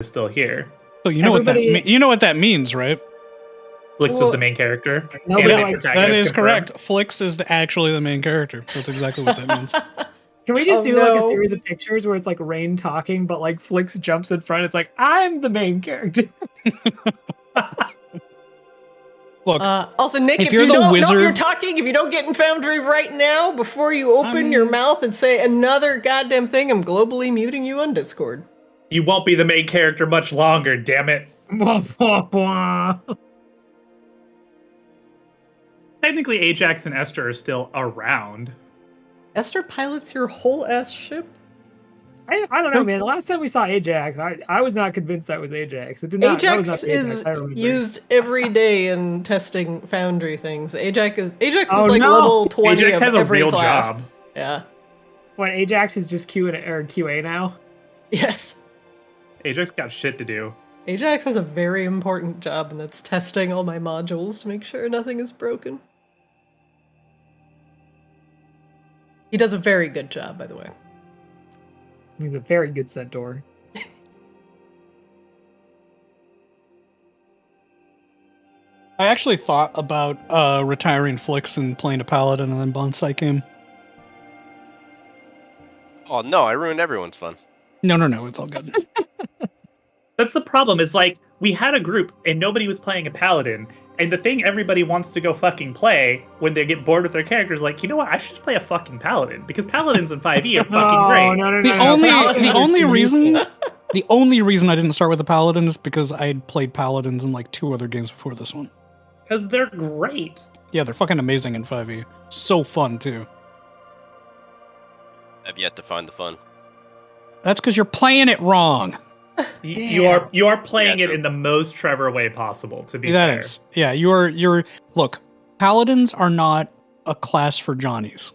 is still here. So you know what that means, right? Flix is the main character. That is correct. Flix is actually the main character. That's exactly what that means. Can we just do like a series of pictures where it's like Rain talking, but like Flix jumps in front? It's like, I'm the main character. Look. Also, Nick, if you don't know what you're talking, if you don't get in Foundry right now, before you open your mouth and say another goddamn thing, I'm globally muting you on Discord. You won't be the main character much longer, damn it. Technically, Ajax and Esther are still around. Esther pilots your whole ass ship? I don't know, man. The last time we saw Ajax, I was not convinced that was Ajax. It did not. Ajax is used every day in testing Foundry things. Ajax is level 20 Ajax of has every a real class. Job. Yeah. What, Ajax is just QA now? Yes. Ajax got shit to do. Ajax has a very important job, and that's testing all my modules to make sure nothing is broken. He does a very good job, by the way. He's a very good centaur. I actually thought about retiring Flix and playing a paladin, and then Bonsai came. Oh no, I ruined everyone's fun. No, it's all good. That's the problem, is like, we had a group and nobody was playing a paladin, and the thing everybody wants to go fucking play when they get bored with their characters, like, you know what, I should just play a fucking paladin, because paladins in 5e are fucking great. The only reason I didn't start with a paladin is because I had played paladins in like 2 other games before this one. Because they're great. Yeah, they're fucking amazing in 5e. So fun, too. I've yet to find the fun. That's because you're playing it wrong. You are playing it in the most Trevor way possible, to be fair. That is. Yeah, you're look, paladins are not a class for Johnnies,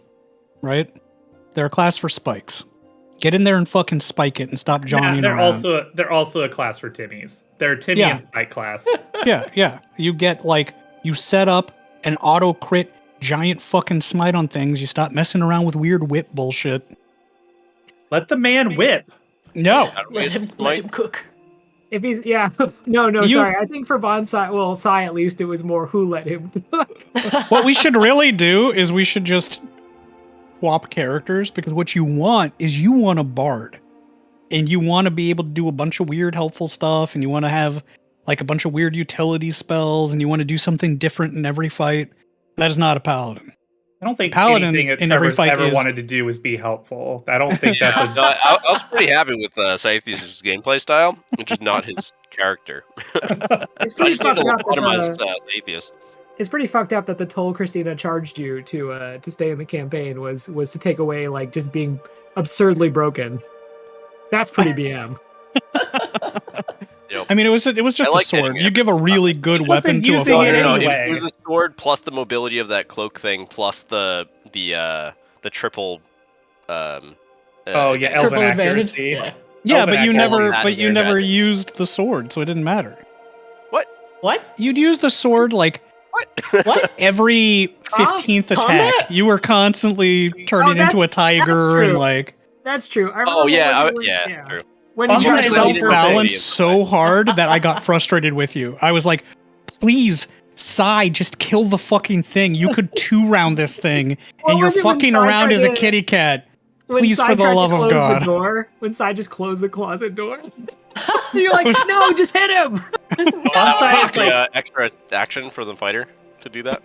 right? They're a class for spikes. Get in there and fucking spike it and stop Johnnying around. They're also a class for Timmies. They're a Timmy and spike class. Yeah. You get you set up an auto crit giant fucking smite on things. You stop messing around with weird whip bullshit. Let the man whip. No. Let him cook. If he's sorry. I think for Bonsai, Sai at least, it was more who let him cook. What we should really do is we should just swap characters, because what you want is a bard. And you want to be able to do a bunch of weird helpful stuff, and you want to have like a bunch of weird utility spells, and you want to do something different in every fight. That is not a paladin. I don't think anything that Trevor's ever wanted to do was be helpful. I don't think that's I was pretty happy with Scythius' gameplay style, which is not his character. It's pretty fucked up. Scythius. It's pretty fucked up that the toll Christina charged you to stay in the campaign was to take away like just being absurdly broken. That's pretty BM. Yep. I mean, it was just a sword. You give a really good weapon to a fighter. It was the sword plus the mobility of that cloak thing plus the triple. Elven triple accuracy. Yeah, but you never used the sword, so it didn't matter. What? You'd use the sword like what? Every 15th attack. Combat? You were constantly turning into a tiger and like. That's true. I remember true. When you self-balanced so hard that I got frustrated with you. I was like, please, Sai, just kill the fucking thing. You could 2-round this thing, and you're fucking around as a kitty cat. Please, for the love of God. When Sai just closed the closet door. You're like, no, just hit him. Extra action for the fighter to do that.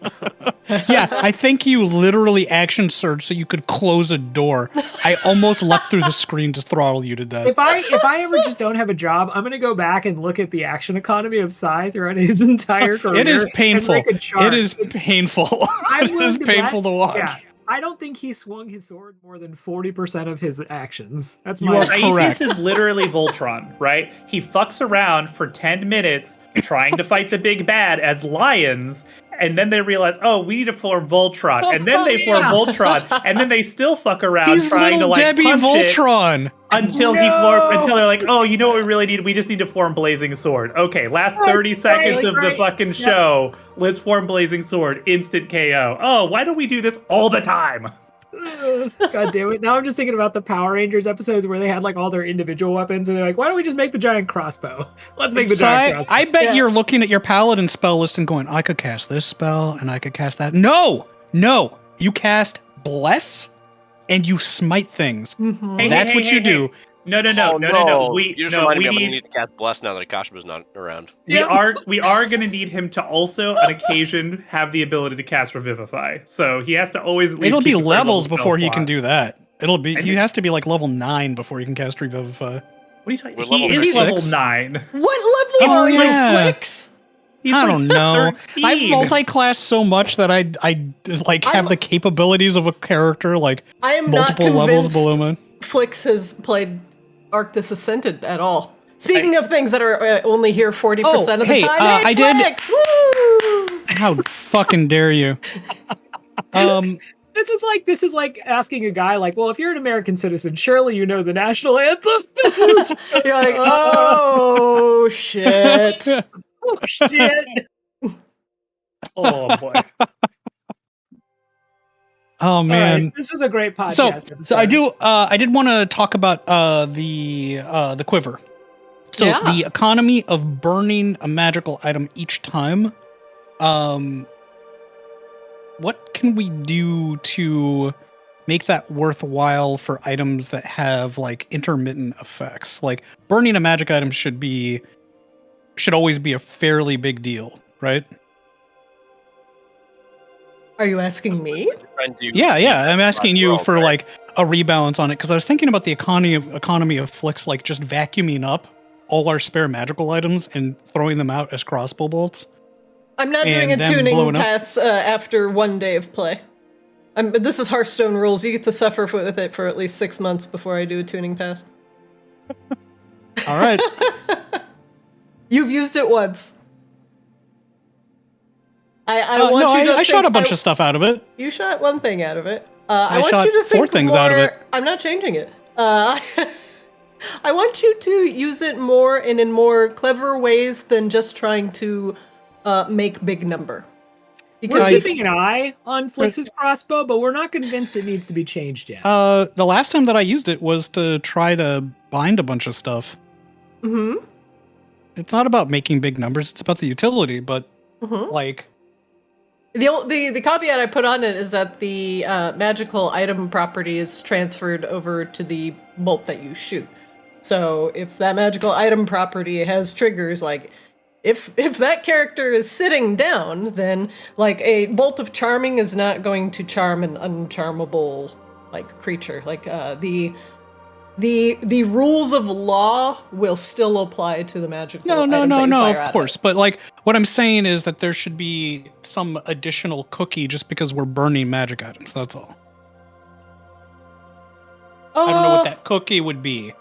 Yeah, I think you literally action surge so you could close a door. I almost leapt through the screen to throttle you to death. If I ever just don't have a job, I'm gonna go back and look at the action economy of Sai throughout his entire career. It is painful. It is painful. It is painful to watch. Yeah. I don't think he swung his sword more than 40% of his actions. That's my correct. Aethys is literally Voltron, right? He fucks around for 10 minutes trying to fight the big bad as lions, and then they realize, oh, we need to form Voltron, and then they form Voltron, and then they still fuck around trying to like Debbie punch Voltron. It until they're like, oh, you know what we really need? We just need to form Blazing Sword. Okay, last 30 seconds of the fucking show. Let's form Blazing Sword. Instant KO. Oh, why don't we do this all the time? God damn it. Now I'm just thinking about the Power Rangers episodes where they had like all their individual weapons and they're like, why don't we just make the giant crossbow? Let's make the giant crossbow. I bet you're looking at your paladin spell list and going, I could cast this spell and I could cast that. No. You cast Bless and you smite things. Mm-hmm. That's what you do. No. You just reminded me I'm gonna need to cast Bless now that Akashima's not around. We are gonna need him to also, on occasion, have the ability to cast Revivify. So he has to always. At least It'll be levels before he slot. can do that. He has to be like level 9 before he can cast Revivify. What are you talking? We're He's level level 6. 9. What level are you, Flix? He's I like don't know. 13. I've multi-class so much that I like have the capabilities of a character like I am multiple not levels below mine. Flix has played Arctis Ascended at all. Speaking of things that are only here 40% of the time, I did. Flix, woo! How fucking dare you? This is like asking a guy like, well, if you're an American citizen, surely you know the national anthem. You're like, oh shit. Oh shit. Oh boy. Oh man, right, this was a great podcast. So I did want to talk about the quiver. So the economy of burning a magical item each time. What can we do to make that worthwhile for items that have like intermittent effects? Like burning a magic item should always be a fairly big deal, right? Are you asking me? Yeah. I'm asking you for like a rebalance on it because I was thinking about the economy of Flix, like just vacuuming up all our spare magical items and throwing them out as crossbow bolts. I'm not doing a tuning pass after one day of play. This is Hearthstone rules. You get to suffer with it for at least 6 months before I do a tuning pass. All right. You've used it once. I shot a bunch of stuff out of it. You shot one thing out of it. I shot you to think 4 things out of it. I'm not changing it. I want you to use it more and in more clever ways than just trying to make big number. We're keeping an eye on Flix's crossbow, but we're not convinced it needs to be changed yet. The last time that I used it was to try to bind a bunch of stuff. Mm-hmm. It's not about making big numbers, it's about the utility, but like... The caveat I put on it is that the magical item property is transferred over to the bolt that you shoot. So if that magical item property has triggers, like if that character is sitting down, then like a bolt of charming is not going to charm an uncharmable like creature. Like the rules of law will still apply to the magical items that you fire of at course. it. But like what I'm saying is that there should be some additional cookie just because we're burning magic items. That's all. I don't know what that cookie would be,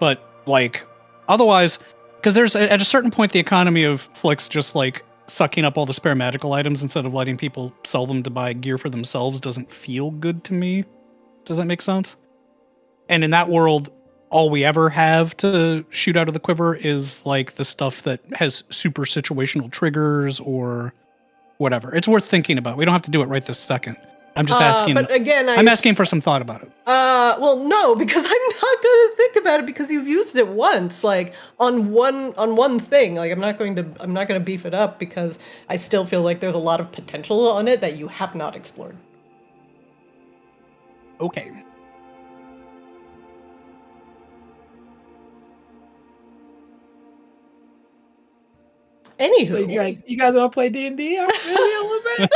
but like otherwise, because there's at a certain point the economy of Flix just like sucking up all the spare magical items instead of letting people sell them to buy gear for themselves doesn't feel good to me. Does that make sense? And in that world, all we ever have to shoot out of the quiver is like the stuff that has super situational triggers or whatever. It's worth thinking about. We don't have to do it right this second. I'm just asking. But again, I'm asking for some thought about it. Well, no, because I'm not going to think about it because you've used it once, like on one thing. Like I'm not going to beef it up because I still feel like there's a lot of potential on it that you have not explored. Okay. Anywho, So you guys want to play D&D? Maybe a little bit.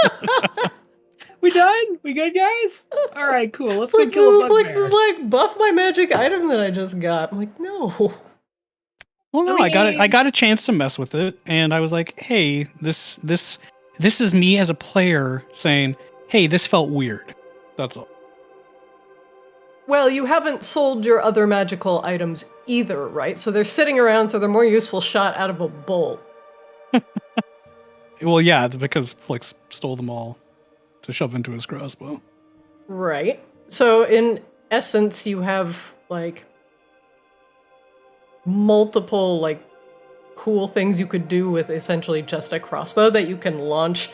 We done? We good, guys? All right, cool. Let's go kill a Flix bugbear. is like buff my magic item that I just got. I'm like, no. Well, no, I got a chance to mess with it, and I was like, hey, this is me as a player saying, hey, this felt weird. That's all. Well, you haven't sold your other magical items either, right? So they're sitting around, so they're more useful shot out of a bolt. Well, yeah, because Flix stole them all to shove into his crossbow. Right. So in essence, you have like multiple like cool things you could do with essentially just a crossbow that you can launch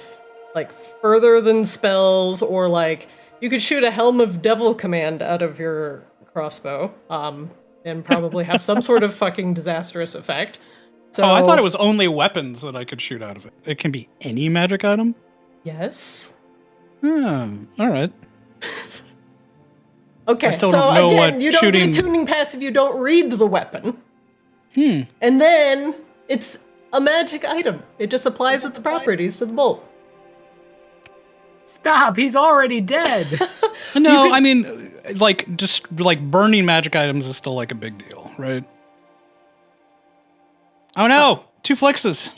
like further than spells or like You could shoot a Helm of Devil command out of your crossbow, and probably have some sort of fucking disastrous effect. So, Oh, I thought it was only weapons that I could shoot out of it. It can be any magic item? Yes. All right. Okay, I still so don't know again, what you don't shooting- get a tuning pass if you don't read the weapon. And then it's a magic item. It just applies its properties to the bolt. Stop! He's already dead. No, I mean, like, just like burning magic items is still like a big deal, right? Oh no! 2 flexes.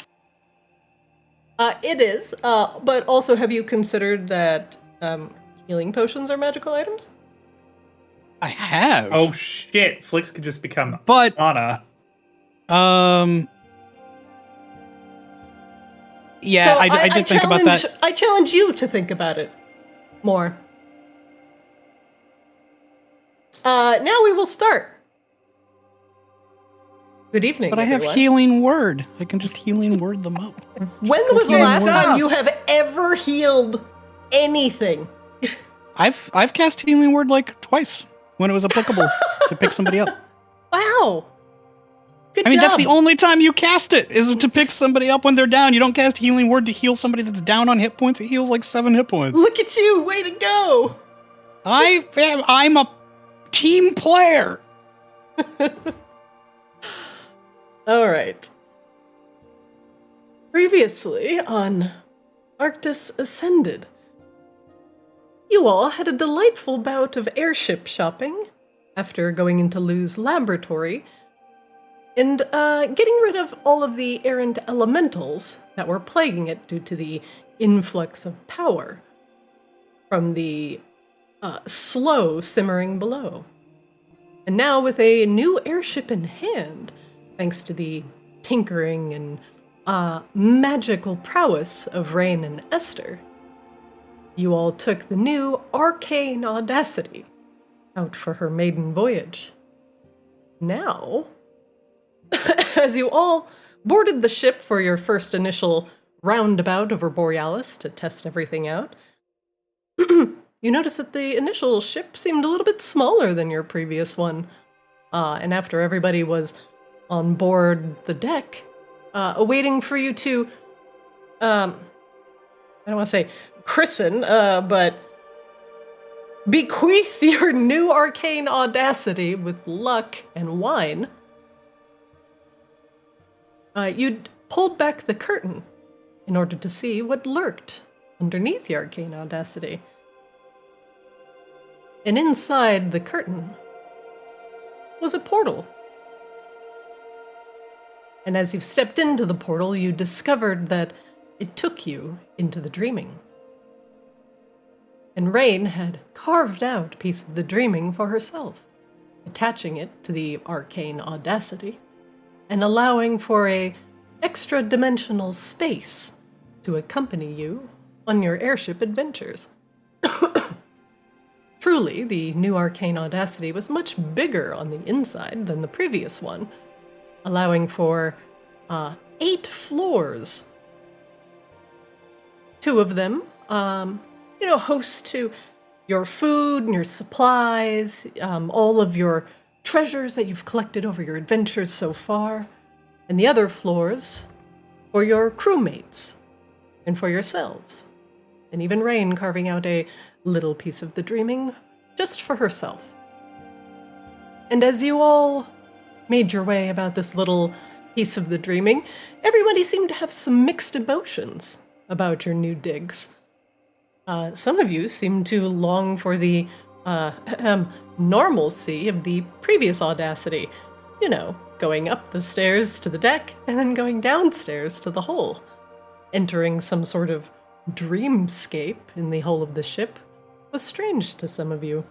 It is, but also have you considered that healing potions are magical items? I have. Oh shit! Flix could just become But Anna. yeah, So I did think about that. I challenge you to think about it more. Now we will start. Good evening, But I have everyone. healing word. I can just healing word them up. When was the Healing last word. time you have ever healed anything? I've cast healing word like twice when it was applicable to pick somebody up. Wow. Good I mean, job. that's the only time you cast it is to pick somebody up when they're down. You don't cast healing word to heal somebody that's down on hit points. It heals like 7 hit points. Look at you. Way to go. I'm a team player. All right. Previously on Arctis Ascended, you all had a delightful bout of airship shopping after going into Lou's laboratory and getting rid of all of the errant elementals that were plaguing it due to the influx of power from the slow simmering below. And now with a new airship in hand, thanks to the tinkering and magical prowess of Rain and Esther, you all took the new arcane Audacity out for her maiden voyage. Now, as you all boarded the ship for your first initial roundabout over Borealis to test everything out, you noticed that the initial ship seemed a little bit smaller than your previous one. And after everybody was on board the deck, awaiting for you to, I don't want to say christen, but bequeath your new arcane Audacity with luck and wine, you'd pulled back the curtain in order to see what lurked underneath the arcane Audacity. And inside the curtain was a portal. And as you stepped into the portal, you discovered that it took you into the dreaming. And Rain had carved out a piece of the dreaming for herself, attaching it to the arcane Audacity, and allowing for a extra-dimensional space to accompany you on your airship adventures. Truly, the new arcane Audacity was much bigger on the inside than the previous one, allowing for 8 floors. 2 of them, host to your food and your supplies, all of your treasures that you've collected over your adventures so far, and the other floors for your crewmates and for yourselves. And even Rain carving out a little piece of the dreaming just for herself. And as you all made your way about this little piece of the dreaming, everybody seemed to have some mixed emotions about your new digs. Some of you seemed to long for the normalcy of the previous Audacity. You know, going up the stairs to the deck and then going downstairs to the hull. Entering some sort of dreamscape in the hull of the ship was strange to some of you.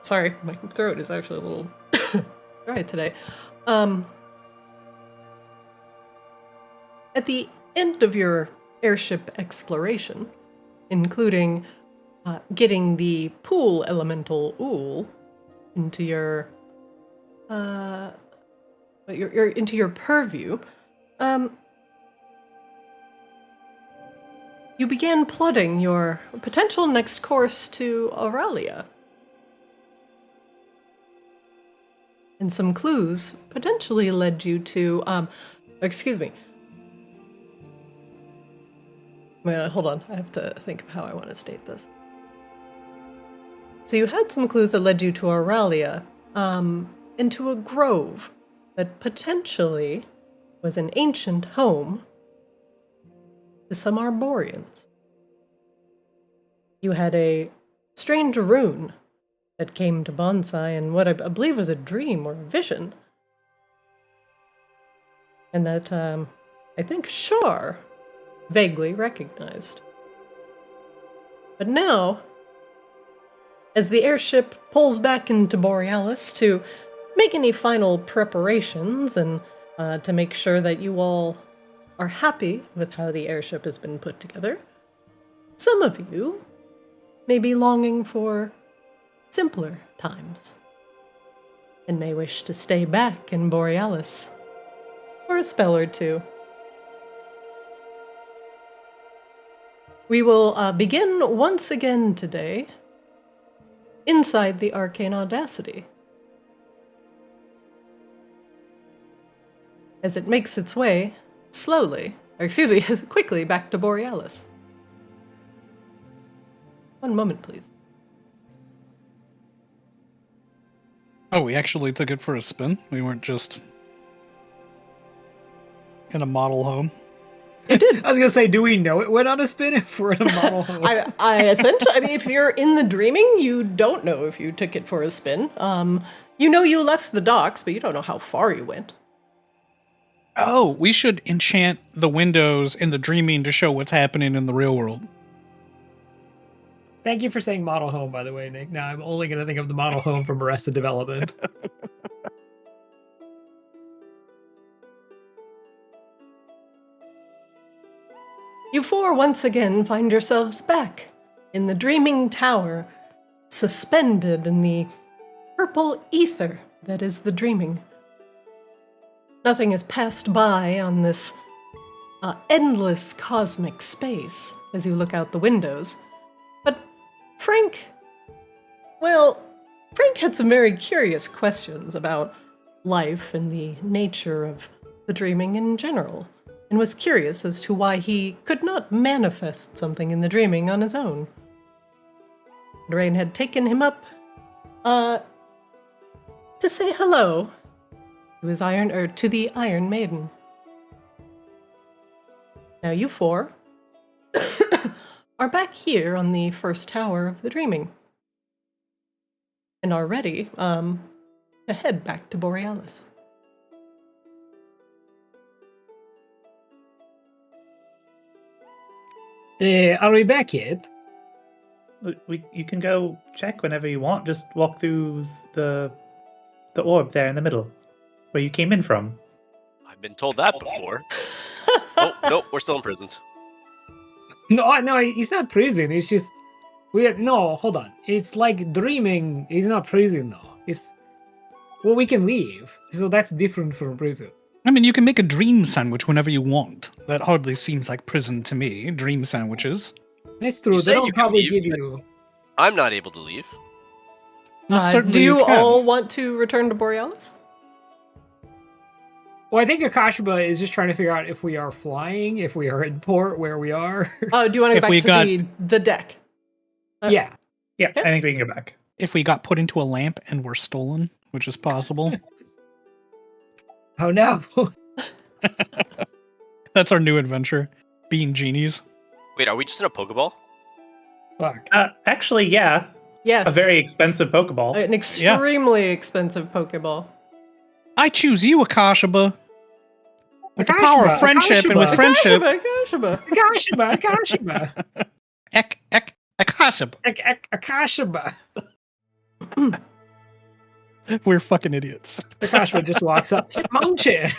Sorry, my throat is actually a little dry today. At the end of your airship exploration, including getting the pool elemental Ool into your into your purview, you began plotting your potential next course to Auralia. And some clues potentially led you to, excuse me. Hold on, I have to think of how I want to state this. So you had some clues that led you to Auralia, into a grove that potentially was an ancient home to some Arborians. You had a strange rune that came to Bonsai in what I believe was a dream or a vision. And that, I think Shar vaguely recognized. But now, as the airship pulls back into Borealis to make any final preparations and to make sure that you all are happy with how the airship has been put together, some of you may be longing for simpler times and may wish to stay back in Borealis for a spell or two. We will begin once again today inside the Arcane Audacity, as it makes its way quickly back to Borealis. One moment, please. Oh, we actually took it for a spin? We weren't just in a model home? It did. I was gonna say, do we know it went on a spin if we're in a model home? I essentially, I mean, if you're in the dreaming, you don't know if you took it for a spin. You know you left the docks, but you don't know how far you went. Oh, we should enchant the windows in the dreaming to show what's happening in the real world. Thank you for saying model home, by the way, Nick. Now I'm only gonna think of the model home from Arrested Development. You four once again find yourselves back in the dreaming tower, suspended in the purple ether that is the dreaming. Nothing has passed by on this endless cosmic space as you look out the windows. But Frank had some very curious questions about life and the nature of the dreaming in general, and was curious as to why he could not manifest something in the dreaming on his own. Rain had taken him up to say hello to his to the Iron Maiden. Now you four are back here on the first tower of the dreaming, and are ready to head back to Borealis. Are we back yet? You can go check whenever you want. Just walk through the orb there in the middle, where you came in from. I've been told that before. Oh, nope, we're still in prisons. No, it's not prison. It's just hold on. It's like dreaming. It's not prison though. We can leave. So that's different from prison. I mean, you can make a dream sandwich whenever you want. That hardly seems like prison to me. Dream sandwiches. That's true. They don't probably give you. I'm not able to leave. Well, certainly do you can. all want to return to Borealis? Well, I think Akashba is just trying to figure out if we are flying, if we are in port, where we are. Oh, do you want to If go we back to the deck? Yeah. Yeah, Okay. I think we can go back. If we got put into a lamp and were stolen, which is possible. Oh no. That's our new adventure. Being genies. Wait, are we just in a Pokeball? Fuck. Actually, yeah, Yes. a very expensive Pokeball. An extremely expensive Pokeball. I choose you, Akashaba. With the Akashaba, power of friendship and with Akashaba. friendship. Akashaba. Akashba. Akashaba. Akashba. We're fucking idiots. Akashba just walks up. Mountain.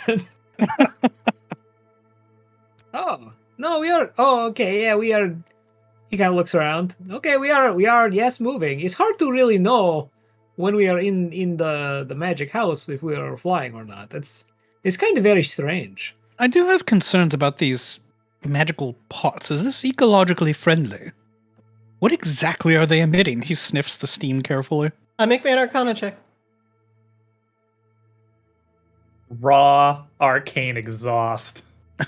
Oh no, we are. Oh, okay, yeah, we are. He kind of looks around. Okay, we are. Yes, moving. It's hard to really know when we are in the magic house if we are flying or not. It's kind of very strange. I do have concerns about these magical pots. Is this ecologically friendly? What exactly are they emitting? He sniffs the steam carefully. Make me an Arcana check. Raw arcane exhaust.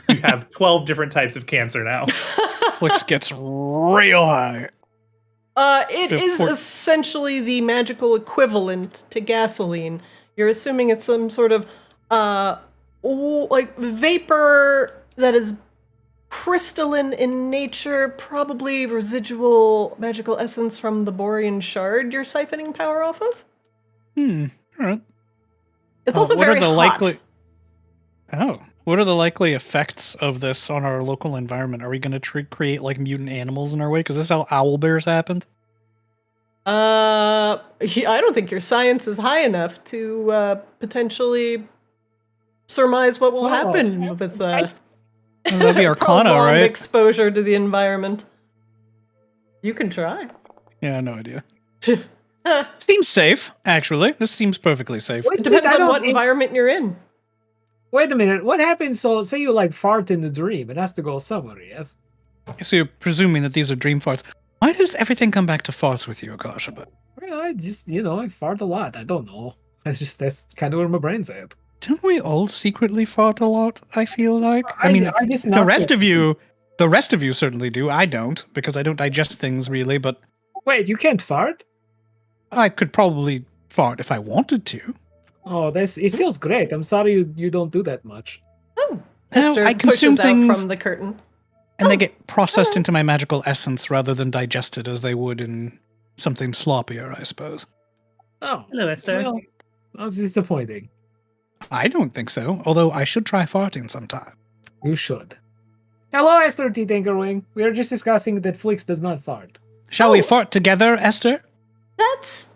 You have 12 different types of cancer now. Flix gets real high. It is essentially the magical equivalent to gasoline. You're assuming it's some sort of like vapor that is crystalline in nature, probably residual magical essence from the Borean shard you're siphoning power off of. All right. It's also very hot. What are the likely effects of this on our local environment? Are we going to create like mutant animals in our way? Because this is how owl bears happened. I don't think your science is high enough to potentially surmise what will happen with that'd be Arcana, prolonged right? exposure to the environment. You can try. Yeah, no idea. Seems safe, actually. This seems perfectly safe. Wait, It depends on what environment you're in. Wait a minute. What happens? So, say you like fart in the dream, it has to go somewhere. Yes. So you're presuming that these are dream farts. Why does everything come back to farts with you, Akasha? Well, I just, I fart a lot. I don't know. That's kind of where my brain's at. Don't we all secretly fart a lot? I feel like. I mean, just the rest of you certainly do. I don't, because I don't digest things really. But wait, you can't fart? I could probably fart if I wanted to. Oh, it feels great. I'm sorry you don't do that much. Oh, No, Esther I consume pushes out things- from the curtain. And they get processed into my magical essence rather than digested as they would in something sloppier, I suppose. Oh, Hello, Esther. well, that's disappointing. I don't think so, although I should try farting sometime. You should. Hello, Esther T. Tinkerwing. We are just discussing that Flix does not fart. Shall we fart together, Esther? That's...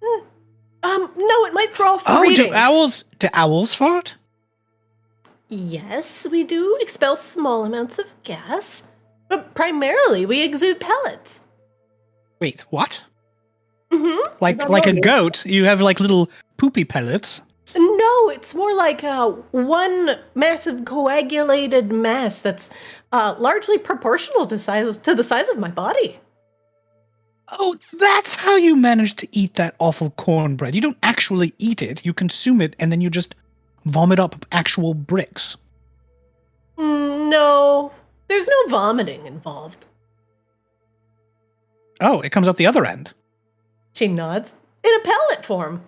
no, it might throw off the Oh, readings. do owls fart? Yes, we do expel small amounts of gas, but primarily we exude pellets. Wait, what? Mm-hmm. Like a goat, you have like little poopy pellets. No, it's more like one massive coagulated mass that's largely proportional to the size of my body. Oh, that's how you manage to eat that awful cornbread. You don't actually eat it, you consume it, and then you just vomit up actual bricks. No, there's no vomiting involved. Oh, it comes out the other end. She nods. In a pellet form.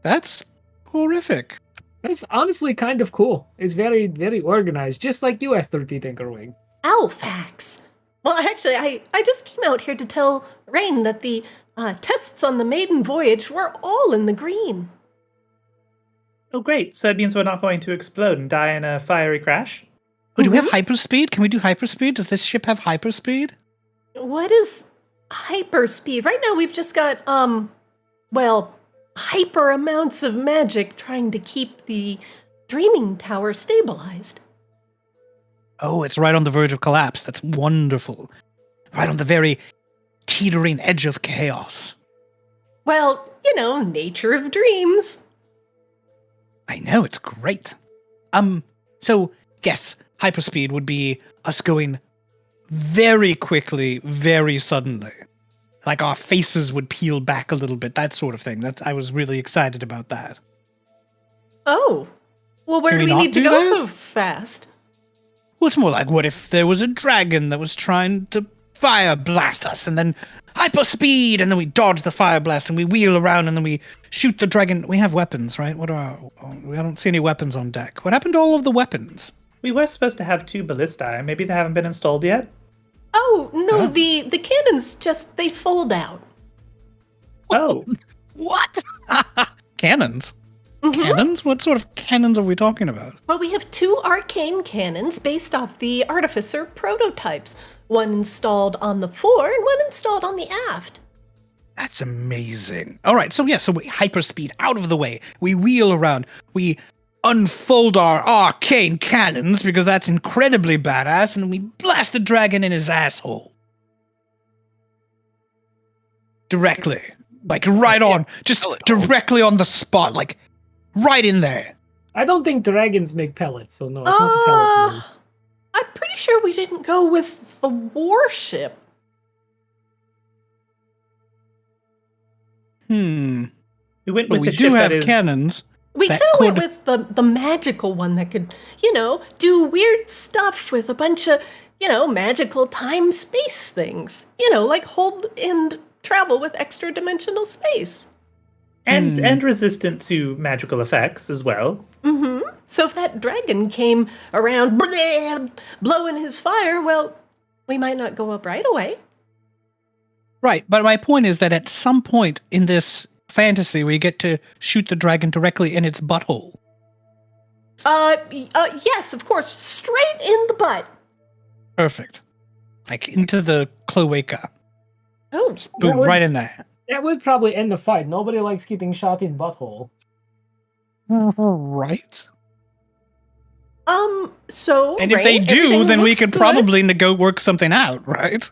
That's horrific. That's honestly kind of cool. It's very, very organized, just like you, Esther T. Tinkerwing. Owl facts. Well, actually, I just came out here to tell Rain that the tests on the maiden voyage were all in the green. Oh, great. So that means we're not going to explode and die in a fiery crash? Oh, do we have hyperspeed? Can we do hyperspeed? Does this ship have hyperspeed? What is hyperspeed? Right now we've just got, hyper amounts of magic trying to keep the dreaming tower stabilized. Oh, it's right on the verge of collapse. That's wonderful. Right on the very teetering edge of chaos. Well, nature of dreams. I know, it's great. So, yes, hyperspeed would be us going very quickly, very suddenly. Like our faces would peel back a little bit, that sort of thing. I was really excited about that. Oh. Well, where Can do we we not need to do go that? so fast? Well, it's more like, what if there was a dragon that was trying to fire blast us, and then hyperspeed, and then we dodge the fire blast, and we wheel around, and then we shoot the dragon. We have weapons, right? I don't see any weapons on deck. What happened to all of the weapons? We were supposed to have 2 ballistae. Maybe they haven't been installed yet? Oh, no, Oh. the cannons they fold out. Oh, What? Cannons? Mhm. Cannons? What sort of cannons are we talking about? Well, we have 2 arcane cannons based off the Artificer prototypes. One installed on the fore and one installed on the aft. That's amazing. All right, so we hyperspeed out of the way. We wheel around. We unfold our arcane cannons because that's incredibly badass, and we blast the dragon in his asshole. Directly. Like right on. Just directly on the spot. Like right in there. I don't think dragons make pellets, so no, it's not the pellet one. pretty sure we didn't go with the warship. We went But with we the do ship have that is cannons. We That kind of went could- with the magical one that could, do weird stuff with a bunch of, magical time-space things. Like hold and travel with extra dimensional space. and resistant to magical effects as well. So if that dragon came around blowing his fire, well, we might not go up right away. Right, but my point is that at some point in this fantasy, we get to shoot the dragon directly in its butthole. Yes, of course, straight in the butt. Perfect. Like into the cloaca. Oh, Boom, right in there. That would probably end the fight. Nobody likes getting shot in butthole. Right. So And if they Rain, do, everything then we looks could good. probably go work something out, right?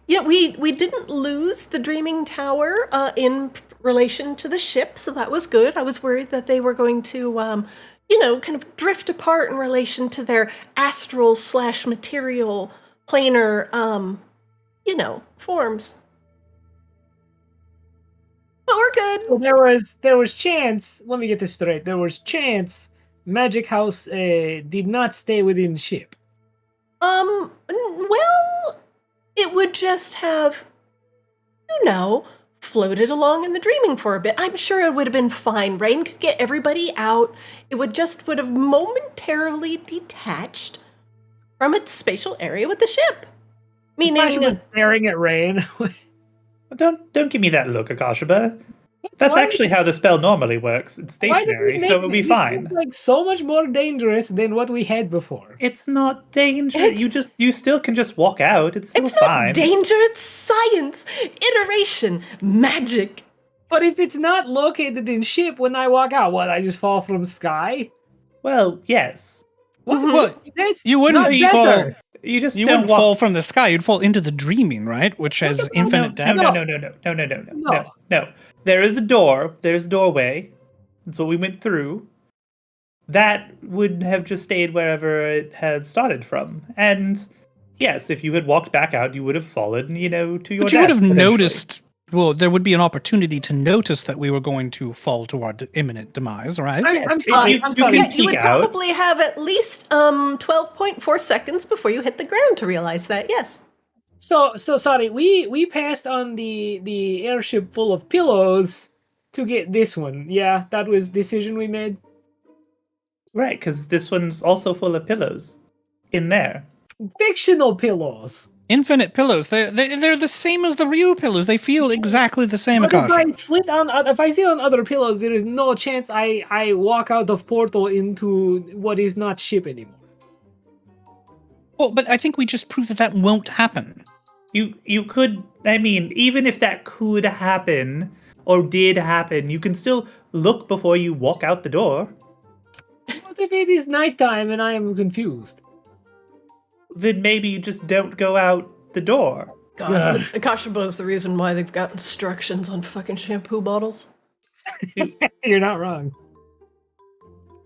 Yeah, we didn't lose the Dreaming Tower in relation to the ship, so that was good. I was worried that they were going to, kind of drift apart in relation to their astral/material planar, forms. But we're good. Well, there was chance. Let me get this straight. There was chance Magic House did not stay within ship. Well, it would just have, floated along in the dreaming for a bit. I'm sure it would have been fine. Rain could get everybody out. It would have momentarily detached from its spatial area with the ship. She was Meaning, staring at Rain. Don't give me that look, Akashiba. That's Why actually how the spell normally works. It's Why did stationary, we so make it'll be this fine. look like so much more dangerous than what we had before? It's not dangerous. You still can just walk out. It's still it's fine. not danger, it's science, iteration, magic. But if it's not located in ship when I walk out, what, I just fall from sky? Well, yes. Well, That's you wouldn't not fall. better. You just You don't wouldn't walk. fall from the sky. You'd fall into the dreaming, right? Which has infinite depth. No. There is a door. There's a doorway. That's what we went through. That would have just stayed wherever it had started from. And yes, if you had walked back out, you would have fallen, to your But you death, would have potentially. noticed. Well, there would be an opportunity to notice that we were going to fall to our imminent demise, right? I'm sorry. you I'm can sorry. Yeah, you would peek out. probably have at least 12.4 seconds before you hit the ground to realize that, yes. So sorry. We passed on the airship full of pillows to get this one. Yeah, that was decision we made. Right, because this one's also full of pillows in there. Fictional pillows. Infinite pillows. They're the same as the real pillows. They feel exactly the same. But if I Akasha. if I sit on other pillows, there is no chance I walk out of portal into what is not ship anymore. Well, but I think we just proved that won't happen. You could, even if that could happen or did happen, you can still look before you walk out the door. What if it is nighttime and I am confused? Then maybe you just don't go out the door. God, Akashiba is the reason why they've got instructions on fucking shampoo bottles. You're not wrong.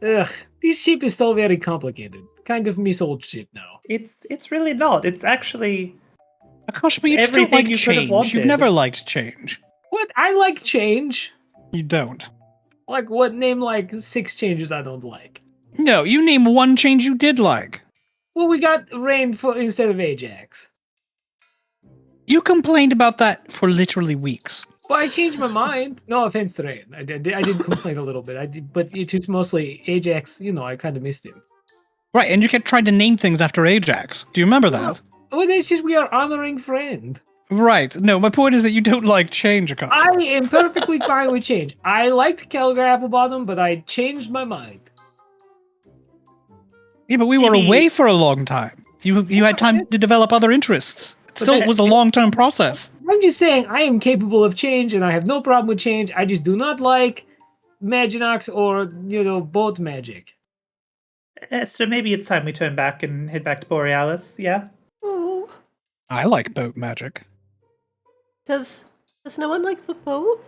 Ugh, this ship is so very complicated. Kind of miss old shit now. It's really not. It's actually Akashiba, you just don't everything like you could have change. wanted. You've never liked change. What? I like change. You don't. Like what? Name like 6 changes I don't like. No, you name one change you did like. Well, we got Rain instead of Ajax. You complained about that for literally weeks. Well, I changed my mind. No offense to Rain. I did complain a little bit. I did, but it was mostly Ajax. I kind of missed him. Right, and you kept trying to name things after Ajax. Do you remember that? Well, it's just we are honoring friend. Right. No, my point is that you don't like change, Akashiba. I am perfectly fine with change. I liked Calgary Applebottom, but I changed my mind. Yeah, but we were Maybe- away for a long time. You had time to develop other interests. It still was a long-term process. I'm just saying I am capable of change, and I have no problem with change. I just do not like Maginox or boat magic. So maybe it's time we turn back and head back to Borealis. Yeah. Oh, I like boat magic. does no one like the boat?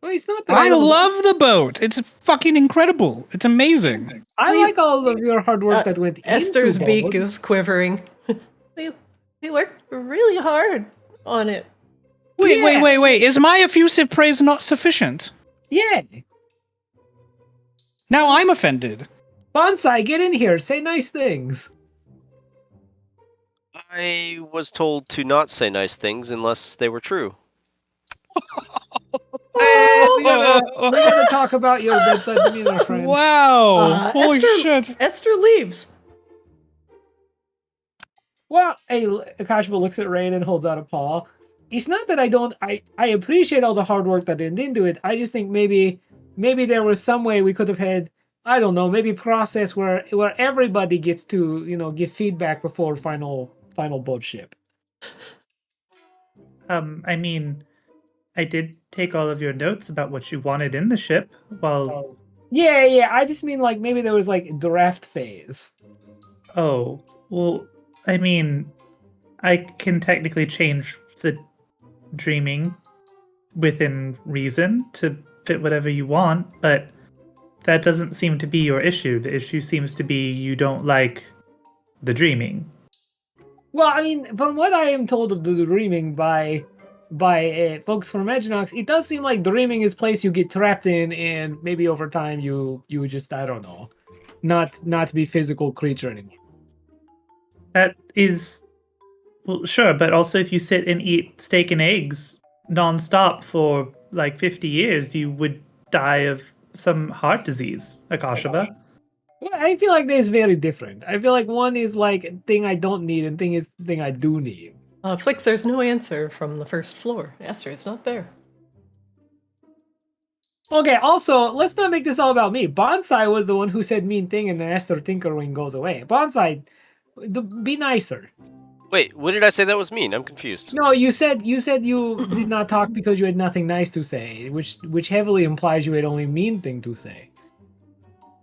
Well, it's not that I don't- love the boat. It's fucking incredible. It's amazing. I like all of your hard work that went Esther's into beak boat. is quivering. We worked really hard on it. Wait. Is my effusive praise not sufficient? Yeah. Now I'm offended. Bonsai, get in here. Say nice things. I was told to not say nice things unless they were true. We gotta talk about your bedside demeanor, friend. Wow. Holy Esther, shit. Esther leaves. Well, hey, Akashba looks at Rain and holds out a paw. It's not that I appreciate all the hard work that went into it. I just think maybe there was some way we could have had, I don't know, maybe process where everybody gets to, give feedback before final boat ship. I mean, I did take all of your notes about what you wanted in the ship. Well, Yeah. I just mean like maybe there was like a draft phase. oh, well, I mean, I can technically change the dreaming within reason to fit whatever you want, but that doesn't seem to be your issue. The issue seems to be you don't like the dreaming. Well, I mean, from what I am told of the dreaming by folks from Maginox, it does seem like dreaming is a place you get trapped in, and maybe over time you just, I don't know, not be physical creature anymore. That is, well, sure, but also if you sit and eat steak and eggs nonstop for like 50 years, you would die of some heart disease, Akashaba. Well, I feel like this is very different. I feel like one is like a thing I don't need, and thing is thing I do need. Flix, there's no answer from the first floor. Esther is not there. Okay, also, let's not make this all about me. Bonsai was the one who said mean thing, and then Esther Tinkering goes away. Bonsai, be nicer. Wait, what did I say that was mean? I'm confused. No, you said you did not talk because you had nothing nice to say, which heavily implies you had only mean thing to say.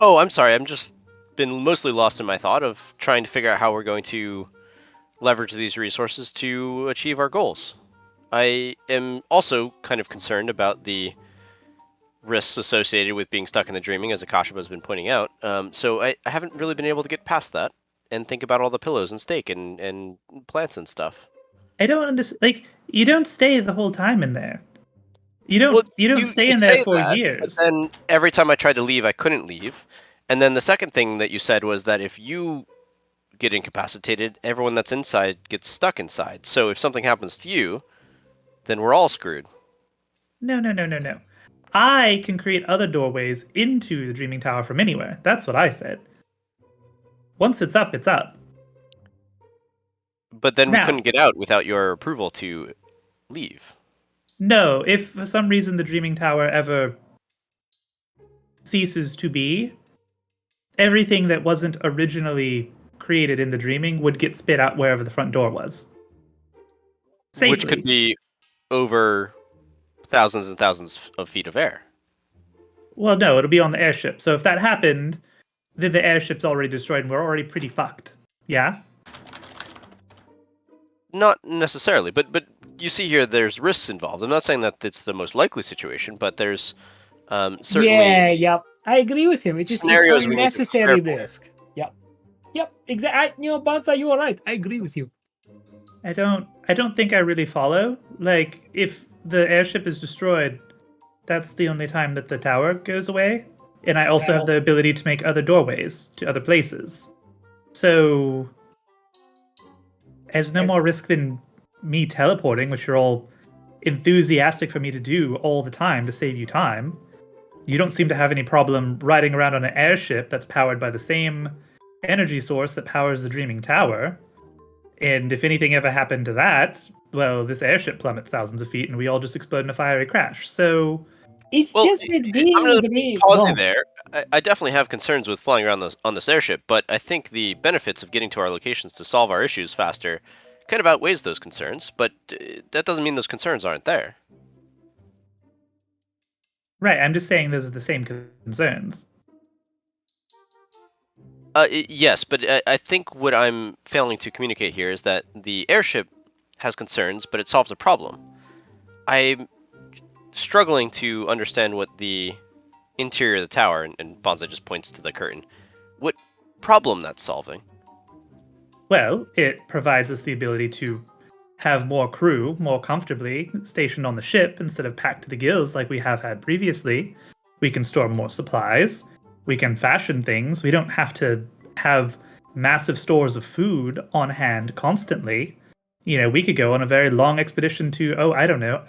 Oh, I'm sorry. I'm just been mostly lost in my thought of trying to figure out how we're going to leverage these resources to achieve our goals. I am also kind of concerned about the risks associated with being stuck in the dreaming, as Akashaba has been pointing out. So I haven't really been able to get past that and think about all the pillows and steak and plants and stuff. I don't understand. Like, you don't stay the whole time in there. You don't stay in there for years. And every time I tried to leave, I couldn't leave. And then the second thing that you said was that if you get incapacitated, everyone that's inside gets stuck inside. So if something happens to you, then we're all screwed. No. I can create other doorways into the Dreaming Tower from anywhere. That's what I said. Once it's up, it's up. But then we Now- couldn't get out without your approval to leave. No, if for some reason the Dreaming Tower ever ceases to be, everything that wasn't originally created in the dreaming would get spit out wherever the front door was. Safely. Which could be over thousands and thousands of feet of air. Well, no, it'll be on the airship. So if that happened, then the airship's already destroyed and we're already pretty fucked. Yeah? Not necessarily, but you see here there's risks involved. I'm not saying that it's the most likely situation, but there's certainly... Yeah, yep. I agree with him. It's just scenarios it's we need to unnecessary prepare for. risk. Yep, exactly. Bonsai, you are right. I agree with you. I don't think I really follow. Like, if the airship is destroyed, that's the only time that the tower goes away. And I also have the ability to make other doorways to other places. So there's no more risk than me teleporting, which you're all enthusiastic for me to do all the time to save you time. You don't seem to have any problem riding around on an airship that's powered by the same energy source that powers the Dreaming Tower. And if anything ever happened to that, well, this airship plummets thousands of feet and we all just explode in a fiery crash. So It's Well, just that being I'm going green. to pause you there. I definitely have concerns with flying around on this airship, but I think the benefits of getting to our locations to solve our issues faster kind of outweighs those concerns, but that doesn't mean those concerns aren't there. right, I'm just saying those are the same concerns. Yes, but I think what I'm failing to communicate here is that the airship has concerns, but it solves a problem. I'm struggling to understand what the interior of the tower, and Bonza just points to the curtain, what problem that's solving. Well, it provides us the ability to have more crew more comfortably stationed on the ship instead of packed to the gills like we have had previously. We can store more supplies. We can fashion things. We don't have to have massive stores of food on hand constantly. We could go on a very long expedition to,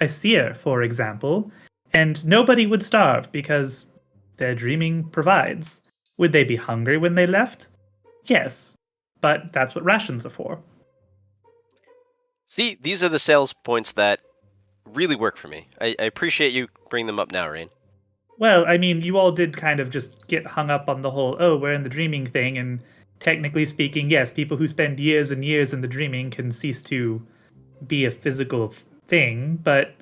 Aesir, for example, and nobody would starve because their dreaming provides. Would they be hungry when they left? Yes, but that's what rations are for. See, these are the sales points that really work for me. I appreciate you bringing them up now, Rain. Well, you all did kind of just get hung up on the whole, we're in the dreaming thing, and technically speaking, yes, people who spend years and years in the dreaming can cease to be a physical thing, but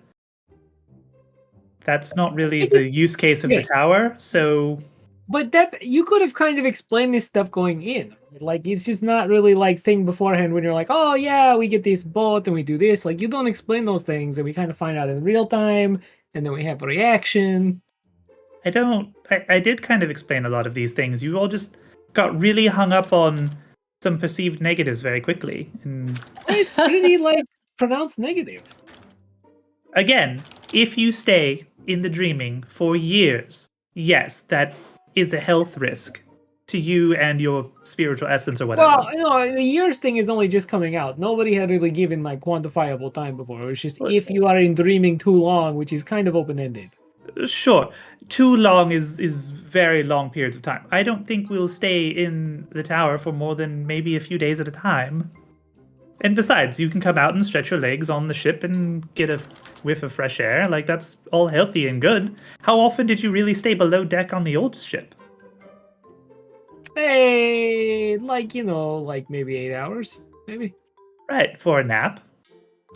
that's not really the use case of the tower, so... But that you could have kind of explained this stuff going in. Like, it's just not really like thing beforehand when you're like, oh yeah, we get this boat and we do this. Like, you don't explain those things, and we kind of find out in real time, and then we have a reaction. I did kind of explain a lot of these things. You all just got really hung up on some perceived negatives very quickly. And It's pretty, pronounced negative. Again, if you stay in the dreaming for years, yes, that is a health risk to you and your spiritual essence or whatever. Well, the years thing is only just coming out. Nobody had really given, quantifiable time before. It was just if you are in dreaming too long, which is kind of open-ended. Sure. Too long is very long periods of time. I don't think we'll stay in the tower for more than maybe a few days at a time. And besides, you can come out and stretch your legs on the ship and get a whiff of fresh air. That's all healthy and good. How often did you really stay below deck on the old ship? Hey, maybe 8 hours, maybe. Right, for a nap.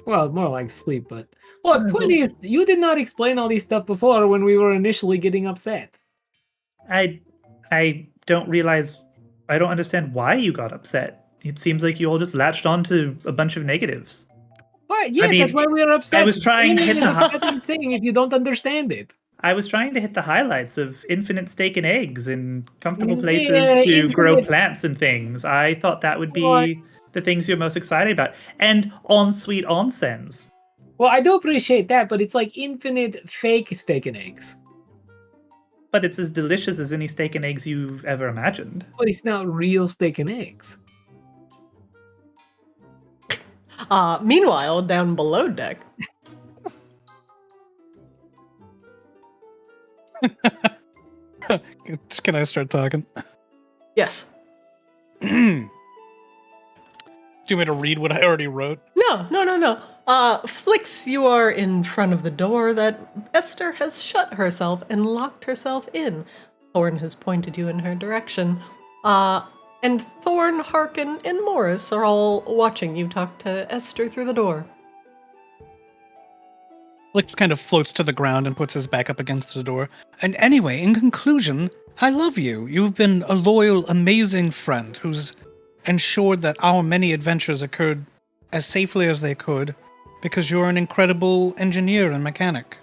Well, more like sleep, but... Look, point is, you did not explain all these stuff before when we were initially getting upset. I don't realize... I don't understand why you got upset. It seems like you all just latched on to a bunch of negatives. Well, yeah, that's why we were upset. I was trying to hit the thing if you don't understand it. I was trying to hit the highlights of infinite steak and eggs and comfortable places to grow plants and things. I thought that would be the things you're most excited about. And ensuite onsens. Well, I do appreciate that, but it's like infinite fake steak and eggs. But it's as delicious as any steak and eggs you've ever imagined. But it's not real steak and eggs. Meanwhile, down below deck. Can I start talking? Yes. Do you want me to read what I already wrote? No. Flix, you are in front of the door that Esther has shut herself and locked herself in. Thorn has pointed you in her direction. And Thorn, Harkin, and Morris are all watching you talk to Esther through the door. Flix kind of floats to the ground and puts his back up against the door. And anyway, in conclusion, I love you. You've been a loyal, amazing friend who's ensured that our many adventures occurred as safely as they could because you're an incredible engineer and mechanic.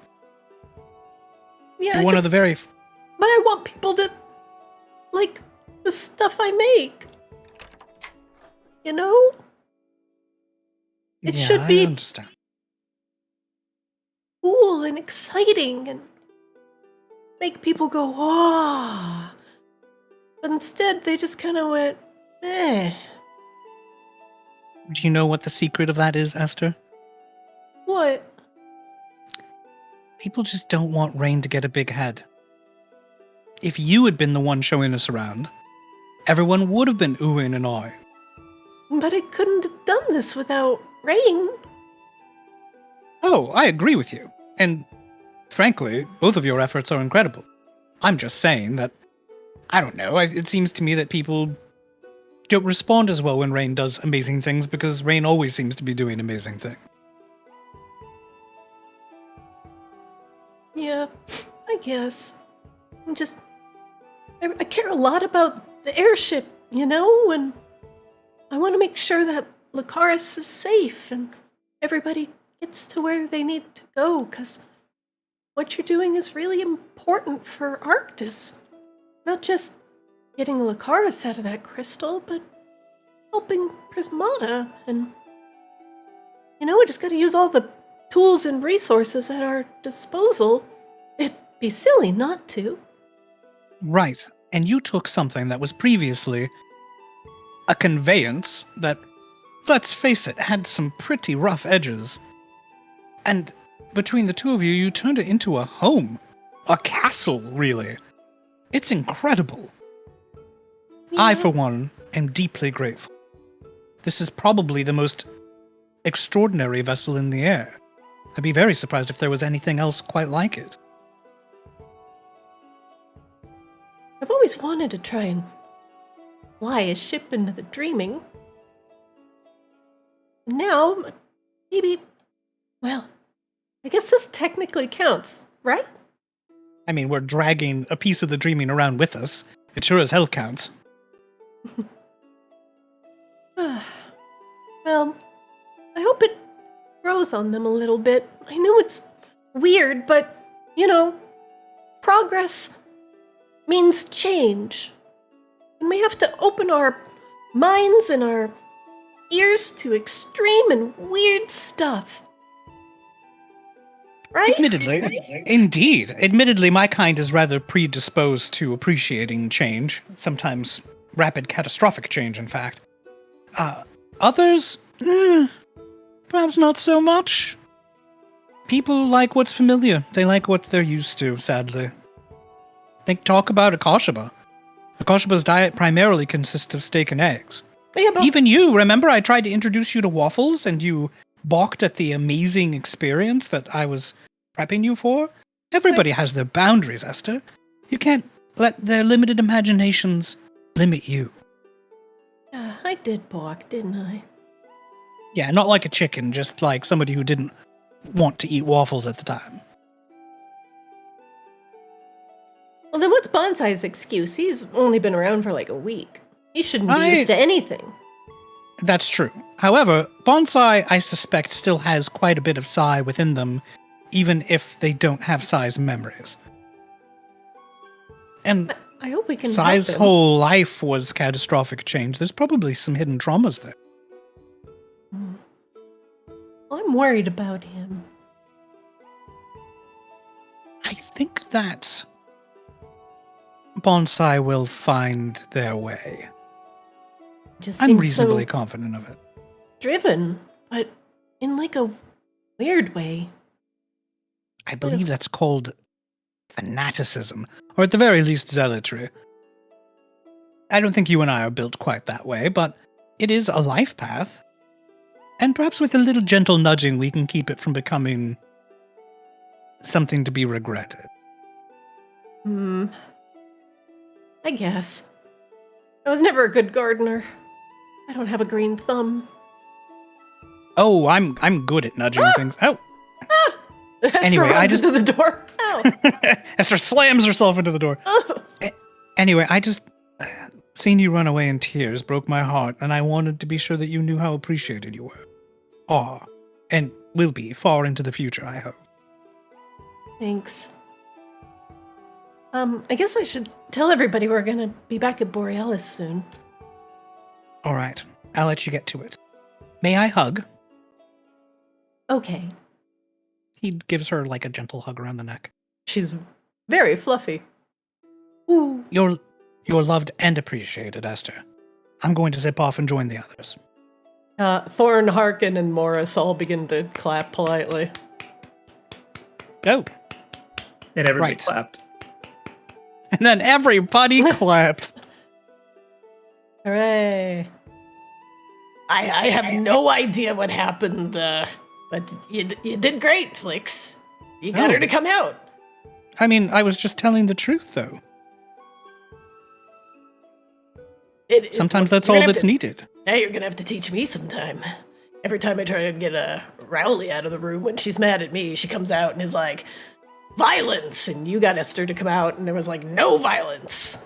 Yeah, you're one of the very... But I want people to like the stuff I make. You know? It should be I understand. cool and exciting and make people go, ah. But instead, they just kind of went, eh. Do you know what the secret of that is, Esther? What? People just don't want Rain to get a big head. If you had been the one showing us around, everyone would have been oohing and awing. But I couldn't have done this without Rain. Oh, I agree with you. And frankly, both of your efforts are incredible. I'm just saying that, I don't know, it seems to me that people don't respond as well when Rain does amazing things because Rain always seems to be doing amazing things. Yeah, I guess. I care a lot about the airship, you know, and I want to make sure that Lucaris is safe and everybody gets to where they need to go, because what you're doing is really important for Arctis. Not just getting Lucaris out of that crystal, but helping Prismata. And, we just gotta use all the tools and resources at our disposal. It'd be silly not to. Right. And you took something that was previously a conveyance that, let's face it, had some pretty rough edges. And between the two of you, you turned it into a home. A castle, really. It's incredible. Yeah. I, for one, am deeply grateful. This is probably the most extraordinary vessel in the air. I'd be very surprised if there was anything else quite like it. I've always wanted to try and fly a ship into the Dreaming. Now, maybe, well, I guess this technically counts, right? I mean, we're dragging a piece of the Dreaming around with us. It sure as hell counts. Well, I hope it grows on them a little bit. I know it's weird, but, progress means change. And we have to open our minds and our ears to extreme and weird stuff. Right? Admittedly, my kind is rather predisposed to appreciating change, sometimes rapid catastrophic change, in fact. Others, perhaps not so much. People like what's familiar. They like what they're used to, sadly. Talk about Akashaba. Akashaba's diet primarily consists of steak and eggs. Yeah, but Even you, remember I tried to introduce you to waffles and you balked at the amazing experience that I was prepping you for? Everybody has their boundaries, Esther. You can't let their limited imaginations limit you. I did balk, didn't I? Yeah, not like a chicken, just like somebody who didn't want to eat waffles at the time. Well, then what's Bonsai's excuse? He's only been around for like a week. He shouldn't be used to anything. That's true. However, Bonsai, I suspect, still has quite a bit of Sai within them, even if they don't have Sai's memories. And I hope we can Sai's help him. whole life was catastrophic change. There's probably some hidden traumas there. I'm worried about him. I think that Bonsai will find their way. Just I'm seems reasonably so confident of it. driven, but in like a weird way. I believe that's called fanaticism, or at the very least zealotry. I don't think you and I are built quite that way, but it is a life path. And perhaps with a little gentle nudging, we can keep it from becoming something to be regretted. I guess. I was never a good gardener. I don't have a green thumb. Oh, I'm good at nudging things. Oh, Anyway, Runs I just- into the door. Ow. Esther slams herself into the door. Ugh. Anyway, I just seeing you run away in tears broke my heart, and I wanted to be sure that you knew how appreciated you were. And will be far into the future, I hope. Thanks. I guess I should tell everybody we're gonna be back at Borealis soon. All right, I'll let you get to it. May I hug? Okay. He gives her like a gentle hug around the neck. She's very fluffy. Ooh. You're loved and appreciated, Esther. I'm going to zip off and join the others. Thorn, Harkin, and Morris all begin to clap politely. Oh. And everybody Right. clapped. And then everybody clapped. Hooray. I have no idea what happened, but you did great, Flix. You got her to come out. I mean, I was just telling the truth, though. Sometimes that's all that's needed. Now you're gonna have to teach me sometime. Every time I try to get a Rowley out of the room when she's mad at me, she comes out and is like, violence! And you got Esther to come out and there was like, no violence.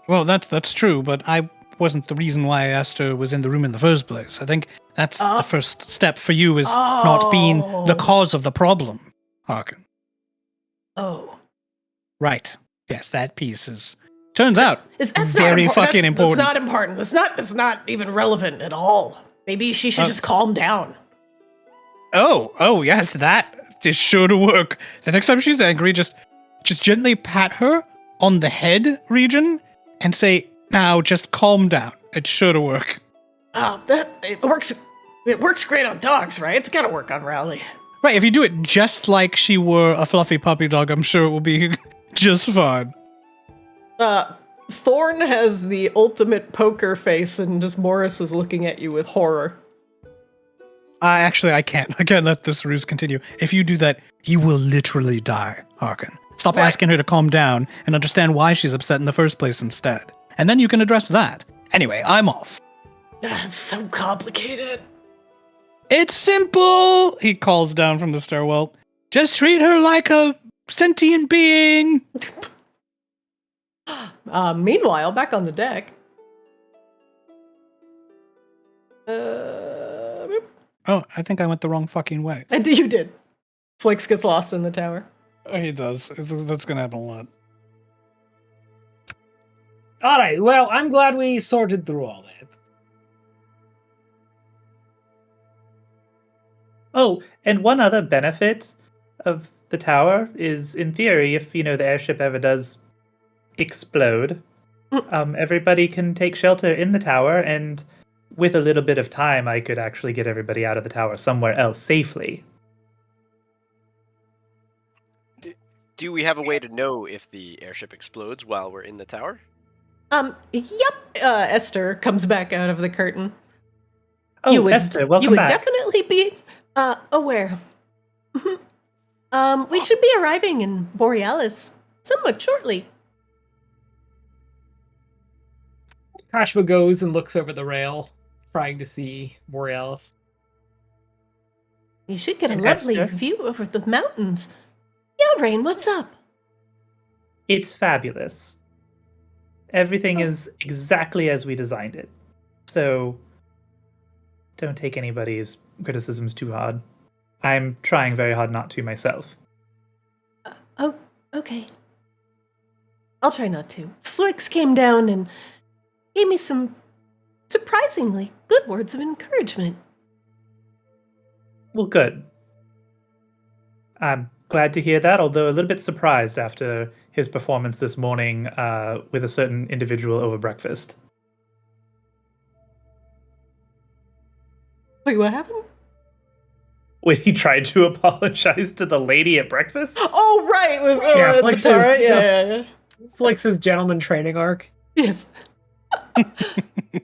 Well, that's true, but I wasn't the reason why Esther was in the room in the first place. I think that's the first step for you is not being the cause of the problem, Harkin. Oh. Right. Yes, that piece is. Turns out That's very not fucking important. That's not important. That's not even relevant at all. Maybe she should just calm down. Oh, yes, that is sure to work. The next time she's angry, just gently pat her on the head region and say, "Now, just calm down." It's sure to work. It works. It works great on dogs, right? It's got to work on Rowley. Right, if you do it just like she were a fluffy puppy dog, I'm sure it will be just fine. Thorn has the ultimate poker face, and just Morris is looking at you with horror. Actually, I can't let this ruse continue. If you do that, you will literally die, Harkin. Stop asking her to calm down and understand why she's upset in the first place instead. And then you can address that. Anyway, I'm off. That's so complicated. It's simple, he calls down from the stairwell. Just treat her like a sentient being. Meanwhile, back on the deck. Oh, I think I went the wrong fucking way. And you did. Flix gets lost in the tower. Oh, he does. That's gonna happen a lot. All right. Well, I'm glad we sorted through all that. Oh, and one other benefit of the tower is, in theory, if the airship ever does explode, everybody can take shelter in the tower, and with a little bit of time, I could actually get everybody out of the tower somewhere else safely. Do we have a way to know if the airship explodes while we're in the tower? Yep. Esther comes back out of the curtain. Oh, Esther, welcome You would back. definitely be aware. We should be arriving in Borealis somewhat shortly. Kashba goes and looks over the rail, trying to see Borealis. You should get a And lovely Esther? view over the mountains. Yeah, Rain, what's up? It's fabulous. Everything is exactly as we designed it. So don't take anybody's criticisms too hard. I'm trying very hard not to myself. Oh, okay. I'll try not to. Flix came down and gave me some surprisingly good words of encouragement. Well, good. I'm glad to hear that, although a little bit surprised after his performance this morning with a certain individual over breakfast. Wait, what happened? When he tried to apologize to the lady at breakfast? Oh, right. With, Yeah, the Flix tower. is- Yeah. Flix's gentleman training arc. Yes.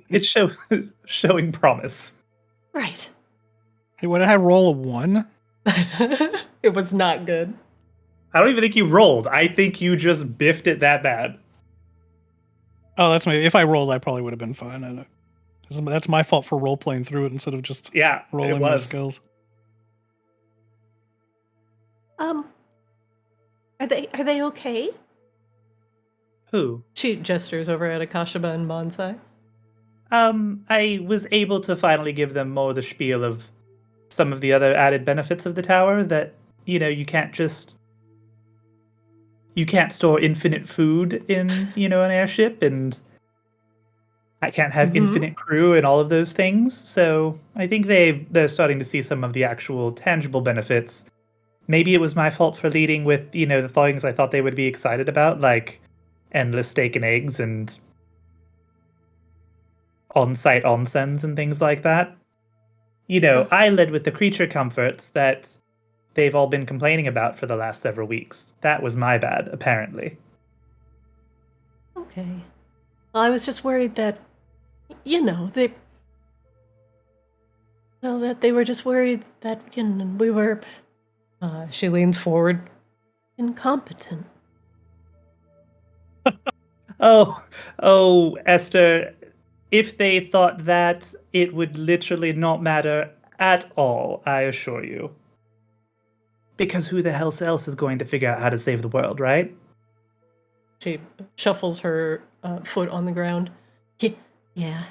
It's showing promise. Right. Hey, what did I roll a 1? It was not good. I don't even think you rolled. I think you just biffed it that bad. Oh, that's my. If I rolled, I probably would have been fine. I know. That's my fault for role playing through it instead of just Yeah, rolling it my was. skills. Are they okay? Who? She gestures over at Akashaba and Bonsai. I was able to finally give them more of the spiel of some of the other added benefits of the tower that, you can't store infinite food in, an airship, and I can't have infinite crew and all of those things. So I think they're starting to see some of the actual tangible benefits. Maybe it was my fault for leading with, the things I thought they would be excited about, like endless steak and eggs and on-site onsens and things like that. I led with the creature comforts that they've all been complaining about for the last several weeks. That was my bad, apparently. Okay. Well, I was just worried that, that they were just worried that, we were She leans forward. incompetent. Oh, Esther, if they thought that, it would literally not matter at all, I assure you. Because who the hell else is going to figure out how to save the world, right? She shuffles her foot on the ground. Yeah.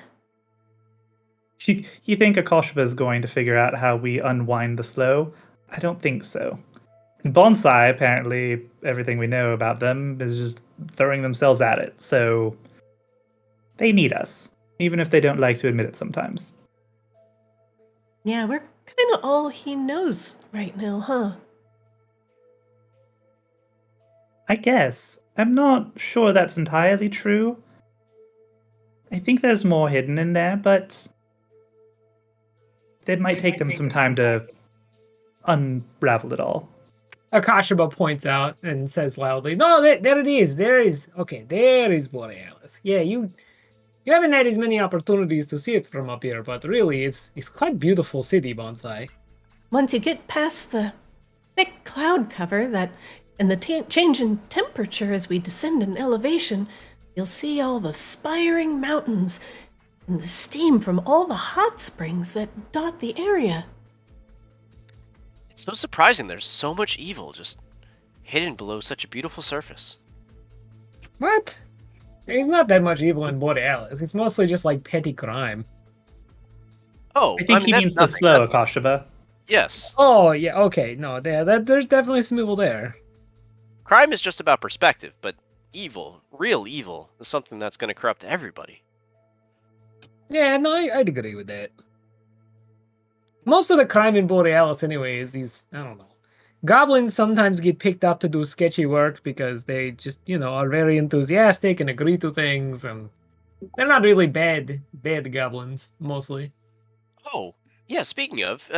You think Akoshba is going to figure out how we unwind the slow? I don't think so. Bonsai, apparently, everything we know about them is just throwing themselves at it. So they need us, even if they don't like to admit it sometimes. Yeah, we're kind of all he knows right now, huh? I guess. I'm not sure that's entirely true. I think there's more hidden in there, but it might take them some time to unravel it all. Akashaba points out and says loudly, "No, there it is. There is. Okay, there is Borealis. Yeah, you haven't had as many opportunities to see it from up here, but really, it's quite beautiful city, Bonsai. Once you get past the thick cloud cover that and the change in temperature as we descend in elevation, you'll see all the spiring mountains and the steam from all the hot springs that dot the area. It's so surprising there's so much evil just hidden below such a beautiful surface. What? There's not that much evil in Borealis. It's mostly just like petty crime. Oh, I think he that's means the nothing. slow, That's- Akashaba. Yes. Oh yeah, okay, no, there's definitely some evil there. Crime is just about perspective, but evil, real evil, is something that's going to corrupt everybody. Yeah, no, I'd agree with that. Most of the crime in Borealis, anyway, is these, I don't know. Goblins sometimes get picked up to do sketchy work because they just, are very enthusiastic and agree to things, and they're not really bad goblins, mostly. Oh, yeah, speaking of,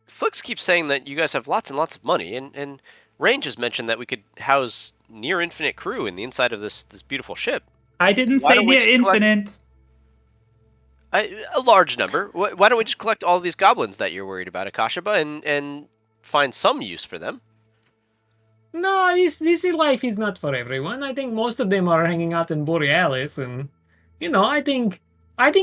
Flix keeps saying that you guys have lots and lots of money, and Range has mentioned that we could house near infinite crew in the inside of this beautiful ship. I didn't Why say don't we near just collect- infinite. A large number. Why don't we just collect all these goblins that you're worried about, Akashaba, and find some use for them? No, this life is not for everyone. I think most of them are hanging out in Borealis, and I think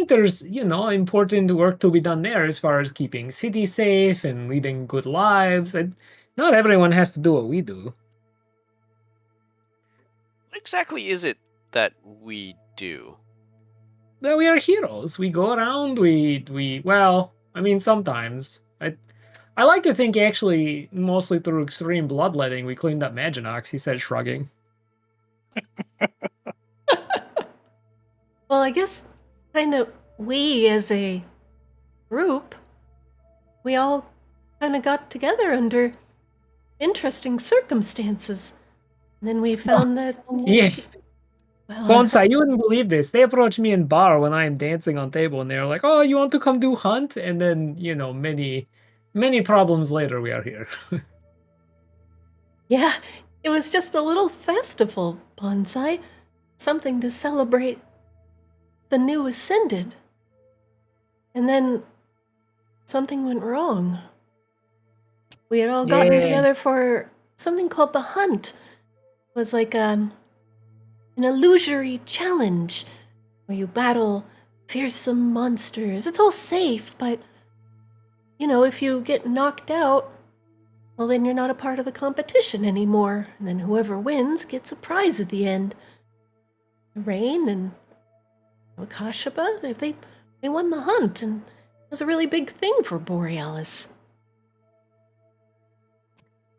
there's important work to be done there as far as keeping cities safe and leading good lives. And not everyone has to do what we do. What exactly is it that we do? Well, we are heroes. We go around. Sometimes. I like to think actually mostly through extreme bloodletting we cleaned up Maginox, he said, shrugging. Well, I guess kind of we as a group, we all kind of got together under interesting circumstances. And then we found that. Yeah. Well, Bonsai, you wouldn't believe this. They approach me in bar when I am dancing on table, and they're like, "Oh, you want to come do hunt?" And then, many problems later, we are here. yeah, it was just a little festival, Bonsai. Something to celebrate the new ascended. And then something went wrong. We had all gotten Yeah. together for something called the hunt. It was like an illusory challenge where you battle fearsome monsters. It's all safe, but if you get knocked out, well, then you're not a part of the competition anymore. And then whoever wins gets a prize at the end. Rain and Akashaba, they won the hunt, and it was a really big thing for Borealis.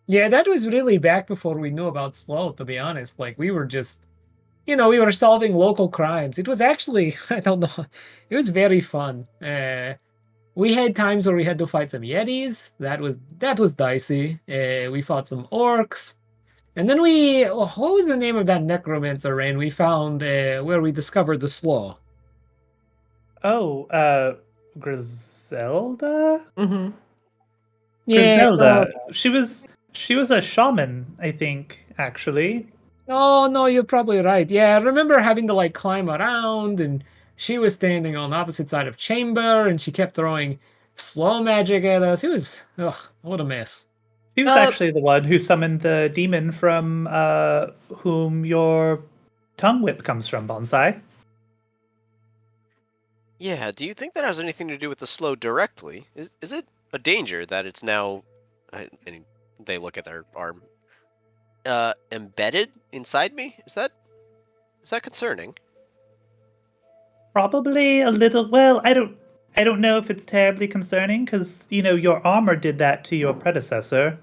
Yeah, that was really back before we knew about Slow, to be honest. Like, we were just, we were solving local crimes. It was actually, I don't know, it was very fun. We had times where we had to fight some Yetis. That was dicey. We fought some orcs. And then what was the name of that necromancer rain we found where we discovered the Slow? Oh, Griselda? Mm-hmm. Griselda. She was a shaman, I think, actually. Oh, no, you're probably right. Yeah, I remember having to, climb around, and she was standing on the opposite side of chamber, and she kept throwing slow magic at us. It was, what a mess. She was actually the one who summoned the demon from whom your tongue whip comes from, Bonsai. Yeah, do you think that has anything to do with the slow directly? Is it a danger that it's now, and they look at their arm, embedded inside me? Is that concerning? Probably a little. Well, I don't know if it's terribly concerning because your armor did that to your predecessor.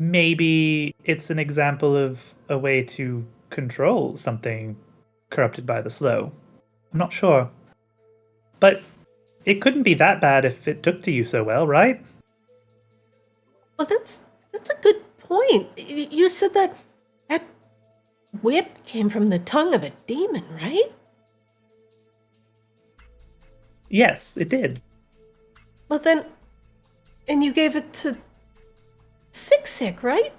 maybe it's an example of a way to control something corrupted by the slow. I'm not sure. But it couldn't be that bad if it took to you so well, right? Well, that's a good point. You said that whip came from the tongue of a demon, right? Yes, it did. Well then, and you gave it to Sick, right?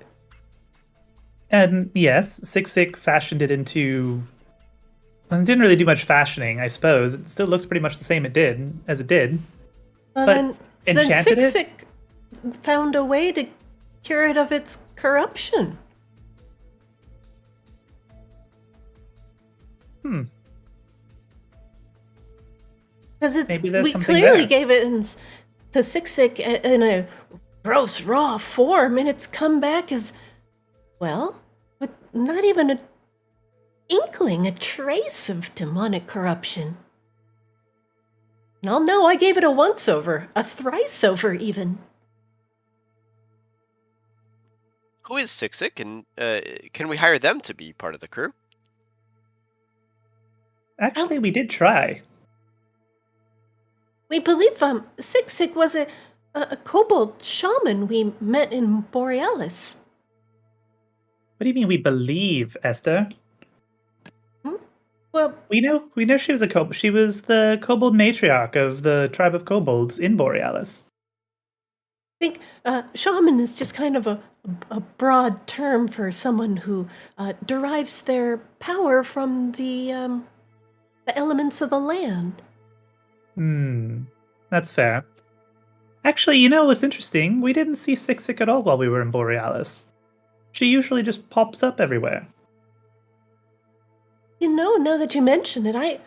And yes, Sick fashioned it into... Well, it didn't really do much fashioning, I suppose. It still looks pretty much the same as it did. Well But then enchanted Sick found a way to cure it of its corruption. Because Maybe there's we something clearly there. gave it to Sick in a gross raw form, and it's come back as, well, with not even an inkling, a trace of demonic corruption. And I'll know I gave it a once over, a thrice over even. Who is Sick, and can we hire them to be part of the crew? Actually, we did try. We believe Sick was a kobold shaman we met in Borealis. What do you mean we believe, Esther? Well, We know she was a kobold. She was the kobold matriarch of the tribe of kobolds in Borealis. I think shaman is just kind of a broad term for someone who derives their power from the elements of the land. That's fair. Actually, you know what's interesting? We didn't see Sick at all while we were in Borealis. She usually just pops up everywhere. You know, now that you mention it, I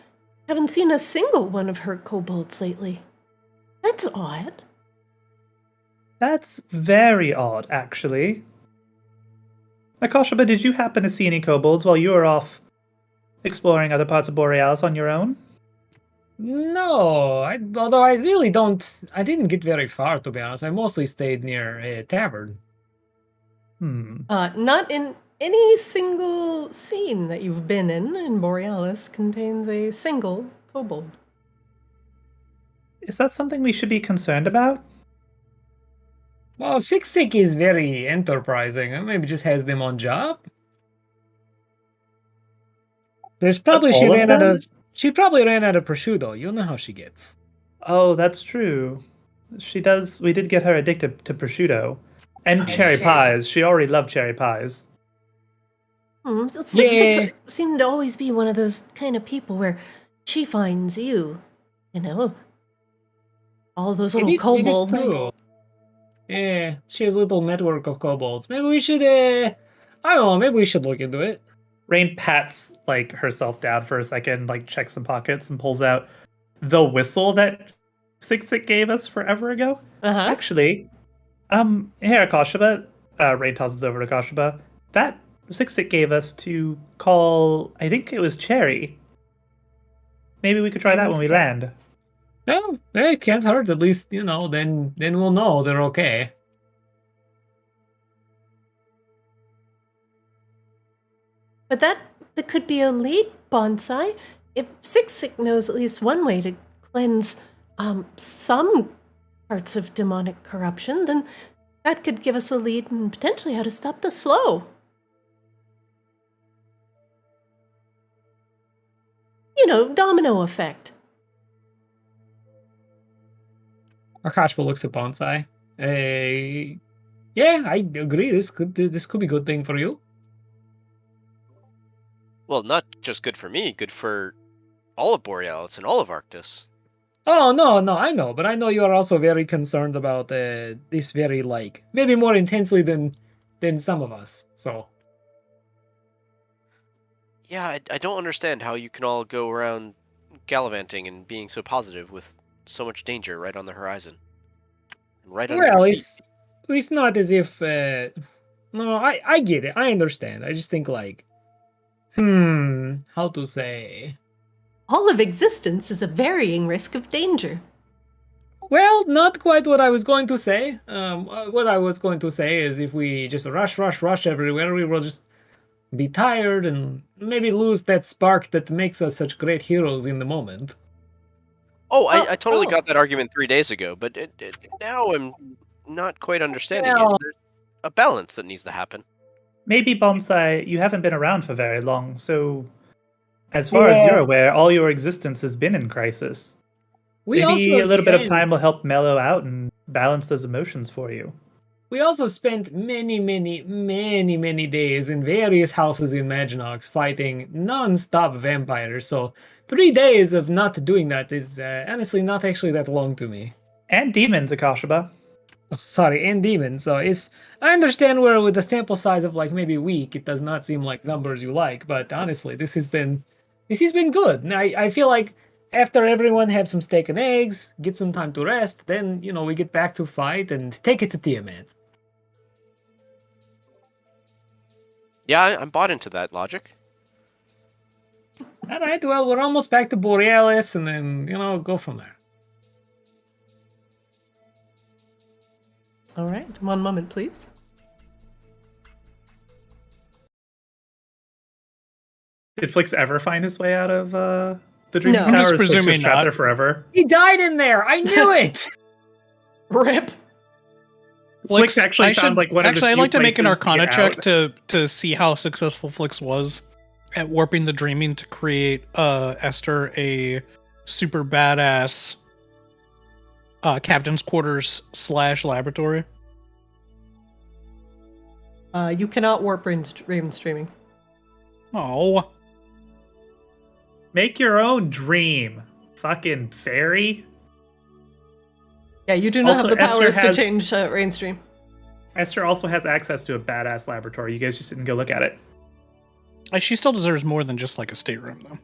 haven't seen a single one of her kobolds lately. That's odd. That's very odd, actually. Akoshaba, did you happen to see any kobolds while you were off exploring other parts of Borealis on your own? No, although I really don't. I didn't get very far, to be honest. I mostly stayed near a tavern. Not in any single scene that you've been in Borealis contains a single kobold. Is that something we should be concerned about? Well, Sick is very enterprising. Maybe just has them on job. There's probably all of them? She probably ran out of prosciutto. You know how she gets. Oh, that's true. She does. We did get her addicted to prosciutto. And cherry pies. She already loved cherry pies. Sick seemed to always be one of those kind of people where she finds you, you know. All those little kobolds. True. Yeah, she has a little network of kobolds. Maybe we should, I don't know, maybe we should look into it. Rain pats like herself down for a second, like checks some pockets and pulls out the whistle that Sick gave us forever ago. Actually, here, Koshaba. Rain tosses over to Koshaba. That Sick gave us to call, I think it was Cherry. Maybe we could try that when we land. No, it can't hurt. At least, you know, then we'll know they're okay. But that could be a lead, Bonsai. If Sick knows at least one way to cleanse some parts of demonic corruption, then that could give us a lead and potentially how to stop the slow. You know, domino effect. Akashba looks at Bonsai. Yeah, I agree. This could be a good thing for you. Well, not just good for me, good for all of Borealis and all of Arctis. Oh, no, I know. But I know you are also very concerned about this very, like, maybe more intensely than some of us, so. Yeah, I don't understand how you can all go around gallivanting and being so positive with so much danger right on the horizon. Right under your feet. It's not as if... no, I get it. I understand. I just think, like... how to say... All of existence is a varying risk of danger. Well, not quite what I was going to say. What I was going to say is if we just rush everywhere, we will just be tired and maybe lose that spark that makes us such great heroes in the moment. Oh, I totally oh. got that argument 3 days ago, but now I'm not quite understanding Well- it. There's a balance that needs to happen. Maybe, Bonsai, you haven't been around for very long, so as far as Yeah. you're aware, all your existence has been in crisis. We Maybe also a little bit of spent- time will help mellow out and balance those emotions for you. We also spent many days in various houses in Maginox fighting non-stop vampires, so 3 days of not doing that is honestly not actually that long to me. And demons, Akashaba. Oh, sorry, and demons, so it's... I understand where with a sample size of like maybe a week, it does not seem like numbers you like, but honestly, this has been good. And I feel like after everyone had some steak and eggs, get some time to rest, then, you know, we get back to fight and take it to Tiamat. Yeah, I'm bought into that logic. All right, well, we're almost back to Borealis, and then, you know, go from there. All right, 1 moment, please. Did Flix ever find his way out of the Dreaming No. Tower? I'm just Is Flix presuming trapped not. there forever? He died in there! I knew it! Rip. Flix actually I found should- like one of the actually, I'd few like to make an places to Arcana get check out. to see how successful Flix was at warping the dreaming to create Esther a super badass captain's quarters / laboratory. You cannot warp Raven streaming. Oh, Make your own dream, fucking fairy. Yeah, you do not Also, have the Esther powers to has- change Rainstream. Esther also has access to a badass laboratory. You guys just didn't go look at it. she still deserves more than just like a stateroom, though.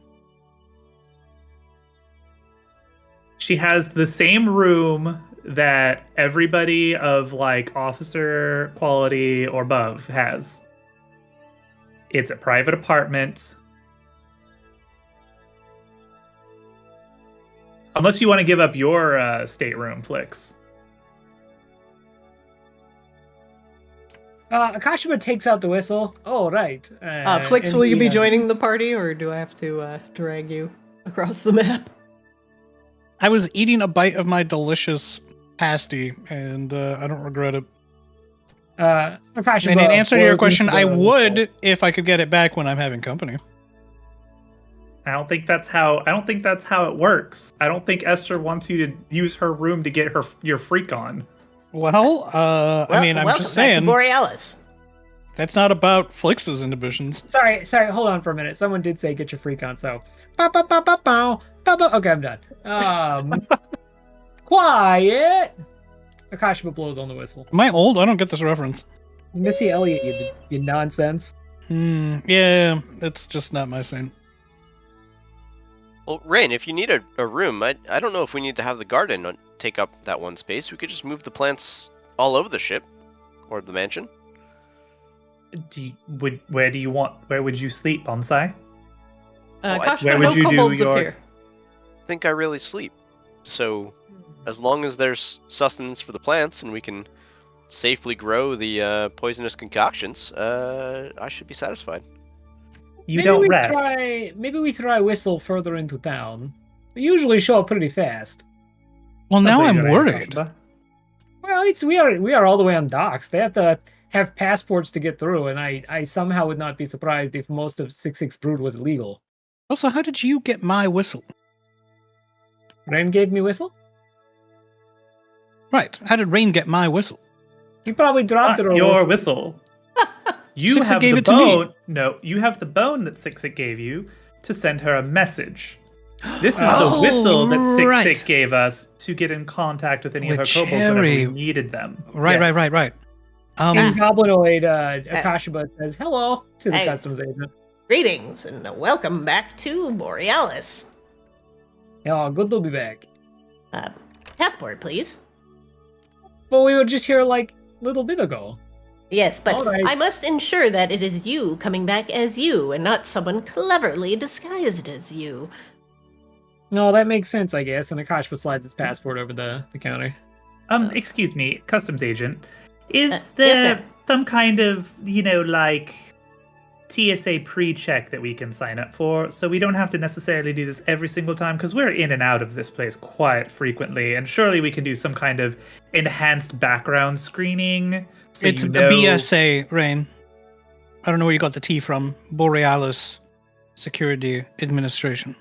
She has the same room that everybody of like officer quality or above has. It's a private apartment. Unless you want to give up your stateroom, Flix. Akashima takes out the whistle. Oh, right. Flix, and will you he, be joining the party, or do I have to drag you across the map? I was eating a bite of my delicious pasty, and I don't regret it. Akashima, And in answer to your blows question, into I the would whistle. if I could get it back when I'm having company. I don't think that's how it works. I don't think Esther wants you to use her room to get your freak on. Well, I mean, I'm welcome just back to saying Borealis. that's not about Flix's inhibitions. Sorry, hold on for a minute. Someone did say get your freak on, so... Pow, pow, pow, pow, pow, pow, pow. Okay, I'm done. Quiet! Akashima blows on the whistle. Am I old? I don't get this reference. Missy Elliott, you nonsense. Yeah, it's just not my scene. Well, Rain, if you need a room, I don't know if we need to have the garden take up that one space. We could just move the plants all over the ship or the mansion. Where would you sleep, Bonsai? Kashima, where no would you do kobolds your- appear. I think I really sleep. So, as long as there's sustenance for the plants and we can safely grow the poisonous concoctions, I should be satisfied. You don't rest. Maybe we try whistle further into town. They usually show up pretty fast. Well, Sounds now like a I'm good idea, worried. Kashba. Well, we are all the way on docks. They have to have passports to get through, and I somehow would not be surprised if most of 6-6 Brood was illegal. Also, how did you get my whistle? Rain gave me whistle. Right. How did Rain get my whistle? He probably dropped it over. Your whistle. You Sixit have gave the it to me. bone. No, you have the bone that Sixit gave you to send her a message. This is the Oh, whistle that Sixit right. gave us to get in contact with any of her With kobolds whenever we Cherry. needed them. Right, Yeah. right. In Goblinoid, Akashima says hello to the Hey. customs agent. Greetings and welcome back to Borealis. Oh, good to be back. Passport, please. But we were just here like a little bit ago. Yes, but All right. I must ensure that it is you coming back as you and not someone cleverly disguised as you. No, that makes sense, I guess. And Akashpa slides his passport over the counter. Excuse me, customs agent. Is yes, there ma'am. some kind of, like TSA pre-check that we can sign up for so we don't have to necessarily do this every single time? Because we're in and out of this place quite frequently, and surely we can do some kind of enhanced background screening. So It's a BSA, Rain. I don't know where you got the T from. Borealis Security Administration.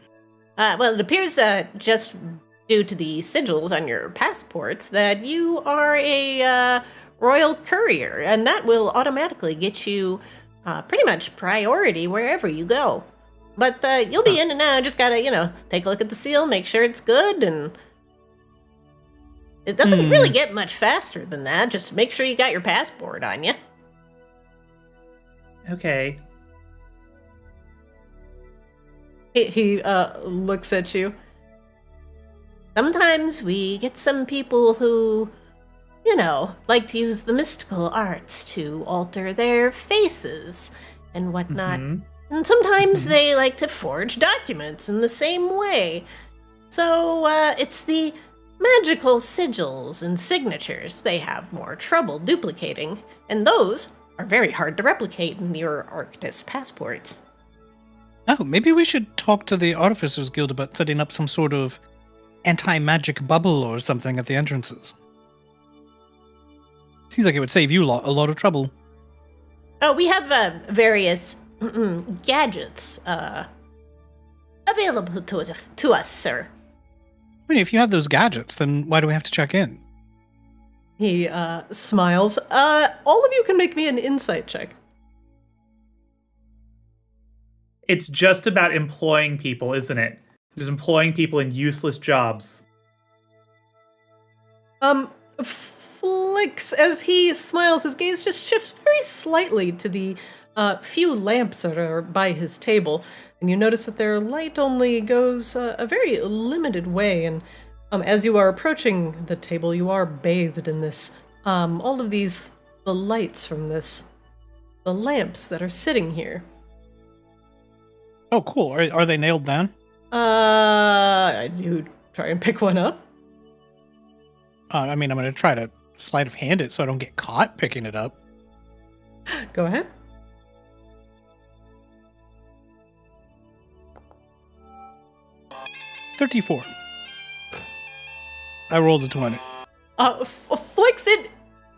Well, it appears that just due to the sigils on your passports that you are a royal courier, and that will automatically get you pretty much priority wherever you go. But you'll be in and out. Just gotta, take a look at the seal, make sure it's good, and it doesn't really get much faster than that. Just make sure you got your passport on you. Okay. He looks at you. Sometimes we get some people who, like to use the mystical arts to alter their faces and whatnot. And sometimes they like to forge documents in the same way. So it's the magical sigils and signatures they have more trouble duplicating, and those are very hard to replicate in your Arctis passports. Oh, maybe we should talk to the Artificers Guild about setting up some sort of anti-magic bubble or something at the entrances. Seems like it would save you a lot of trouble. Oh, we have various gadgets available to us, sir. I mean, if you have those gadgets, then why do we have to check in? He smiles. All of you can make me an insight check. It's just about employing people, isn't it? Just employing people in useless jobs. Flicks, as he smiles, his gaze just shifts very slightly to the few lamps that are by his table, and you notice that their light only goes a very limited way, and as you are approaching the table, you are bathed in this, all of the lights from the lamps that are sitting here. Oh, cool. Are they nailed down? You try and pick one up? I mean, I'm going to try to sleight of hand it so I don't get caught picking it up. Go ahead. $34. I rolled a 20. Flicks, it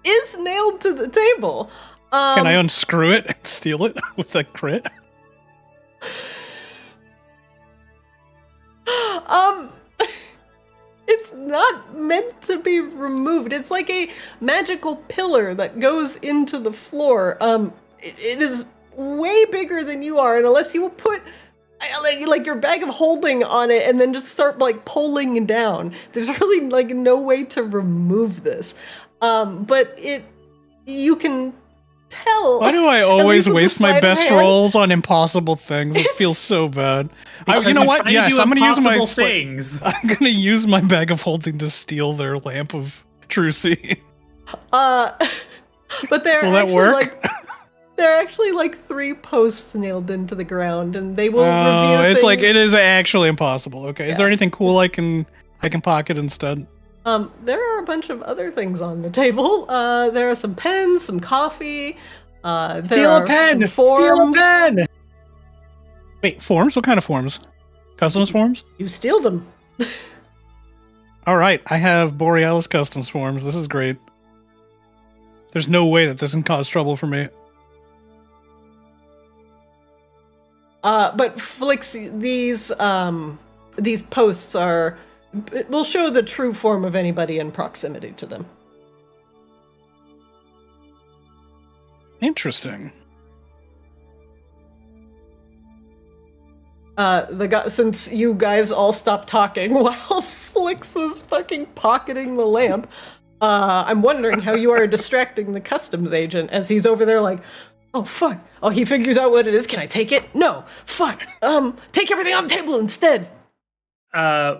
is nailed to the table. Can I unscrew it and steal it with a crit? It's not meant to be removed. It's like a magical pillar that goes into the floor. It is way bigger than you are, and unless you will put like your bag of holding on it and then just start like pulling down, there's really like no way to remove this. But you can tell. Why do I at always least with the waste my sleight of best hand. rolls on impossible things? It feels so bad. You know what? Yes, I'm gonna use my things. I'm gonna use my bag of holding to steal their lamp of trucy. But they're Will that actually work? there are actually like 3 posts nailed into the ground, and they will review it's things. like it is actually impossible. Okay, is there Yeah. anything cool I can pocket instead? There are a bunch of other things on the table. There are some pens, some coffee. Steal a pen! Some Steal a forms. pen! Wait, forms? What kind of forms? Customs forms? You steal them. All right, I have Borealis customs forms. This is great. There's no way that this can cause trouble for me. But Flix, these posts will show the true form of anybody in proximity to them. Interesting. Since you guys all stopped talking while Flix was fucking pocketing the lamp, I'm wondering how you are distracting the customs agent as he's over there like, oh fuck, oh he figures out what it is, can I take it? No, fuck, take everything on the table instead.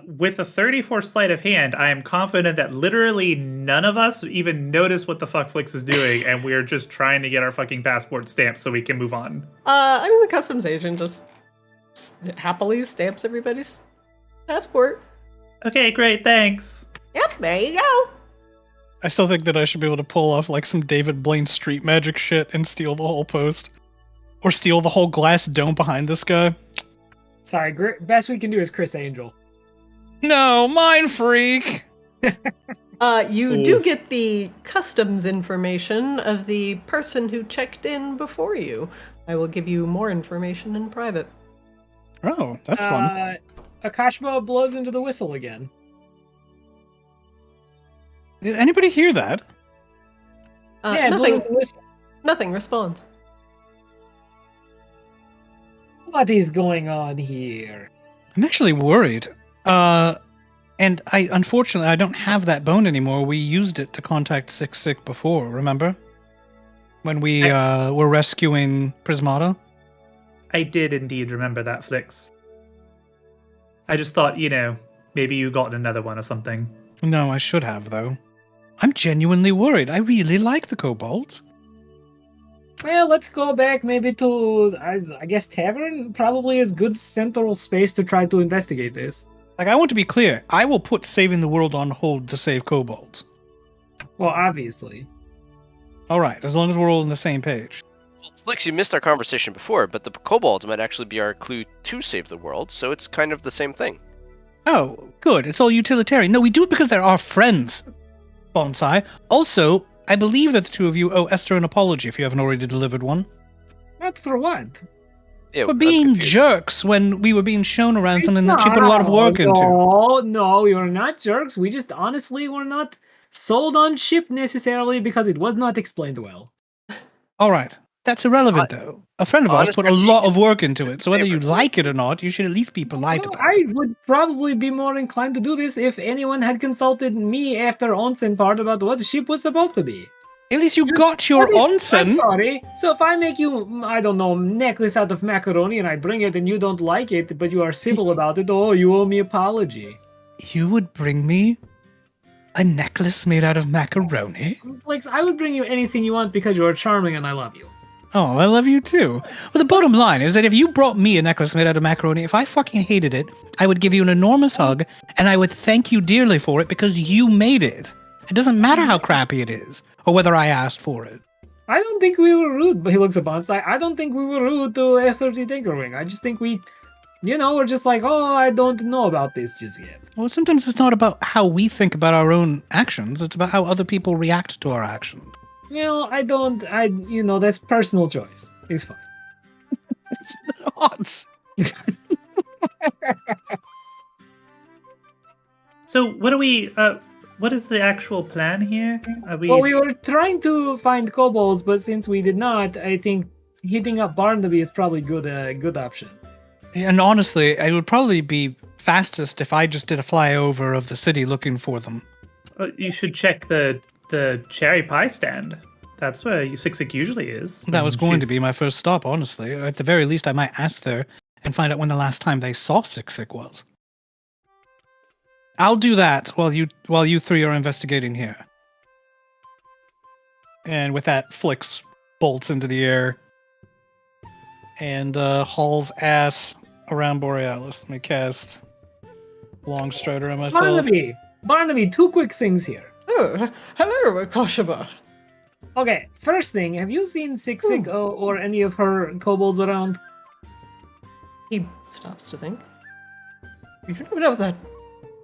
With a 34 sleight of hand, I am confident that literally none of us even notice what the fuck Flix is doing, and we're just trying to get our fucking passport stamped so we can move on. I mean the customs agent just happily stamps everybody's Passport. Okay, great, thanks. Yep, there you go. I still think that I should be able to pull off like some David Blaine street magic shit and steal the whole post. Or steal the whole glass dome behind this guy. Sorry, best we can do is Chris Angel. No, mind freak! You do get the customs information of the person who checked in before you. I will give you more information in private. Oh, that's fun. Akashba blows into the whistle again. Did anybody hear that? Yeah, blow into the whistle. Nothing responds. What is going on here? I'm actually worried. And unfortunately, I don't have that bone anymore. We used it to contact Sick before, remember? When we were rescuing Prismata? I did indeed remember that, Flix. I just thought, maybe you got another one or something. No, I should have, though. I'm genuinely worried. I really like the kobolds. Well, let's go back maybe to, I guess, Tavern probably is good central space to try to investigate this. Like, I want to be clear. I will put saving the world on hold to save kobolds. Well, obviously. All right, as long as we're all on the same page. Flix, you missed our conversation before, but the kobolds might actually be our clue to save the world, so it's kind of the same thing. Oh, good. It's all utilitarian. No, we do it because they're our friends, Bonsai. Also, I believe that the two of you owe Esther an apology if you haven't already delivered one. Not for what? Ew, For I'm being confused. jerks when we were being shown around something that she put a lot of work into. No, we were not jerks. We just honestly were not sold on ship necessarily because it was not explained well. All right. That's irrelevant, though. A friend of ours put a lot of work into it, so whether you like it or not, you should at least be polite about it. I would probably be more inclined to do this if anyone had consulted me after onsen part about what the ship was supposed to be. At least you got your I'm onsen. sorry. So if I make you, I don't know, necklace out of macaroni and I bring it and you don't like it, but you are civil about it, you owe me apology. You would bring me a necklace made out of macaroni? Like, I would bring you anything you want because you are charming and I love you. Oh, I love you too. Well, the bottom line is that if you brought me a necklace made out of macaroni, if I fucking hated it, I would give you an enormous hug, and I would thank you dearly for it because you made it. It doesn't matter how crappy it is, or whether I asked for it. I don't think we were rude, but he looks at Bonsai. I don't think we were rude to Esther T. Tinkerwing. I just think we, we're just like, I don't know about this just yet. Well, sometimes it's not about how we think about our own actions, it's about how other people react to our actions. That's personal choice. It's fine. It's not. So what is the actual plan here? Well, we were trying to find kobolds, but since we did not, I think hitting up Barnaby is probably good option. And honestly, it would probably be fastest if I just did a flyover of the city looking for them. You should check the cherry pie stand. That's where Siksik usually is. That was going to be my first stop, honestly. At the very least, I might ask there and find out when the last time they saw Siksik was. I'll do that while you three are investigating here. And with that, Flix bolts into the air and hauls ass around Borealis. Let me cast Long Strider on myself. Barnaby, two quick things here. Oh, hello, Akashba. Okay, first thing, have you seen Siksik or any of her kobolds around? He stops to think.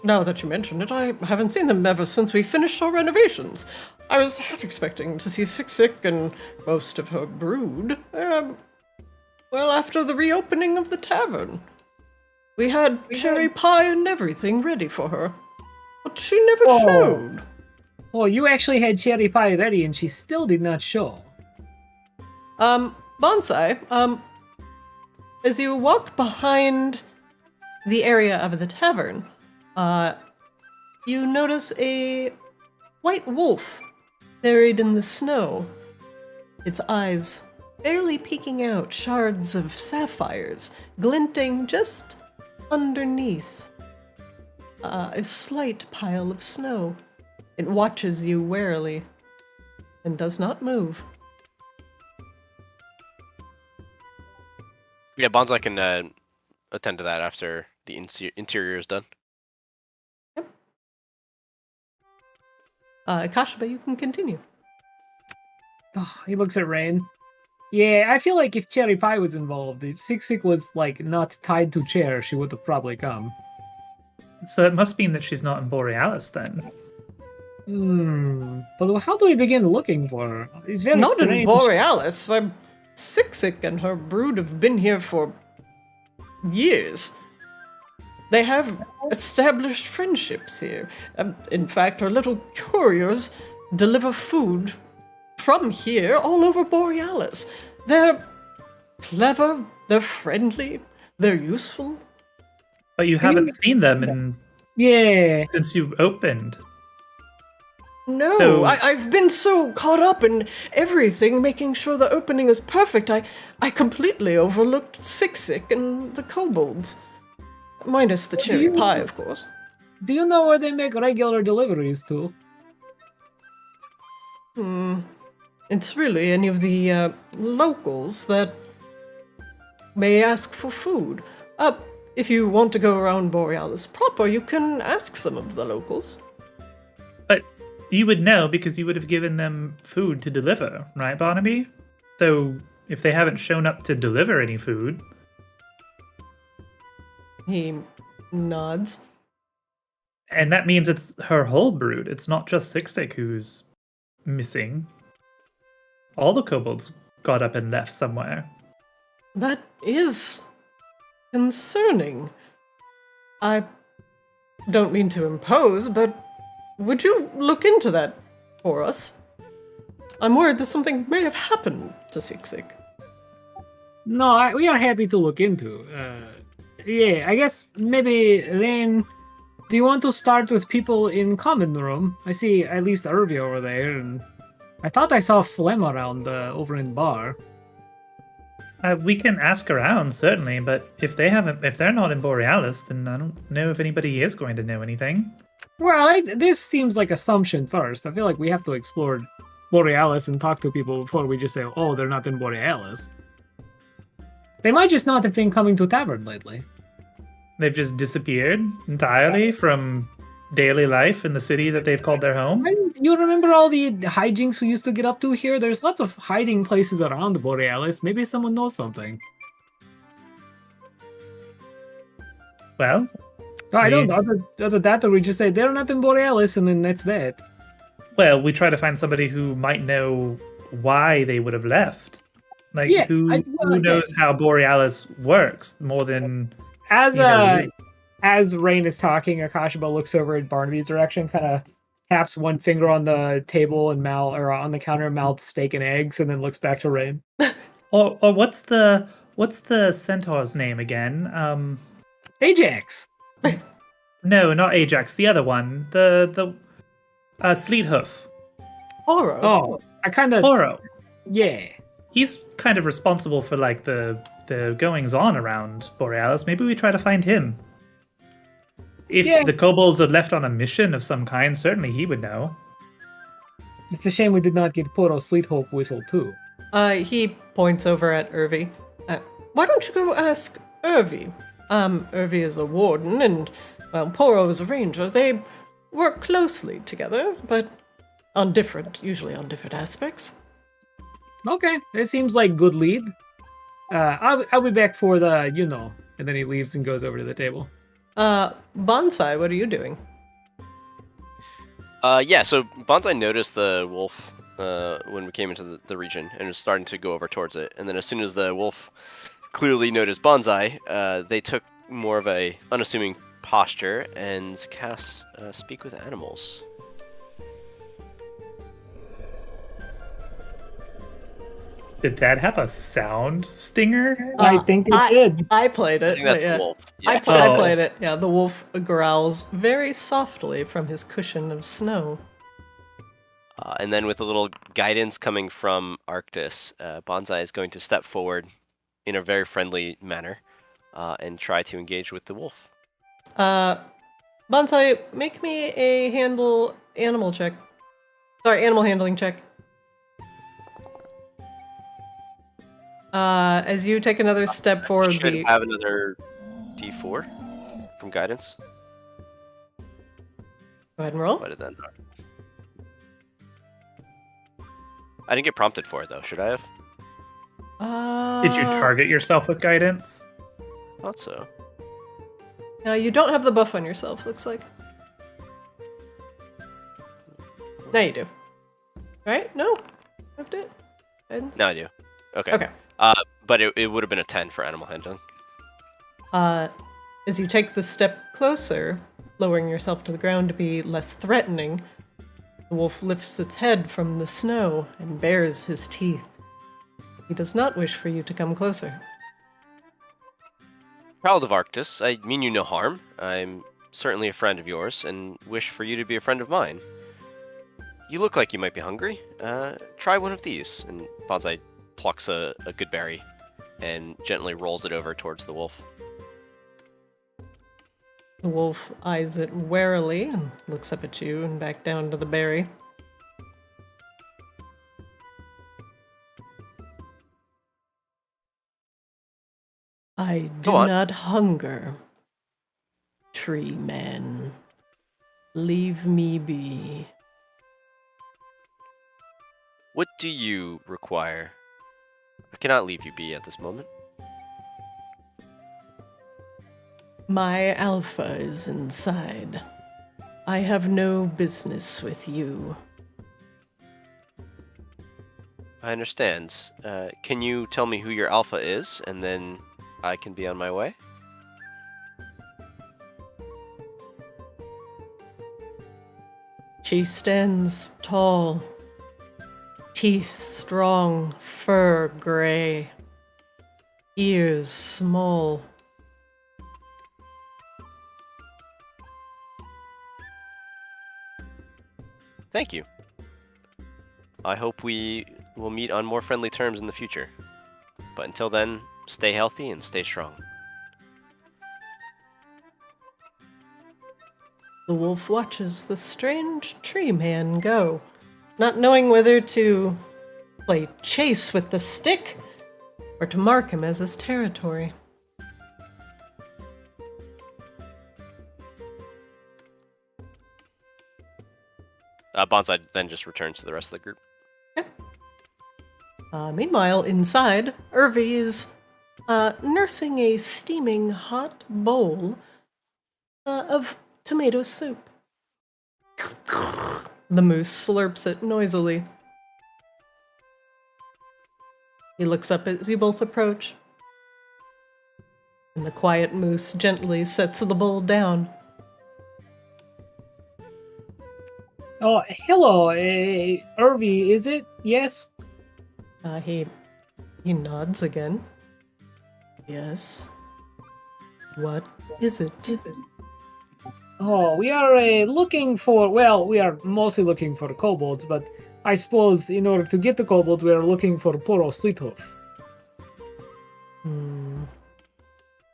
Now that you mention it, I haven't seen them ever since we finished our renovations. I was half expecting to see Siksik and most of her brood, after the reopening of the tavern. We had cherry pie and everything ready for her, but she never showed. Oh, you actually had cherry pie ready and she still did not show. Bonsai, as you walk behind the area of the tavern, you notice a white wolf buried in the snow. Its eyes barely peeking out, shards of sapphires glinting just underneath a slight pile of snow. It watches you warily and does not move. Yeah, Bonsai can attend to that after the interior is done. Kashba, you can continue. Oh, he looks at Rain. Yeah, I feel like if Cherry Pie was involved, if Sik was like not tied to chair, she would have probably come. So it must mean that she's not in Borealis then. But how do we begin looking for her? It's very Not strange. in Borealis. Sik and her brood have been here for years. They have established friendships here. In fact, our little couriers deliver food from here all over Borealis. They're clever, they're friendly, they're useful. But you haven't seen them since you opened. No, So- I've been so caught up in everything, making sure the opening is perfect. I completely overlooked Sik and the kobolds. Minus the cherry pie, of course. Do you know where they make regular deliveries to? It's really any of the locals that may ask for food. If you want to go around Borealis proper, you can ask some of the locals. But you would know because you would have given them food to deliver, right, Barnaby? So if they haven't shown up to deliver any food, He nods. and that means it's her whole brood. It's not just Sixtick who's missing. All the kobolds got up and left somewhere. That is concerning. I don't mean to impose, but would you look into that for us? I'm worried that something may have happened to Sik. No, we are happy to look into. Yeah, I guess maybe Rain. Do you want to start with people in common room? I see at least Irby over there, and I thought I saw Flem around over in bar. We can ask around certainly, but if they're not in Borealis, then I don't know if anybody is going to know anything. Well, this seems like assumption first. I feel like we have to explore Borealis and talk to people before we just say, "Oh, they're not in Borealis." They might just not have been coming to tavern lately. They've just disappeared entirely from daily life in the city that they've called their home. You remember all the hijinks we used to get up to here? There's lots of hiding places around Borealis. Maybe someone knows something. Well, I don't know. Other than that, we just say they're not in Borealis, and then that's that. well, we try to find somebody who might know why they would have left. Like, Yeah, who knows how Borealis works more than... As You know, as Rain is talking, Akashaba looks over at Barnaby's direction, kind of taps one finger on the table and on the counter, mouths steak and eggs, and then looks back to Rain. Or what's the centaur's name again? Ajax. No, not Ajax. The other one. The Sleethoof. Horror. Oh, I kind of Horo. yeah. He's kind of responsible for like the goings on around Borealis. Maybe we try to find him. If the kobolds are left on a mission of some kind, certainly he would know. It's a shame we did not get Poro's Sleethoof whistle too. He points over at Irvi. Why don't you go ask Irvi? Irvi is a warden, and, well, Poro is a ranger. They work closely together, but usually on different aspects. Okay, it seems like good lead. I'll be back for the and then he leaves and goes over to the table. Bonsai, what are you doing? Yeah, so Bonsai noticed the wolf when we came into the region and was starting to go over towards it. And then as soon as the wolf clearly noticed Bonsai, they took more of a unassuming posture and cast Speak with Animals. Did that have a sound stinger? I think it did. I played it. I think that's but yeah. the wolf. I Yeah. played it. Yeah, the wolf growls very softly from his cushion of snow. And then with a little guidance coming from Arctis, Bonsai is going to step forward in a very friendly manner and try to engage with the wolf. Bonsai, make me a animal handling check. As you take another step forward, Should have another D4. from guidance? Go ahead and roll. Why did that not? I didn't get prompted for it though. Should I have? Did you target yourself with guidance? Thought so. No, you don't have the buff on yourself, looks like. Now you do. Right? No? Have it? Guidance? No, I do. Okay. Okay. But it would have been a 10 for animal handling. As you take the step closer, lowering yourself to the ground to be less threatening, the wolf lifts its head from the snow and bares his teeth. He does not wish for you to come closer. Child of Arctis, I mean you no harm. I'm certainly a friend of yours, and wish for you to be a friend of mine. You look like you might be hungry. Try one of these. And Bonsai plucks a good berry and gently rolls it over towards the wolf. The wolf eyes it warily and looks up at you and back down to the berry. I do not hunger, tree man. Leave me be. What do you require? I cannot leave you be at this moment. My alpha is inside. I have no business with you. I understand. Can you tell me who your alpha is, and then I can be on my way? She stands tall, teeth strong, fur gray, ears small. Thank you. I hope we will meet on more friendly terms in the future. But until then, stay healthy and stay strong. The wolf watches the strange tree man go, not knowing whether to play chase with the stick or to mark him as his territory. Bonsai then just returns to the rest of the group. Meanwhile, inside, Irvi is nursing a steaming hot bowl of tomato soup. The moose slurps it noisily. He looks up as you both approach, and the quiet moose gently sets the bowl down. Oh, hello, Irvi, is it? Yes? He nods again. Yes. What is it? Oh, we are looking for, well, we are mostly looking for kobolds, but I suppose in order to get the kobolds, we are looking for Poro Sweethoof.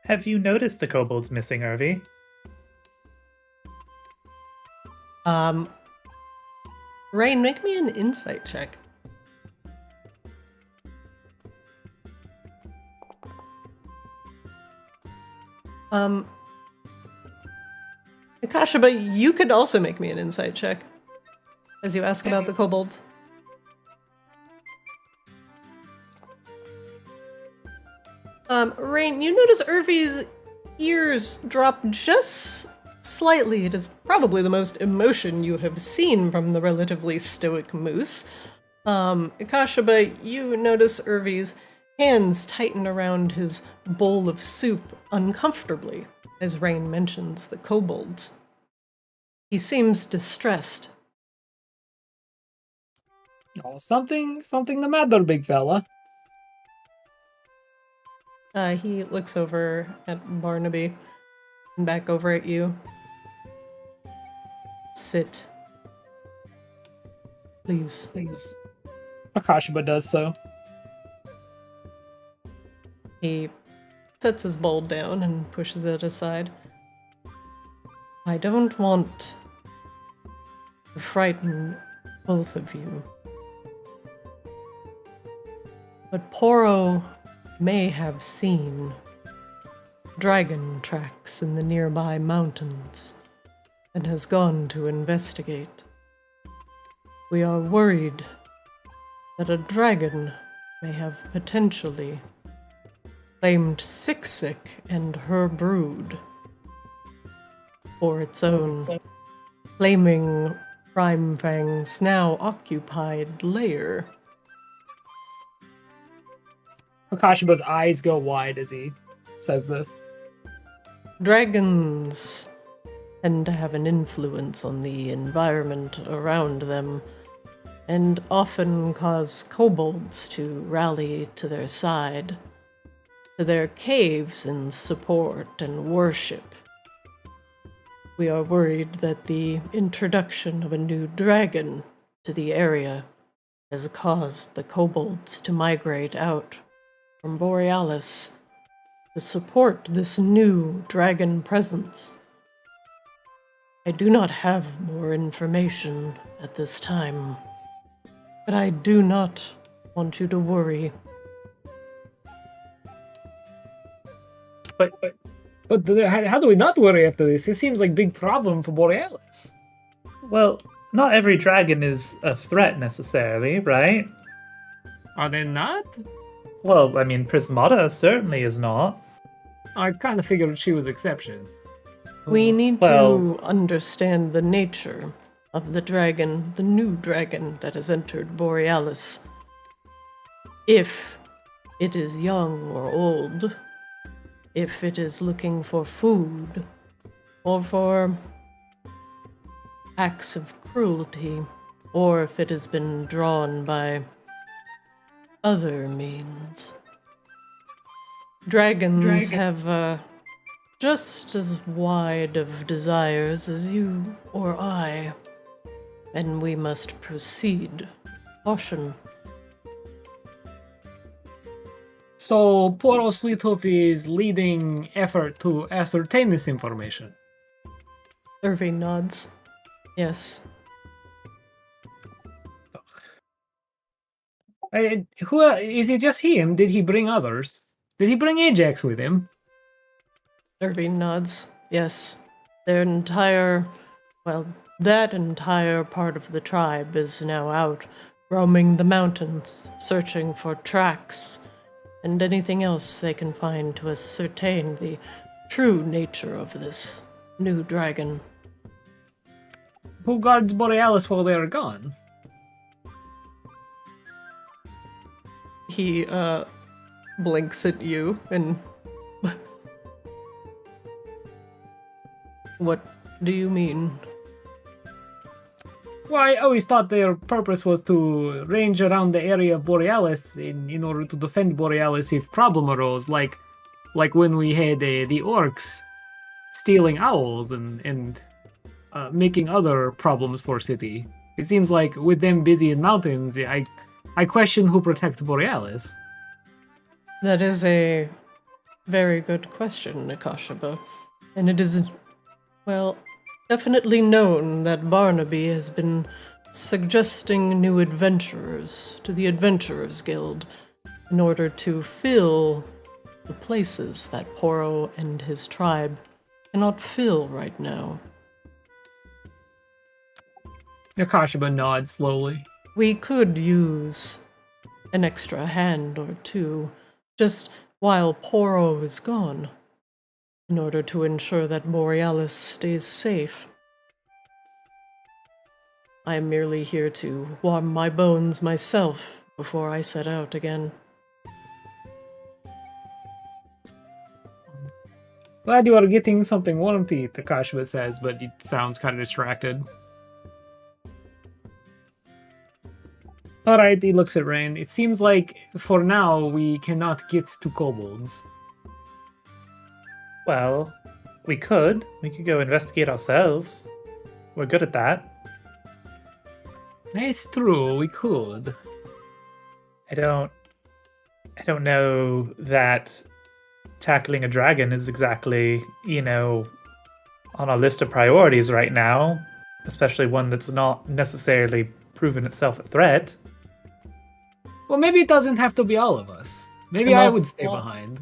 Have you noticed the kobolds missing, Irvi? Rain, make me an insight check. Akashaba, you could also make me an insight check as you ask about the kobolds. Rain, you notice Irvi's ears drop just slightly. It is probably the most emotion you have seen from the relatively stoic moose. Akashaba, you notice Irvi's hands tighten around his bowl of soup uncomfortably as Rain mentions the kobolds. He seems distressed. Oh, something the matter, big fella. He looks over at Barnaby and back over at you. Sit. Please. Please. Akashaba does so. He sets his bowl down and pushes it aside. I don't want to frighten both of you. But Poro may have seen dragon tracks in the nearby mountains and has gone to investigate. We are worried that a dragon may have potentially claimed Siksik and her brood for its own, claiming Primefang's now occupied lair. Akashiba's eyes go wide as he says this. Dragons tend to have an influence on the environment around them, and often cause kobolds to rally to their side, to their caves in support and worship. We are worried that the introduction of a new dragon to the area has caused the kobolds to migrate out from Borealis to support this new dragon presence. I do not have more information at this time, but I do not want you to worry. But how do we not worry after this? It seems like a big problem for Borealis. Well, not every dragon is a threat necessarily, right? Are they not? Well, I mean, Prismata certainly is not. I kind of figured she was exception. We need Well- to understand the nature of the dragon, the new dragon that has entered Borealis. If it is young or old, if it is looking for food, or for acts of cruelty, or if it has been drawn by other means. Dragons have just as wide of desires as you or I, and we must proceed. Caution. So Poro Slithoof leading effort to ascertain this information. Irving nods. Yes. Who is it? Just him? Did he bring others? Did he bring Ajax with him? Irving nods. Yes. That entire part of the tribe is now out, roaming the mountains, searching for tracks and anything else they can find to ascertain the true nature of this new dragon. Who guards Borealis while they are gone? He blinks at you and what do you mean? Well, I always thought their purpose was to range around the area of Borealis in order to defend Borealis if problem arose, like when we had the orcs stealing owls and making other problems for city. It seems like with them busy in mountains, I question who protects Borealis. That is a very good question, Nikashaba. And it is, well, definitely known that Barnaby has been suggesting new adventurers to the Adventurers Guild in order to fill the places that Poro and his tribe cannot fill right now. Nakashima nods slowly. We could use an extra hand or two just while Poro is gone, in order to ensure that Borealis stays safe. I am merely here to warm my bones myself before I set out again. Glad you are getting something warm to eat, Takashima says, but it sounds kind of distracted. Alright, he looks at Rain. It seems like, for now, we cannot get to kobolds. Well, we could. We could go investigate ourselves. We're good at that. It's true, we could. I don't know that tackling a dragon is exactly, on our list of priorities right now, especially one that's not necessarily proven itself a threat. Well, maybe it doesn't have to be all of us. Maybe I would stay Well, behind.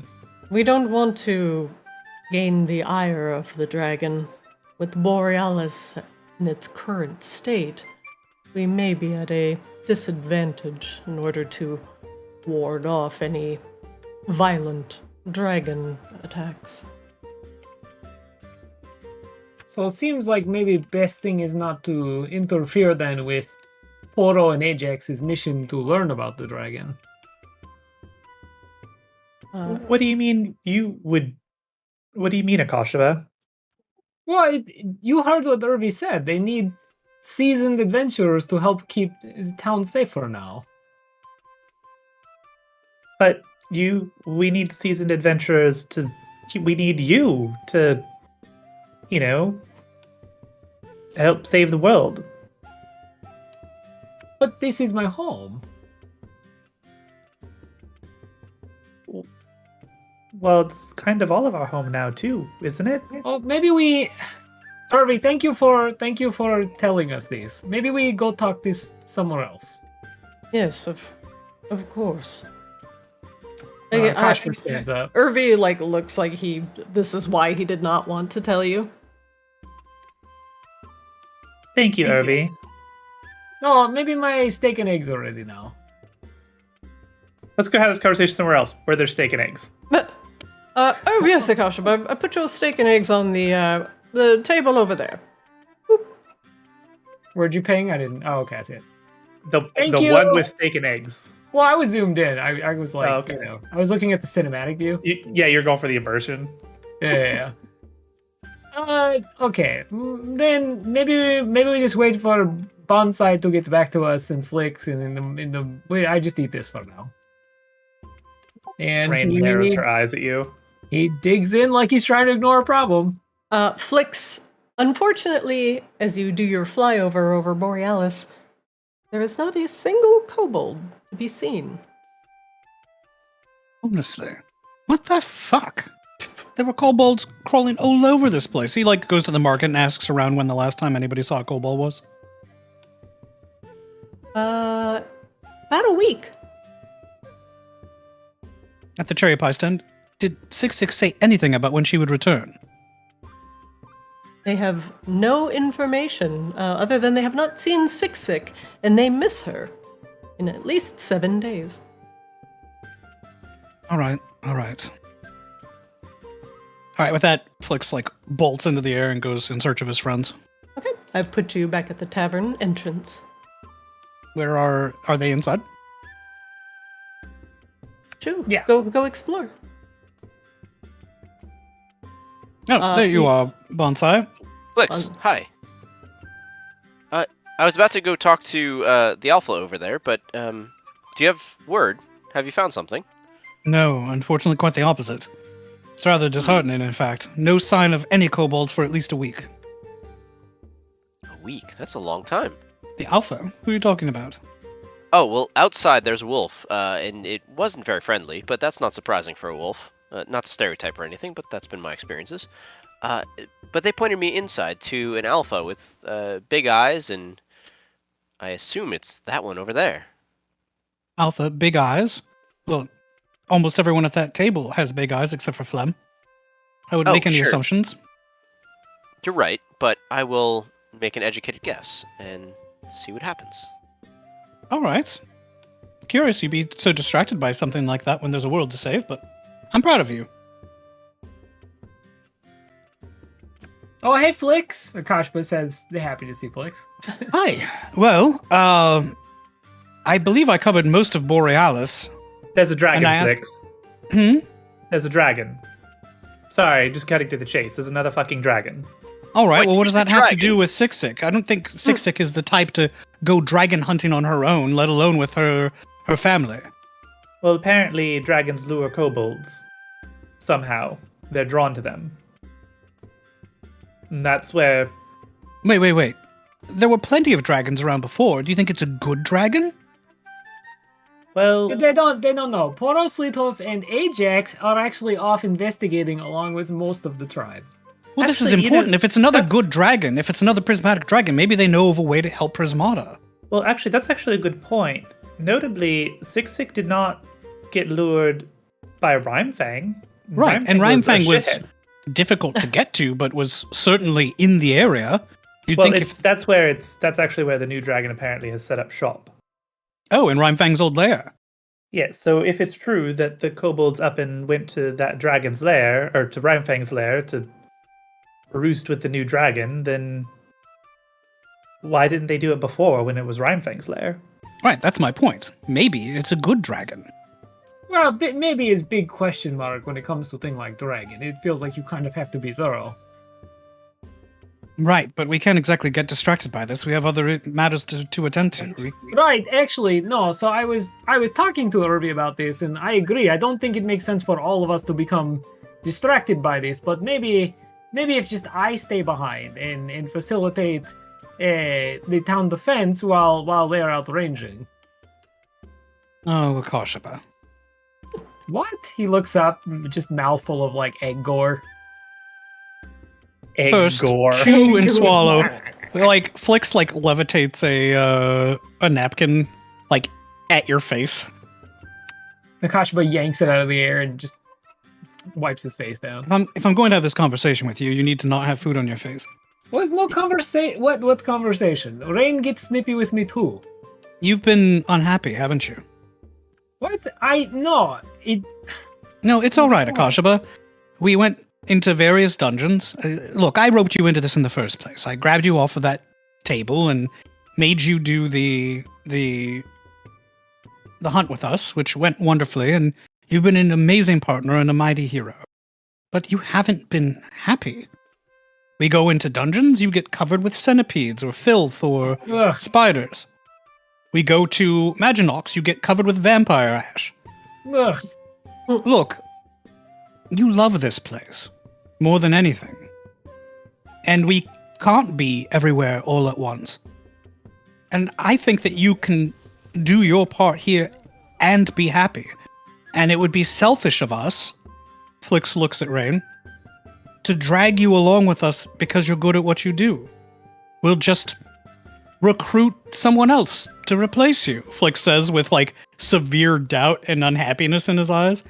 We don't want to gain the ire of the dragon. With Borealis in its current state, we may be at a disadvantage in order to ward off any violent dragon attacks. So it seems like maybe best thing is not to interfere then with Poro and Ajax's mission to learn about the dragon. What do you mean you would... What do you mean, Akashava? Well, you heard what Irvi said. They need seasoned adventurers to help keep the town safe for now. But we need seasoned adventurers to... We need you to, help save the world. But this is my home. Well, it's kind of all of our home now, too, isn't it? Oh, maybe we... Irvi, thank you for telling us this. Maybe we go talk this somewhere else. Yes, of course. Kashmir stands up. Irvi looks like this is why he did not want to tell you. Thank you, Irvi. No, maybe my steak and eggs are ready now. Let's go have this conversation somewhere else, where there's steak and eggs. Oh yes, Akasha, I put your steak and eggs on the table over there. Where'd you ping? I didn't. Oh, okay, I see it. The one with steak and eggs. Well, I was zoomed in. I was like, Oh, okay. I was looking at the cinematic view. You're going for the immersion. Yeah. Okay. Then maybe we just wait for Bonsai to get back to us and Flix, and wait. I just eat this for now. And Rain narrows her eyes at you. He digs in like he's trying to ignore a problem. Flix, unfortunately, as you do your flyover over Borealis, there is not a single kobold to be seen. Honestly, what the fuck? There were kobolds crawling all over this place. He goes to the market and asks around when the last time anybody saw a kobold was. About a week. At the cherry pie stand, did 66 say anything about when she would return? They have no information other than they have not seen Sik, and they miss her in at least 7 days. All right. With that, Flix bolts into the air and goes in search of his friends. Okay, I've put you back at the tavern entrance. Where are they inside? Sure. Yeah. Go explore. Oh, there you are, Bonsai. Flix, hi. I was about to go talk to the Alpha over there, but do you have word? Have you found something? No, unfortunately quite the opposite. It's rather disheartening, in fact. No sign of any kobolds for at least a week. A week? That's a long time. The Alpha? Who are you talking about? Oh, well, outside there's a wolf, and it wasn't very friendly, but that's not surprising for a wolf. Not to stereotype or anything, but that's been my experiences. But they pointed me inside to an Alpha with big eyes, and I assume it's that one over there. Alpha, big eyes? Well, almost everyone at that table has big eyes except for Flem. I wouldn't make any sure. assumptions. You're right, but I will make an educated guess and see what happens. All right. Curious you'd be so distracted by something like that when there's a world to save, but I'm proud of you. Oh, hey, Flix. Akashba says they're happy to see Flix. Hi. Well, I believe I covered most of Borealis. There's a dragon, And I Flix. There's a dragon. Sorry, just cutting to the chase. There's another fucking dragon. All right, Wait, well, what you does that said have to dragon? do with Sik? I don't think Sik is the type to go dragon hunting on her own, let alone with her family. Well, apparently dragons lure kobolds. Somehow. They're drawn to them. And that's where... Wait. There were plenty of dragons around before. Do you think it's a good dragon? Well... They don't know. Poro, Slithoof, and Ajax are actually off investigating along with most of the tribe. Well, this is Actually, important. If it's another that's- good dragon, if it's another prismatic dragon, maybe they know of a way to help Prismata. Well, actually, that's actually a good point. Notably, Sik did not get lured by Rhymefang. Right, and was a Rhymefang was shithead. difficult to get to, but was certainly in the area. You'd Well, think that's actually where the new dragon apparently has set up shop. oh, in Rhymefang's old lair. Yes, so if it's true that the kobolds up and went to that dragon's lair, or to Rhymefang's lair to roost with the new dragon, then why didn't they do it before when it was Rhymefang's lair? Right, that's my point. Maybe it's a good dragon. Well, maybe it's big question mark when it comes to thing like dragon. It feels like you kind of have to be thorough. Right, but we can't exactly get distracted by this. We have other matters to attend to. Right, actually, no. So I was talking to Irby about this, and I agree. I don't think it makes sense for all of us to become distracted by this, but maybe if just I stay behind and facilitate the town defense while they're out ranging. Oh, Akashaba. What? He looks up, just mouthful of like egg gore. Egg First, gore. chew and swallow. Like Flix like levitates a napkin like at your face. Nakashima yanks it out of the air and just wipes his face down. If I'm going to have this conversation with you, you need to not have food on your face. What's no conversation? What conversation? Rain gets snippy with me too. You've been unhappy, haven't you? What? No, it's all right, Akashaba. We went into various dungeons. Look, I roped you into this in the first place. I grabbed you off of that table and made you do the hunt with us, which went wonderfully, and you've been an amazing partner and a mighty hero. But you haven't been happy. We go into dungeons, you get covered with centipedes or filth or spiders. We go to Maginox, you get covered with vampire ash. Ugh. Look, you love this place more than anything. And we can't be everywhere all at once. And I think that you can do your part here and be happy. And it would be selfish of us, Flix looks at Rain, to drag you along with us because you're good at what you do. We'll just recruit someone else to replace you, Flix says with like severe doubt and unhappiness in his eyes.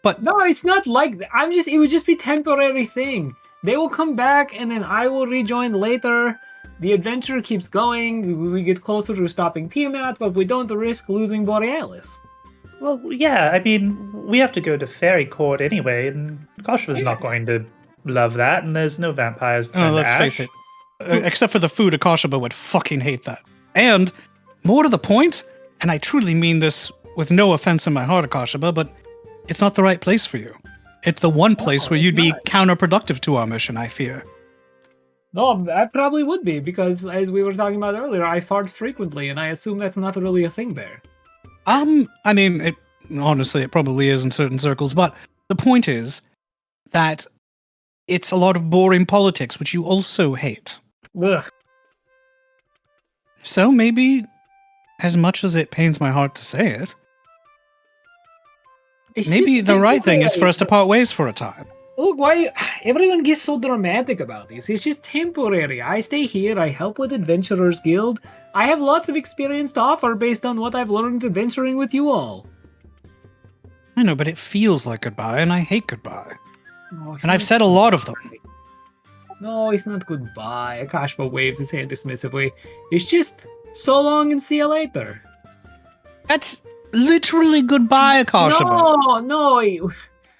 But No, it's not like that. It would just be temporary thing. They will come back and then I will rejoin later. The adventure keeps going. We get closer to stopping Tiamat, but we don't risk losing Borealis. Well, yeah, I mean, we have to go to Fairy Court anyway, and Kosha's not going to love that, and there's no vampires to let's face it. Except for the food, Akashaba would fucking hate that. And, more to the point, and I truly mean this with no offense in my heart, Akashaba, but it's not the right place for you. It's the one place where you'd be counterproductive to our mission, I fear. No, I probably would be, because as we were talking about earlier, I fart frequently, and I assume that's not really a thing there. I mean, honestly, it probably is in certain circles, but the point is that it's a lot of boring politics, which you also hate. Ugh. So maybe, as much as it pains my heart to say it, It's maybe just the right thing is for temporary. us to part ways for a time. Look, why everyone gets so dramatic about this? It's just temporary. I stay here, I help with Adventurers Guild. I have lots of experience to offer based on what I've learned adventuring with you all. I know, but it feels like goodbye, and I hate goodbye. No, it's And I've not said a lot of them. goodbye. No, it's not goodbye. Akashba waves his hand dismissively. It's just so long and see you later. That's literally goodbye, Akashaba. No.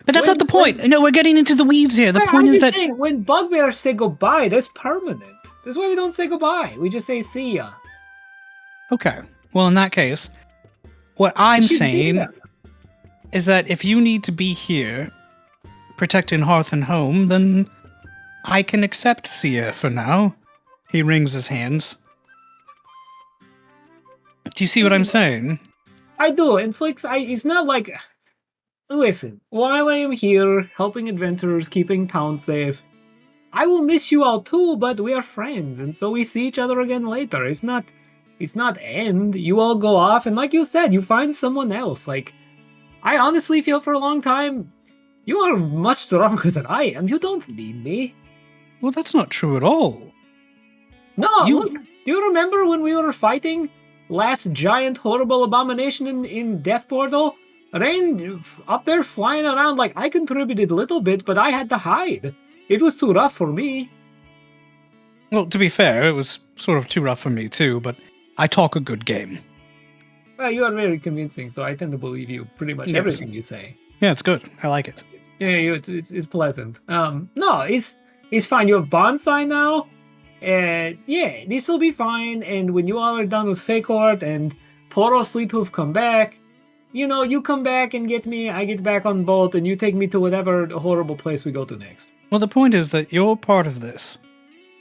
But that's not the point. No, we're getting into the weeds here. The I'm point is just that... saying, when bugbears say goodbye, that's permanent. That's why we don't say goodbye. We just say see ya. Okay. Well, in that case, what I'm You see saying that. is that if you need to be here protecting hearth and home, then I can accept Sia for now. He wrings his hands. Do you see what I'm saying? I do, and Flix, it's not like... Listen, while I am here, helping adventurers, keeping town safe, I will miss you all too, but we are friends, and so we see each other again later. It's not end. You all go off, and like you said, you find someone else. Like, I honestly feel for a long time, you are much stronger than I am. You don't need me. Well, that's not true at all. No, You- look, do you remember when we were fighting last giant horrible abomination in Death Portal? Rain up there flying around like I contributed a little bit, but I had to hide. It was too rough for me. Well, to be fair, it was sort of too rough for me too, but I talk a good game. Well, you are very convincing, so I tend to believe you pretty much Yes. everything you say. Yeah, it's good. I like it. Yeah, it's pleasant. No, it's fine. You have bonsai now, and yeah, this will be fine. And when you all are done with Fakort and Poros Leetoof come back, you come back and get me. I get back on boat, and you take me to whatever horrible place we go to next. Well, the point is that you're part of this,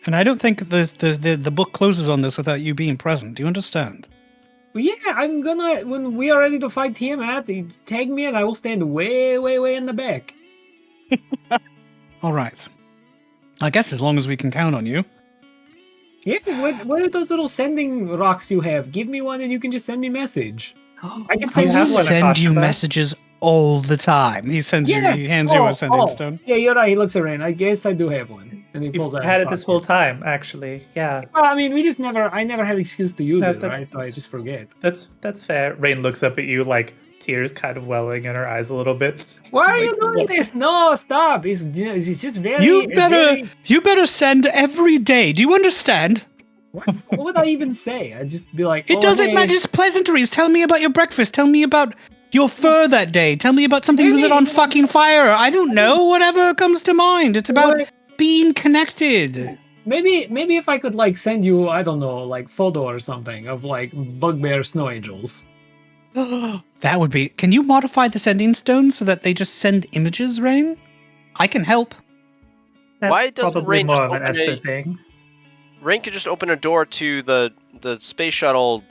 and I don't think the book closes on this without you being present. Do you understand? Well, yeah, I'm gonna when we are ready to fight Tiamat, tag me, and I will stand way, way, way in the back. All right. I guess as long as we can count on you. Yeah, what are those little sending rocks you have? Give me one and you can just send me a message. I can I send have you one, send you Akasha. messages all the time. He hands you a sending stone. Yeah, you're right. He looks around. I guess I do have one. And he pulls You've out had his it this pocket. whole time, actually. Yeah, Well, I mean, I never have excuse to use No, it, right? So I that's- just forget. that's fair. Rain looks up at you, like tears kind of welling in her eyes a little bit. Why are Like, you doing what? this? No, stop. It's just very. You it's better very- you better send every day. Do you understand? what would I even say? I'd just be like, It oh, doesn't hey, matter. Just pleasantries. Tell me about your breakfast. Tell me about your fur that day. Tell me about something Maybe- lit on fucking fire. I don't know. Whatever comes to mind. It's about What? being connected. Maybe if I could like send you, I don't know, like photo or something of like bugbear snow angels. That would be. Can you modify the sending stones so that they just send images, Rain? I can help. That's Why doesn't probably Rain more just of an open Esther a- thing? Rain could just open a door to the space shuttle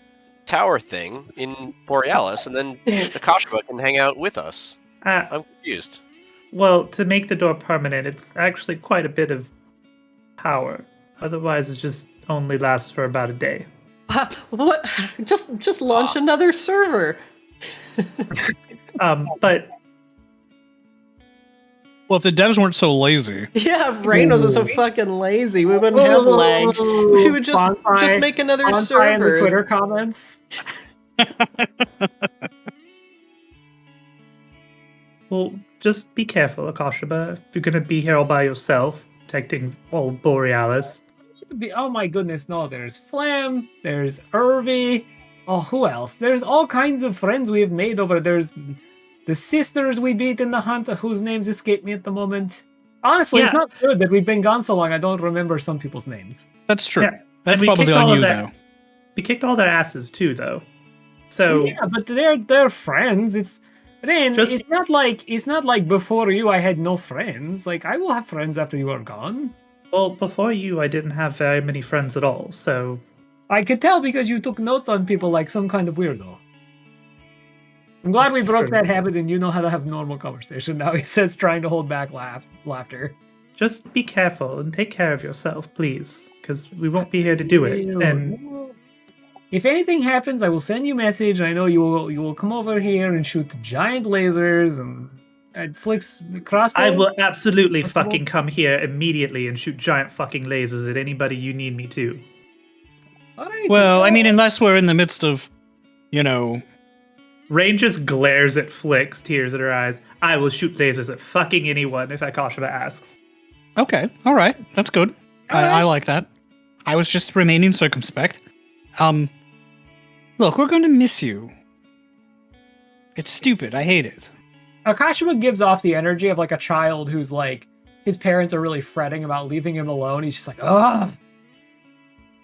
tower thing in Borealis, and then Akasha can hang out with us. Uh, I'm confused. well, to make the door permanent, it's actually quite a bit of power. Otherwise, it just only lasts for about a day. What? Just launch another server. But Well, if the devs weren't so lazy. Yeah, if Rain wasn't so fucking lazy, we wouldn't have lag. She would just make another in the server. Twitter comments. well, just be careful, Akashaba. If you're gonna be here all by yourself, protecting old Borealis. Oh my goodness, no, there's Flam, there's Irvi. Oh, who else? There's all kinds of friends we have made over. There's the sisters we beat in the hunt, whose names escape me at the moment. Honestly, it's Yeah. not good that we've been gone so long. I don't remember some people's names. That's true. Yeah, That's and we probably kicked on all of you, that- though. We kicked all their asses too, though. So Yeah, but they're friends. It's not like before you I had no friends. Like I will have friends after you are gone. well, before you, I didn't have very many friends at all. So I could tell because you took notes on people like some kind of weirdo. I'm glad we That's broke true. that habit and you know how to have normal conversation now. He says, trying to hold back laughter. just be careful and take care of yourself, please, because we won't be here to do it. And If anything happens, I will send you a message. I know you will come over here and shoot giant lasers and flicks crossbows. I will absolutely Possible. fucking come here immediately and shoot giant fucking lasers at anybody you need me to. All right, Well, I mean, unless we're in the midst of, Rain just glares at Flicks, tears in her eyes. I will shoot lasers at fucking anyone if Akashaba asks. Okay, all right, that's good. I like that. I was just remaining circumspect. Look, we're going to miss you. It's stupid. I hate it. Akashima gives off the energy of like a child who's like his parents are really fretting about leaving him alone. He's just like, ah.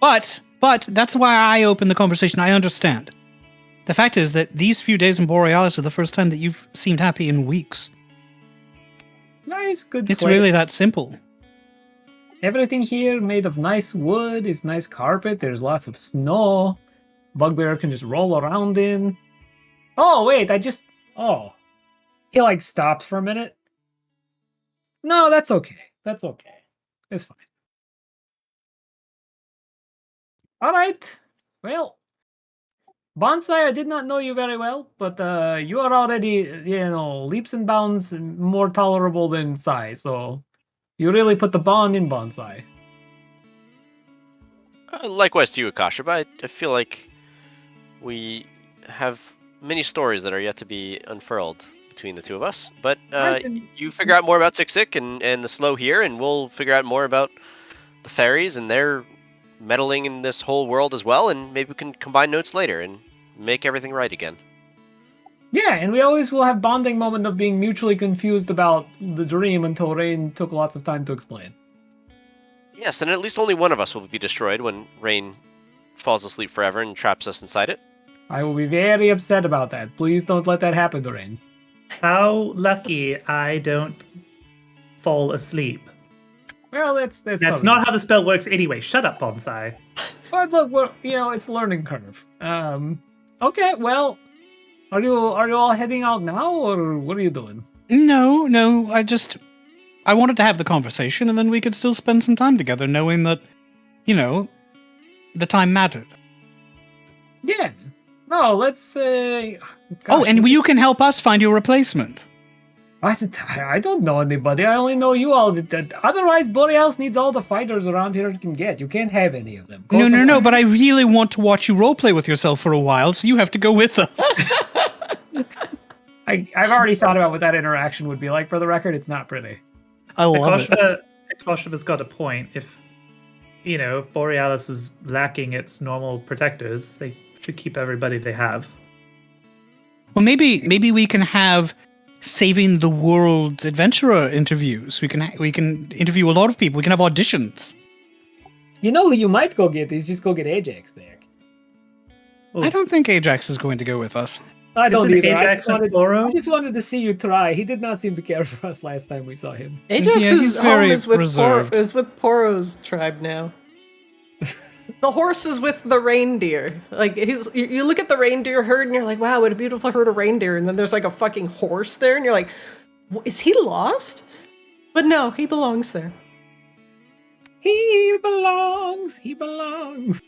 But that's why I opened the conversation. I understand. The fact is that these few days in Borealis are the first time that you've seemed happy in weeks. Nice, good. It's place. really that simple. Everything here made of nice wood. It's nice carpet. There's lots of snow. Bugbear can just roll around in. Oh wait, he like stops for a minute. No, that's okay. That's okay. It's fine. All right. Well, Bonsai, I did not know you very well, but you are already, leaps and bounds more tolerable than Sai. So you really put the bond in Bonsai. Likewise to you, Akasha, but I feel like we have many stories that are yet to be unfurled between the two of us. But I can- you figure out more about Sick and the slow here, and we'll figure out more about the fairies and their meddling in this whole world as well, and maybe we can combine notes later and make everything right again. Yeah, and we always will have bonding moment of being mutually confused about the dream until Rain took lots of time to explain. Yes, and at least only one of us will be destroyed when Rain falls asleep forever and traps us inside it. I will be very upset about that. Please don't let that happen to Rain. How lucky I don't fall asleep. Well, that's That's not how the spell works anyway. Shut up, Bonsai. But look, it's learning curve. Okay, well, are you all heading out now, or what are you doing? No, I wanted to have the conversation, and then we could still spend some time together, knowing that, the time mattered. Yeah. No, let's say. Oh, and you can help us find your replacement. I don't know anybody. I only know you all. Otherwise, Borealis needs all the fighters around here it can get. You can't have any of them. No, but I really want to watch you roleplay with yourself for a while, so you have to go with us. I've already thought about what that interaction would be like. For the record, it's not pretty. I love it. Akosha's got a point. If Borealis is lacking its normal protectors, they should keep everybody they have. Well, maybe we can have Saving the World's adventurer interviews. We can interview a lot of people. We can have auditions. You know who you might go get is just go get Ajax back. Well, I don't think Ajax is going to go with us. I don't isn't either. Ajax on Toro? I just wanted to see you try. He did not seem to care for us last time we saw him. Ajax's he's very home is with reserved. is with Poro's tribe now. The horse is with the reindeer. Like you look at the reindeer herd and you're like, wow, what a beautiful herd of reindeer. And then there's like a fucking horse there, and you're like, is he lost? But no, he belongs there. He belongs. He belongs.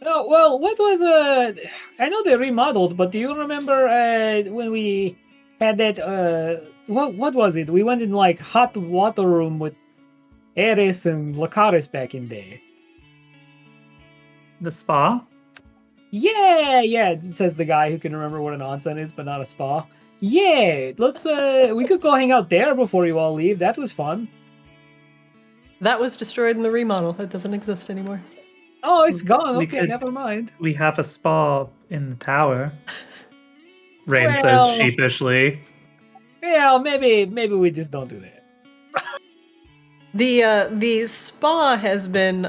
Oh, well, what was I know they remodeled, but do you remember when we had that what was it? We went in like hot water room with Eris and Lakaris back in day. The spa? Yeah, says the guy who can remember what an onsen is, but not a spa. Yeah, let's we could go hang out there before you all leave. That was fun. That was destroyed in the remodel. It doesn't exist anymore. Oh, it's gone. We Okay, could- never mind. We have a spa in the tower. Rain Well- says sheepishly. Yeah, maybe we just don't do that. The spa has been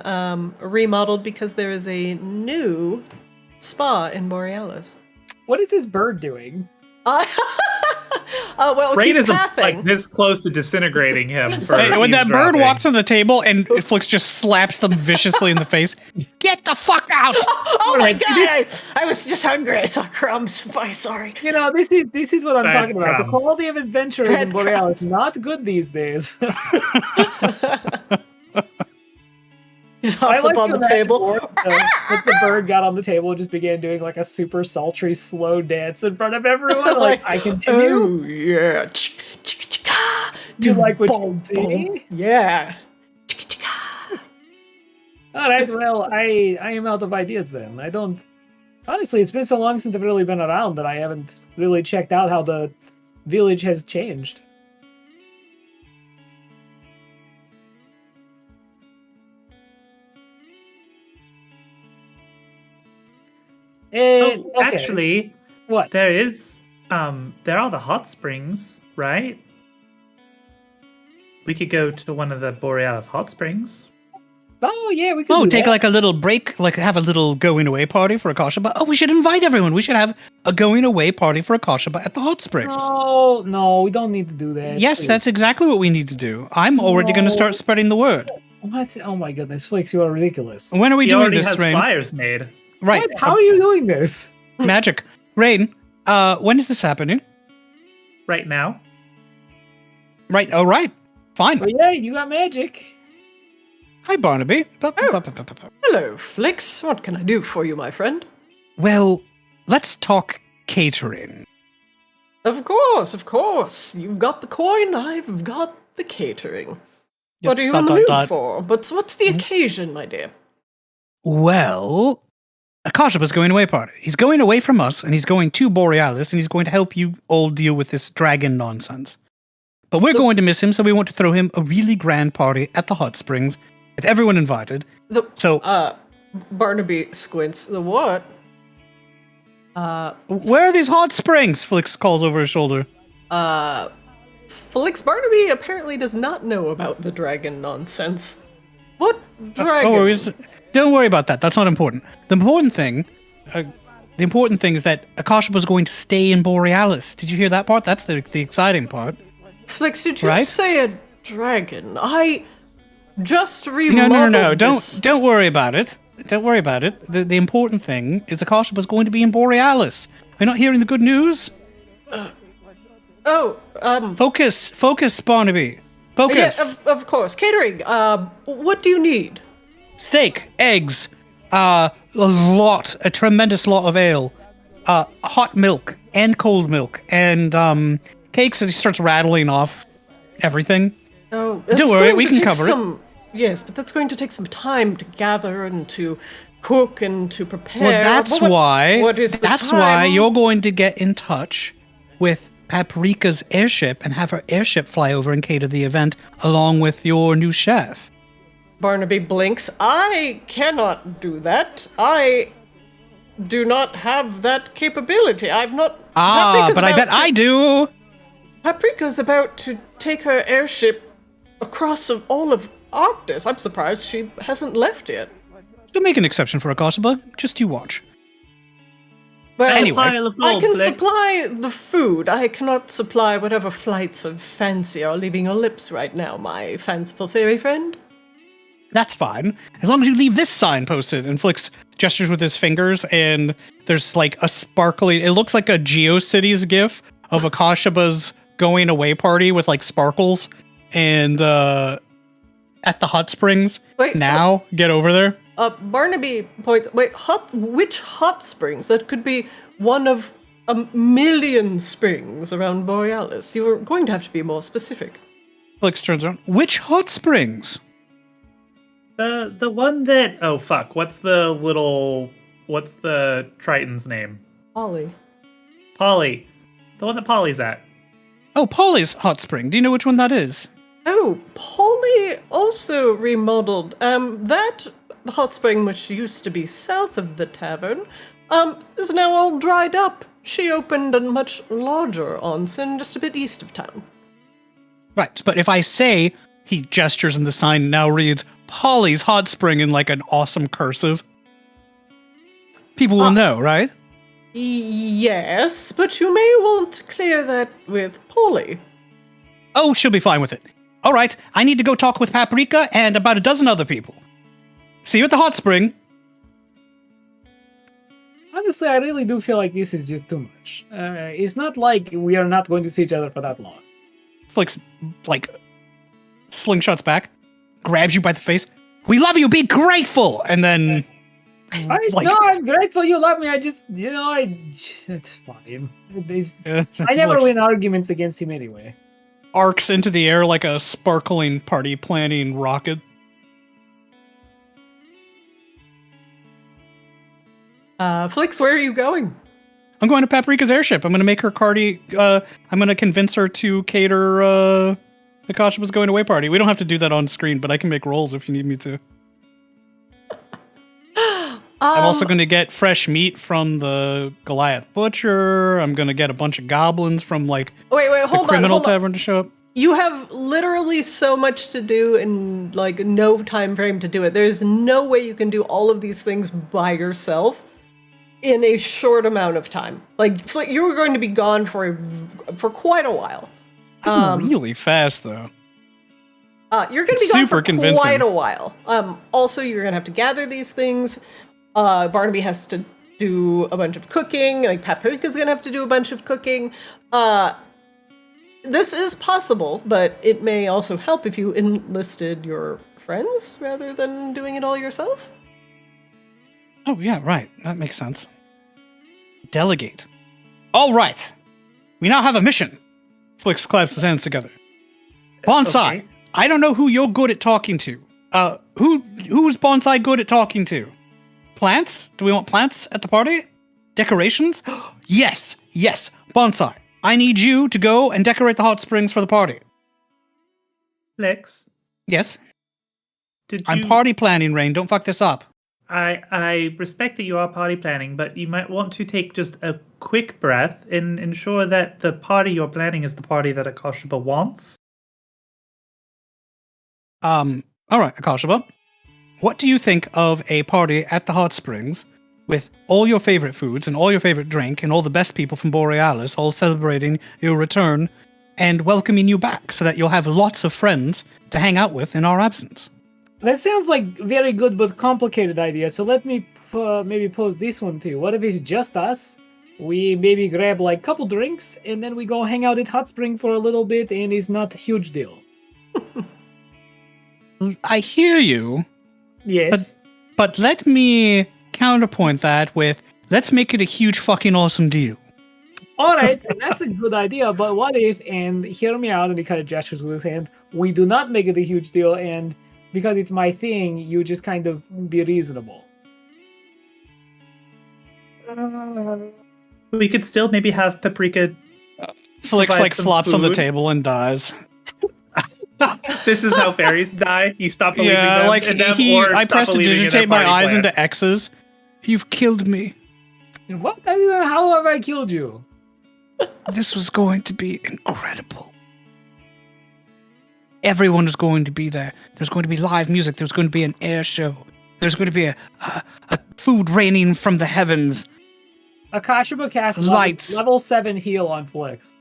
remodeled because there is a new spa in Borealis. What is this bird doing? Well, Rain he's is pathing. like this close to disintegrating him. For Hey, when that bird eavesdropping. walks on the table and Flix just slaps them viciously in the face, get the fuck out! Oh my god! I was just hungry. I saw crumbs. I'm sorry. You know, this is what I'm Bad talking about. The crumbs. quality of adventurers Bad in Borealis not good these days. He just hops up on the table. That the bird got on the table and just began doing like a super sultry slow dance in front of everyone. Like, I continue. Oh yeah. Do you like what Boom, you see? boom. Yeah. All right, well, I am out of ideas then. I don't. Honestly, it's been so long since I've really been around that I haven't really checked out how the village has changed. Okay. Actually, What? there is there are the hot springs, right? We could go to one of the Borealis hot springs. Oh yeah, we could. Oh, do take that. like a little break, like have a little going away party for Akasha. But we should invite everyone. We should have a going away party for Akasha at the hot springs. No, we don't need to do that. Yes, Please. that's exactly what we need to do. I'm already going to start No. spreading the word. What? Oh my goodness, Flix, you are ridiculous. When are we He doing already this, has Rain? flyers made. Right. What? How are you doing this? Magic. Rain, when is this happening? Right now. Right. Oh, right. Fine. Oh yeah, you got magic. Hi, Barnaby. Hello, Flix. What can I do for you, my friend? Well, let's talk catering. Of course. You've got the coin, I've got the catering. What are you in the mood for? But what's the occasion, my dear? Well, Akasha's going away party. He's going away from us, and he's going to Borealis, and he's going to help you all deal with this dragon nonsense. But we're going to miss him, so we want to throw him a really grand party at the hot springs with everyone invited. Barnaby squints. The what? Where are these hot springs? Flix calls over his shoulder. Felix Barnaby apparently does not know about the dragon nonsense. What dragon? Don't worry about that. That's not important. The important thing is that Akasha was going to stay in Borealis. Did you hear that part? That's the exciting part. Flix, did you say a dragon? I just remodeled No. this. Don't worry about it. Don't worry about it. The important thing is Akasha was going to be in Borealis. Are you not hearing the good news? Focus, Barnaby. Focus. Yeah, of course. Catering. What do you need? Steak, eggs, a tremendous lot of ale, hot milk and cold milk, and cakes. And he starts rattling off everything. Oh, don't worry, we can cover it. Yes, but that's going to take some time to gather and to cook and to prepare. Well, that's why. What is the That's time? why you're going to get in touch with Paprika's airship and have her airship fly over and cater the event along with your new chef. Barnaby blinks. I cannot do that. I do not have that capability. I've not. But I bet I do. Paprika's about to take her airship across all of Arctis. I'm surprised she hasn't left yet. Don't make an exception for Akasha, just you watch. But Anyway, I can supply the food. I cannot supply whatever flights of fancy are leaving your lips right now, my fanciful fairy friend. That's fine. As long as you leave this sign posted. And Flix gestures with his fingers, and there's like a sparkly, it looks like a GeoCities gif of Akasha's going away party with like sparkles and at the hot springs. Get over there. Barnaby points, which hot springs? That could be one of a million springs around Borealis. You are going to have to be more specific. Flix turns around. Which hot springs? The one that what's the Triton's name? Polly. Polly. The one that Polly's at. Oh, Polly's hot spring. Do you know which one that is? Oh, Polly also remodeled. That hot spring, which used to be south of the tavern, is now all dried up. She opened a much larger onsen just a bit east of town. Right, but if I say, he gestures and the sign now reads, Polly's hot spring in like an awesome cursive, people will know, right? Yes, but you may want to clear that with Polly. Oh, she'll be fine with it. All right, I need to go talk with Paprika and about a dozen other people. See you at the hot spring. Honestly, I really do feel like this is just too much. It's not like we are not going to see each other for that long. Flix, like, slingshots back, grabs you by the face. We love you, be grateful! And then... I'm grateful you love me. I just, it's fine. I never win arguments against him anyway. Arcs into the air like a sparkling party planning rocket. Flix, where are you going? I'm going to Paprika's airship. I'm going to make her I'm going to convince her to cater Akasha's going away party. We don't have to do that on screen, but I can make rolls if you need me to. I'm also going to get fresh meat from the Goliath Butcher. I'm going to get a bunch of goblins from hold the Criminal Tavern to show up. You have literally so much to do and like no time frame to do it. There's no way you can do all of these things by yourself in a short amount of time. Like you were going to be gone for quite a while. Really fast though. You're going to be gone for quite a while. Also, you're going to have to gather these things. Barnaby has to do a bunch of cooking. Like Paprika's going to have to do a bunch of cooking. This is possible, but it may also help if you enlisted your friends rather than doing it all yourself. Oh, yeah, right. That makes sense. Delegate. All right. We now have a mission. Flix claps his hands together. Bonsai. Okay. I don't know who you're good at talking to. Who's Bonsai good at talking to? Plants? Do we want plants at the party? Decorations? Yes. Bonsai. I need you to go and decorate the hot springs for the party. Lex, Yes. did I'm you... party planning, Rain. Don't fuck this up. I respect that you are party planning, but you might want to take just a quick breath and ensure that the party you're planning is the party that Akashaba wants. All right, Akashaba. What do you think of a party at the hot springs with all your favorite foods and all your favorite drink and all the best people from Borealis all celebrating your return and welcoming you back so that you'll have lots of friends to hang out with in our absence? That sounds like very good but complicated idea. So let me maybe pose this one to you. What if it's just us? We maybe grab like a couple drinks and then we go hang out at Hot Spring for a little bit, and it's not a huge deal. I hear you, Yes. but let me counterpoint that with, let's make it a huge fucking awesome deal. All right, that's a good idea. But what if, and hear me out, and he kind of gestures with his hand, we do not make it a huge deal, and because it's my thing, you just kind of be reasonable. We could still maybe have Paprika. Flicks Provide like some flops on the food. table and dies. This is how fairies die. You stop believing Yeah, them, like in them, I or stop pressed to believing in their digitate my party eyes plan. into X's. You've killed me. What? How have I killed you? This was going to be incredible. Everyone is going to be there. There's going to be live music. There's going to be an air show. There's going to be a food raining from the heavens. Akashaba cast Lights. level 7 heal on Flix.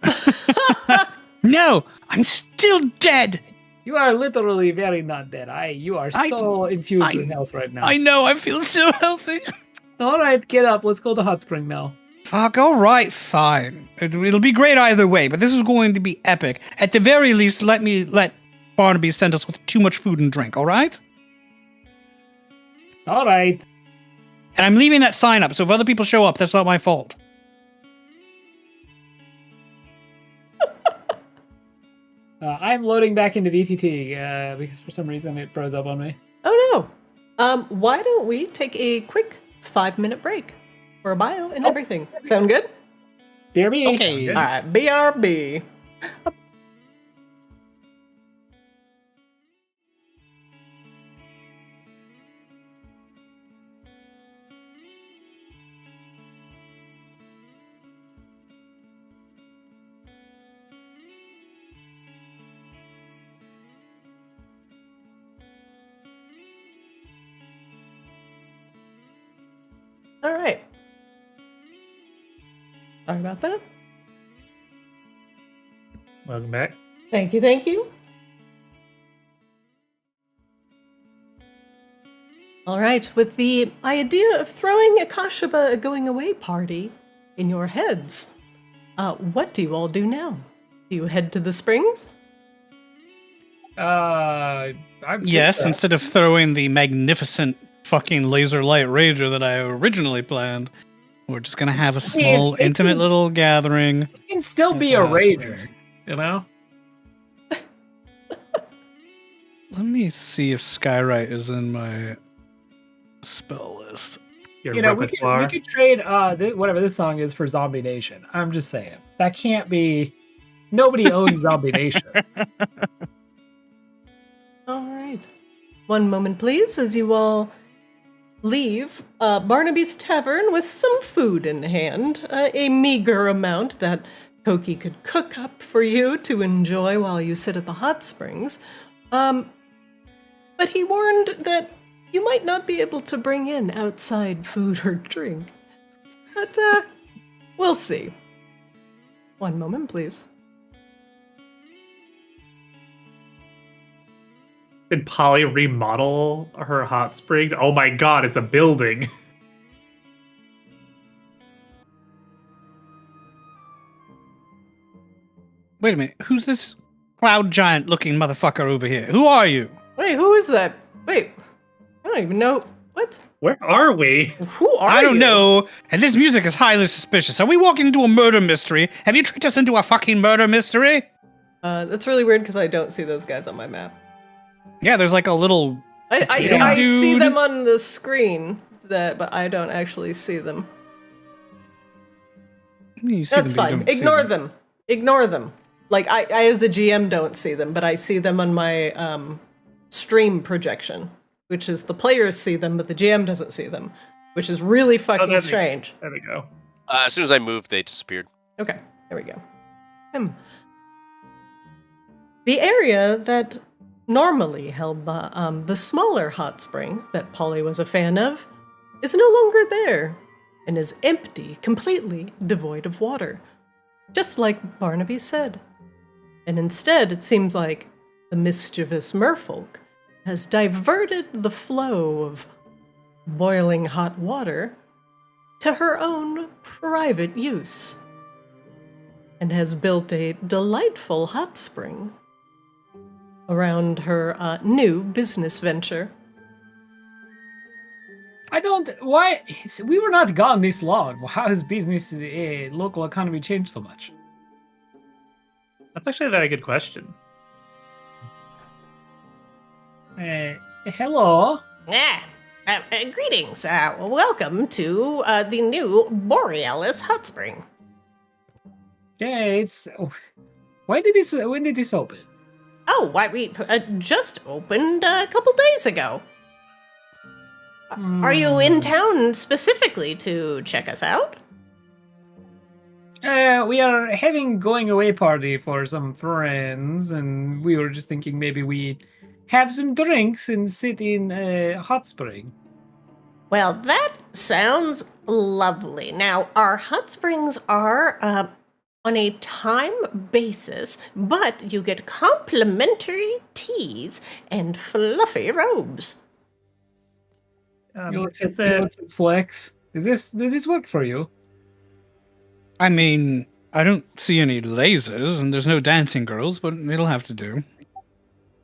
No, I'm still dead. You are literally very not dead. You are so infused with health right now. I know, I feel so healthy. All right, get up. Let's go to Hot Spring now. Fuck, all right, fine. It'll be great either way, but this is going to be epic. At the very least, let Barnaby send us with too much food and drink, all right? All right. And I'm leaving that sign up, so if other people show up, that's not my fault. I'm loading back into VTT because for some reason it froze up on me. Oh no. Why don't we take a quick 5-minute break for a bio and everything? Sound good? BRB. Okay. All right, BRB. All right. Sorry about that. Welcome back. Thank you, thank you. All right, with the idea of throwing a Kashaba a going away party in your heads, what do you all do now? Do you head to the springs? Yes, instead of throwing the magnificent fucking laser light rager that I originally planned, we're just gonna have a small, intimate little gathering. It can still be a rager, you know? Let me see if Skywrite is in my spell list. Your You know, we repertoire. could trade whatever this song is for Zombie Nation. I'm just saying. That can't be... Nobody owns Zombie Nation. All right. One moment, please, as you all leave Barnaby's Tavern with some food in hand, a meager amount that Koki could cook up for you to enjoy while you sit at the hot springs. But he warned that you might not be able to bring in outside food or drink. But we'll see. One moment, please. Did Polly remodel her hot spring? Oh my god, it's a building. Wait a minute, who's this cloud giant looking motherfucker over here? Who are you? Wait, who is that? Wait, I don't even know. What? Where are we? Who are you? I don't know, and this music is highly suspicious. Are we walking into a murder mystery? Have you tricked us into a fucking murder mystery? That's really weird because I don't see those guys on my map. Yeah, there's like a little... I Potato see dude. them on the screen. but I don't actually see them. You see That's them, but you fine. don't see Ignore them. Ignore them. Like, I as a GM don't see them, but I see them on my stream projection, which is the players see them, but the GM doesn't see them, which is really fucking strange. There we go. As soon as I moved, they disappeared. Okay, there we go. The area that normally held the smaller hot spring that Polly was a fan of is no longer there and is empty, completely devoid of water, just like Barnaby said. And instead, it seems like the mischievous merfolk has diverted the flow of boiling hot water to her own private use and has built a delightful hot spring around her new business venture. Why? We were not gone this long. How has business, local economy changed so much? That's actually a very good question. Hello. Greetings. Welcome to the new Borealis hot spring. Yeah, when did this open? Oh, why we just opened a couple days ago. Are you in town specifically to check us out? We are having going away party for some friends, and we were just thinking maybe we have some drinks and sit in a hot spring. Well, that sounds lovely. Now, our hot springs are on a time basis, but you get complimentary teas and fluffy robes. You look at Flex. Does this work for you? I mean, I don't see any lasers, and there's no dancing girls, but it'll have to do.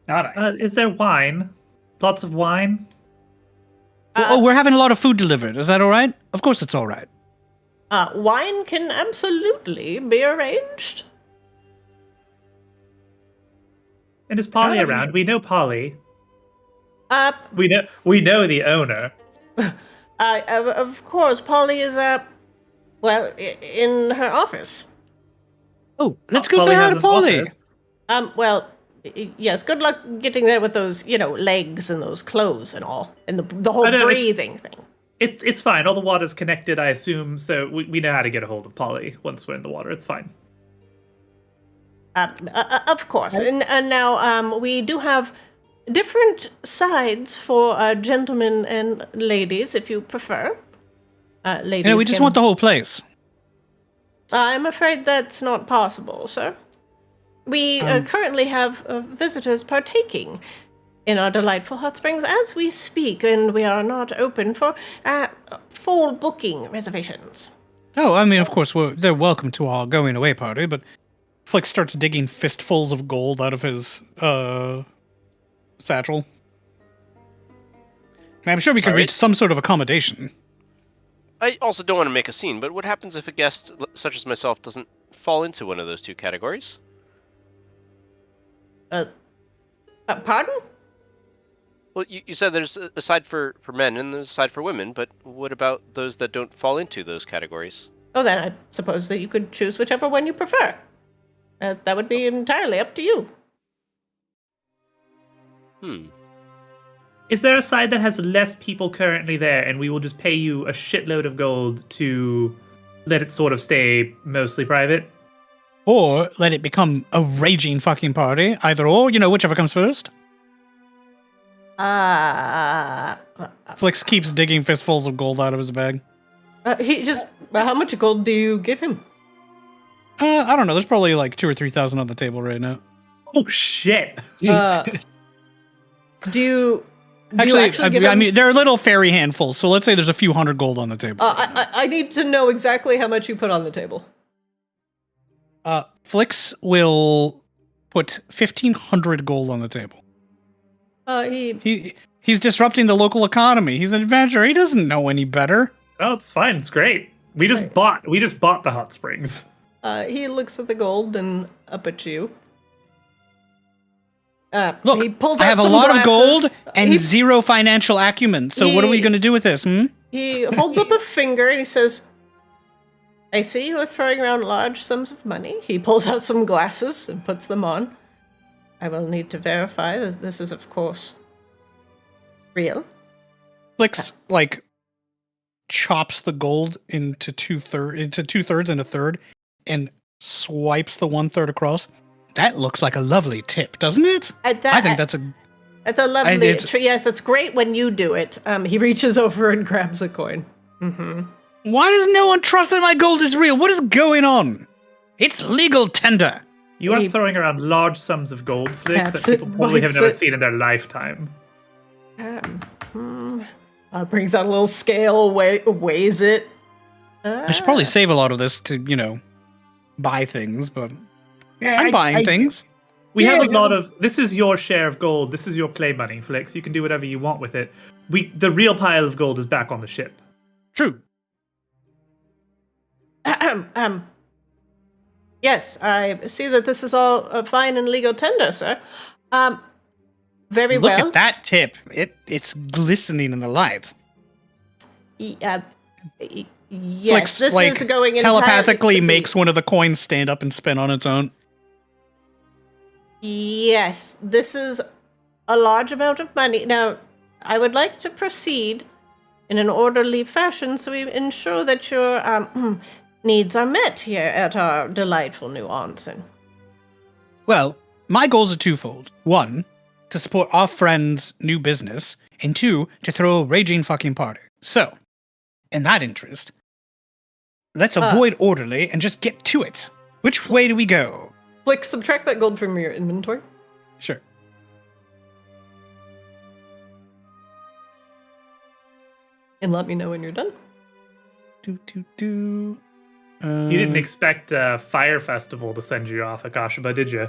All right. Is there wine? Lots of wine? We're having a lot of food delivered. Is that all right? Of course it's all right. Wine can absolutely be arranged. And is Polly around? We know Polly. We know the owner. Of course, Polly is in her office. Oh, let's go Polly say hi has to an Polly. office. Yes, good luck getting there with those, legs and those clothes and all, and the whole breathing thing. It's fine. All the water's connected, I assume, so we know how to get a hold of Polly once we're in the water. It's fine. Of course. And now we do have different sides for gentlemen and ladies, if you prefer. Ladies, No, we just want the whole place. I'm afraid that's not possible, sir. We currently have visitors partaking in our delightful hot springs as we speak, and we are not open for full booking reservations. Oh, I mean, of course, they're welcome to our going away party, but Flick starts digging fistfuls of gold out of his satchel. I'm sure we can reach some sort of accommodation. I also don't want to make a scene, but what happens if a guest such as myself doesn't fall into one of those two categories? Pardon? Well, you said there's a side for men and there's a side for women, but what about those that don't fall into those categories? Oh, then I suppose that you could choose whichever one you prefer. That would be entirely up to you. Is there a side that has less people currently there, and we will just pay you a shitload of gold to let it sort of stay mostly private? Or let it become a raging fucking party. Either or, whichever comes first. Flix keeps digging fistfuls of gold out of his bag. How much gold do you give him? I don't know. There's probably like 2,000 or 3,000 on the table right now. Oh, shit. Jesus. Do you Actually, give him... I mean, they're little fairy handfuls, so let's say there's a few hundred gold on the table. I need to know exactly how much you put on the table. Flix will put 1,500 gold on the table. He's disrupting the local economy. He's an adventurer. He doesn't know any better. Oh, it's fine. It's great. We just bought the hot springs. He looks at the gold and up at you. Look, he pulls I out have a some lot glasses. of gold and zero financial acumen. So what are we going to do with this? He holds up a finger and he says, I see you are throwing around large sums of money. He pulls out some glasses and puts them on. I will need to verify that this is, of course, real. Flix, like, chops the gold into two-thirds and a third, and swipes the 1/3 across. That looks like a lovely tip, doesn't it? I think that's a... It's a lovely... yes, it's great when you do it. He reaches over and grabs a coin. Mm-hmm. Why does no one trust that my gold is real? What is going on? It's legal tender. You are throwing around large sums of gold, Flix, that people probably have never seen in their lifetime. Brings out a little scale, weighs it. I should probably save a lot of this to, buy things, but I'm buying things. We have a lot of... This is your share of gold. This is your play money, Flix. You can do whatever you want with it. The real pile of gold is back on the ship. True. Yes, I see that this is all fine and legal tender, sir. Very well. Look at that tip. It's glistening in the light. Yes, Flix, this is going telepathically makes one of the coins stand up and spin on its own. Yes, this is a large amount of money. Now, I would like to proceed in an orderly fashion so we ensure that your needs are met here at our delightful new onsen. Well, my goals are twofold. One, to support our friend's new business, and two, to throw a raging fucking party. So, in that interest, let's avoid orderly and just get to it. Which way do we go? Flick, subtract that gold from your inventory. Sure. And let me know when you're done. You You didn't expect Fire Festival to send you off, Akashaba, did you?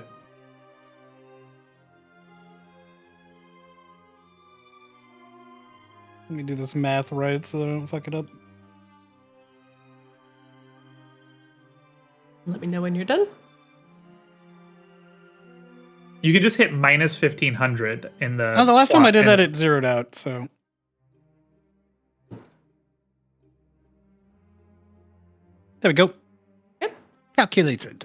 Let me do this math right so that I don't fuck it up. Let me know when you're done. You can just hit minus 1,500 in the... Oh, the last time I did that, it zeroed out, so... There we go. Yep. Calculated.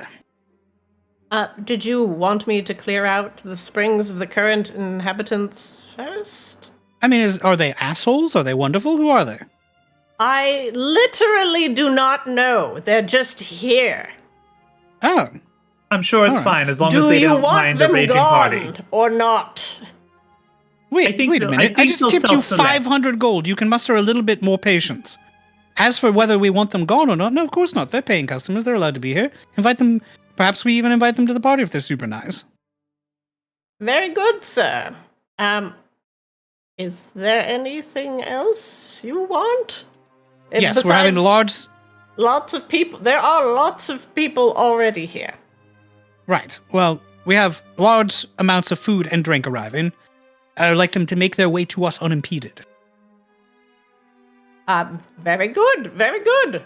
Did you want me to clear out the springs of the current inhabitants first? I mean, are they assholes? Are they wonderful? Who are they? I literally do not know. They're just here. Oh. I'm sure it's fine as long as Do they you don't want mind the them raging gone party. or not? Wait a minute. I just tipped you 500 gold. You can muster a little bit more patience. As for whether we want them gone or not, no, of course not. They're paying customers. They're allowed to be here. Invite them. Perhaps we even invite them to the party if they're super nice. Very good, sir. Is there anything else you want? Yes, we're having lots of people. There are lots of people already here. Right. Well, we have large amounts of food and drink arriving. I would like them to make their way to us unimpeded. Very good. Very good.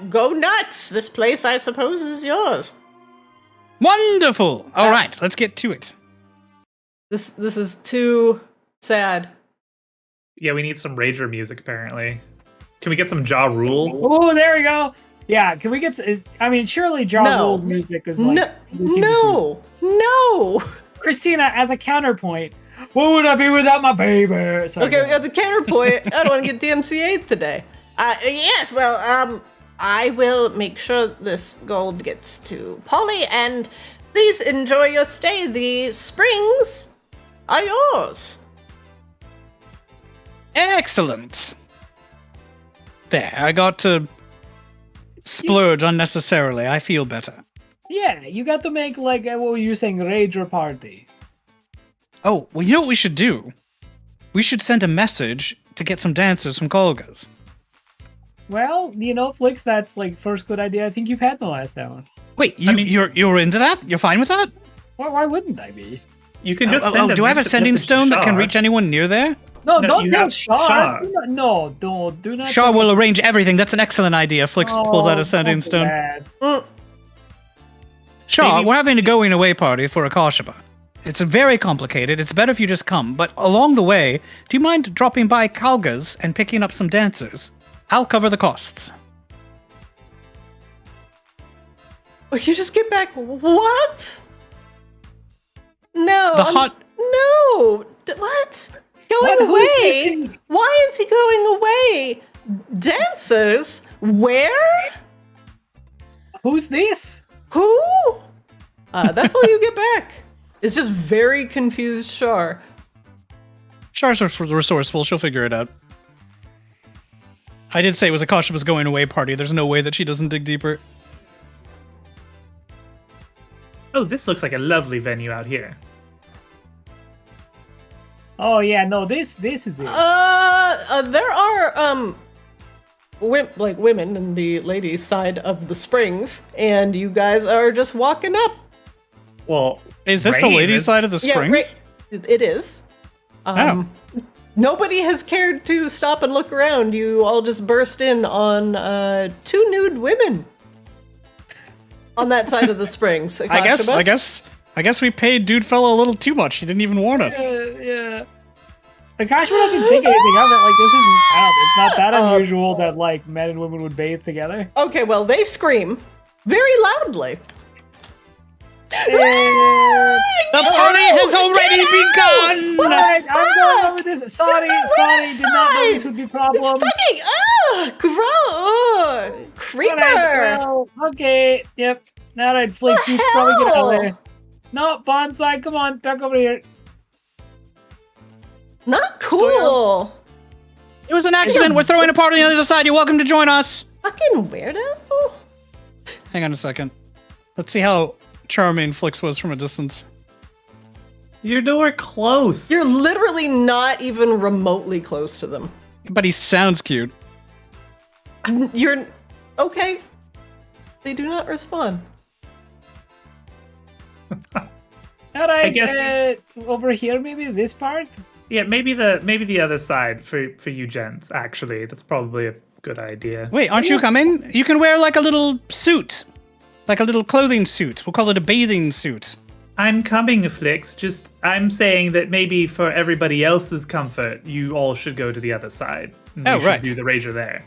Go nuts. This place, I suppose, is yours. Wonderful. All right, let's get to it. This is too sad. Yeah, we need some Rager music, apparently. Can we get some Ja Rule? Oh, there we go. Yeah, can we get... I mean, surely Ja Rule music is like... No. Christina, as a counterpoint, what would I be without my baby? Sorry, Okay, we got the counterpoint. I don't want to get DMCA'd today. Yes, well, I will make sure this gold gets to Polly, and please enjoy your stay. The springs are yours. Excellent. There, I got to splurge unnecessarily. I feel better. Yeah, you got to make, like, what were you saying, Rager party. Oh, well, you know what we should do? We should send a message to get some dancers from Kolga's. Well, Flix, that's, like, first good idea I think you've had the last hour. Wait, you're into that? You're fine with that? Well, why wouldn't I be? You can just send do I have a sending stone that can reach anyone near there? No, don't tell Shaw. Do not. Shaw will arrange everything. That's an excellent idea. Flix pulls out a sending stone. Shaw, we're having a going away party for Akashaba. It's very complicated. It's better if you just come. But along the way, do you mind dropping by Kalga's and picking up some dancers? I'll cover the costs. Oh, you just get back. What? No. No. What? Going away? Why is he going away? Dancers? Where? Who's this? Who? That's all you get back. It's just very confused Char. Char's resourceful. She'll figure it out. I did say it was a Kashima's going away party. There's no way that she doesn't dig deeper. Oh, this looks like a lovely venue out here. Oh yeah, no, this is it. There are women in the ladies' side of the springs, and you guys are just walking up. Well, Is this the ladies' side of the springs? Yeah, it is. Nobody has cared to stop and look around. You all just burst in on 2 nude women on that side of the springs. I guess we paid Dude Fella a little too much. He didn't even warn us. Yeah. Akashima doesn't think anything of it. Like, this isn't. It's not that unusual that like men and women would bathe together. Okay, well, they scream very loudly. The party has already begun! Alright, I'm going over this. Sorry, did not know this would be a problem. Fucking, gross, creeper. Alright, well, okay, yep. Alright, Flix, you should probably get out of there. No, bonsai, come on, back over here. Not cool. It was an accident. We're throwing a party on the other side. You're welcome to join us. Fucking weirdo. Hang on a second. Let's see how charming Flix was from a distance. You're nowhere close. You're literally not even remotely close to them. But he sounds cute. You're okay. They do not respond. Alright, I guess- over here, maybe this part? Yeah, maybe the other side for you gents. Actually, that's probably a good idea. Wait, aren't you coming? You can wear like a little suit. Like a little clothing suit. We'll call it a bathing suit. I'm coming, Flix. Just I'm saying that maybe for everybody else's comfort, you all should go to the other side. And Oh, we should right. do the rager there.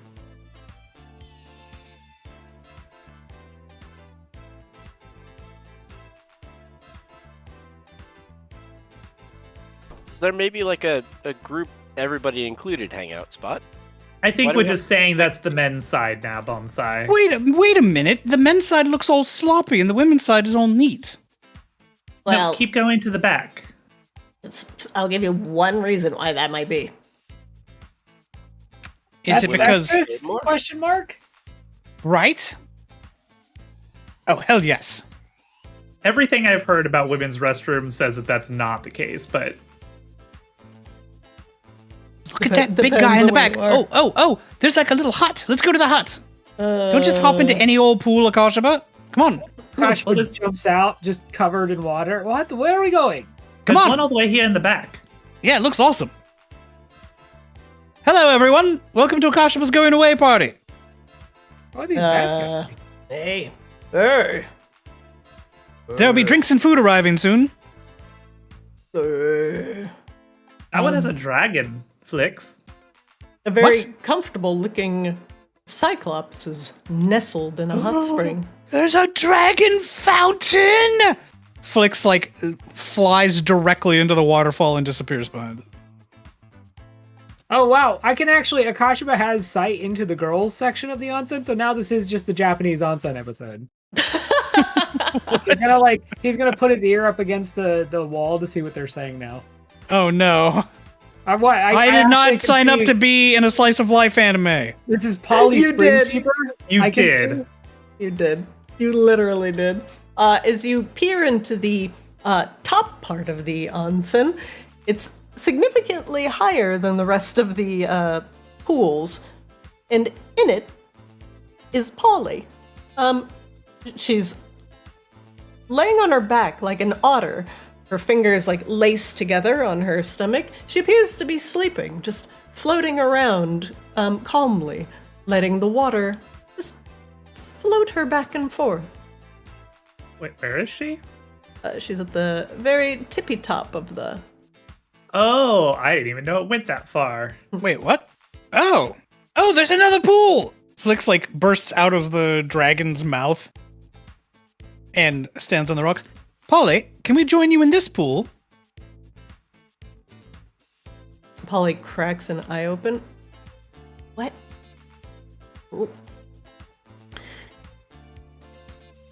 Is there maybe like a group everybody included hangout spot? I think Why do we're we just saying that's the men's side now, Bonsai. Wait a minute. The men's side looks all sloppy and the women's side is all neat. Well, No, keep going to the back. I'll give you one reason why that might be. Is it because... Breakfast? Question mark? Right? Oh, hell yes. Everything I've heard about women's restrooms says that that's not the case, but Look at that big guy in the back. Oh, there's like a little hut. Let's go to the hut. Don't just hop into any old pool, Akashima. Come on. Gosh, Well, this jumps out, just covered in water. What? Where are we going? Come there's on. one all the way here in the back. Yeah, it looks awesome. Hello, everyone. Welcome to Akashima's going away party. What are these bad guys? Hey. There'll be drinks and food arriving soon. That one has a dragon, Flix. A very What? comfortable looking cyclops is nestled in a hot spring. There's a dragon fountain! Flix, like, flies directly into the waterfall and disappears behind it. Oh wow, I can actually, Akashima has sight into the girls section of the onsen, so now this is just the Japanese onsen episode. He's gonna put his ear up against the wall to see what they're saying now. Oh, no. I did not sign up to be in a slice of life anime. This is Polly You Spring did. Cheaper. You I can did. see- You did. You literally did. As you peer into the top part of the onsen, it's significantly higher than the rest of the pools, and in it is Polly. She's laying on her back like an otter, her fingers like laced together on her stomach. She appears to be sleeping, just floating around calmly, letting the water just float her back and forth. Wait, where is she? She's at the very tippy top of the. Oh, I didn't even know it went that far. Wait, what? Oh, there's another pool. Flix like bursts out of the dragon's mouth and stands on the rocks. Polly, can we join you in this pool? Polly cracks an eye open. What? Ooh.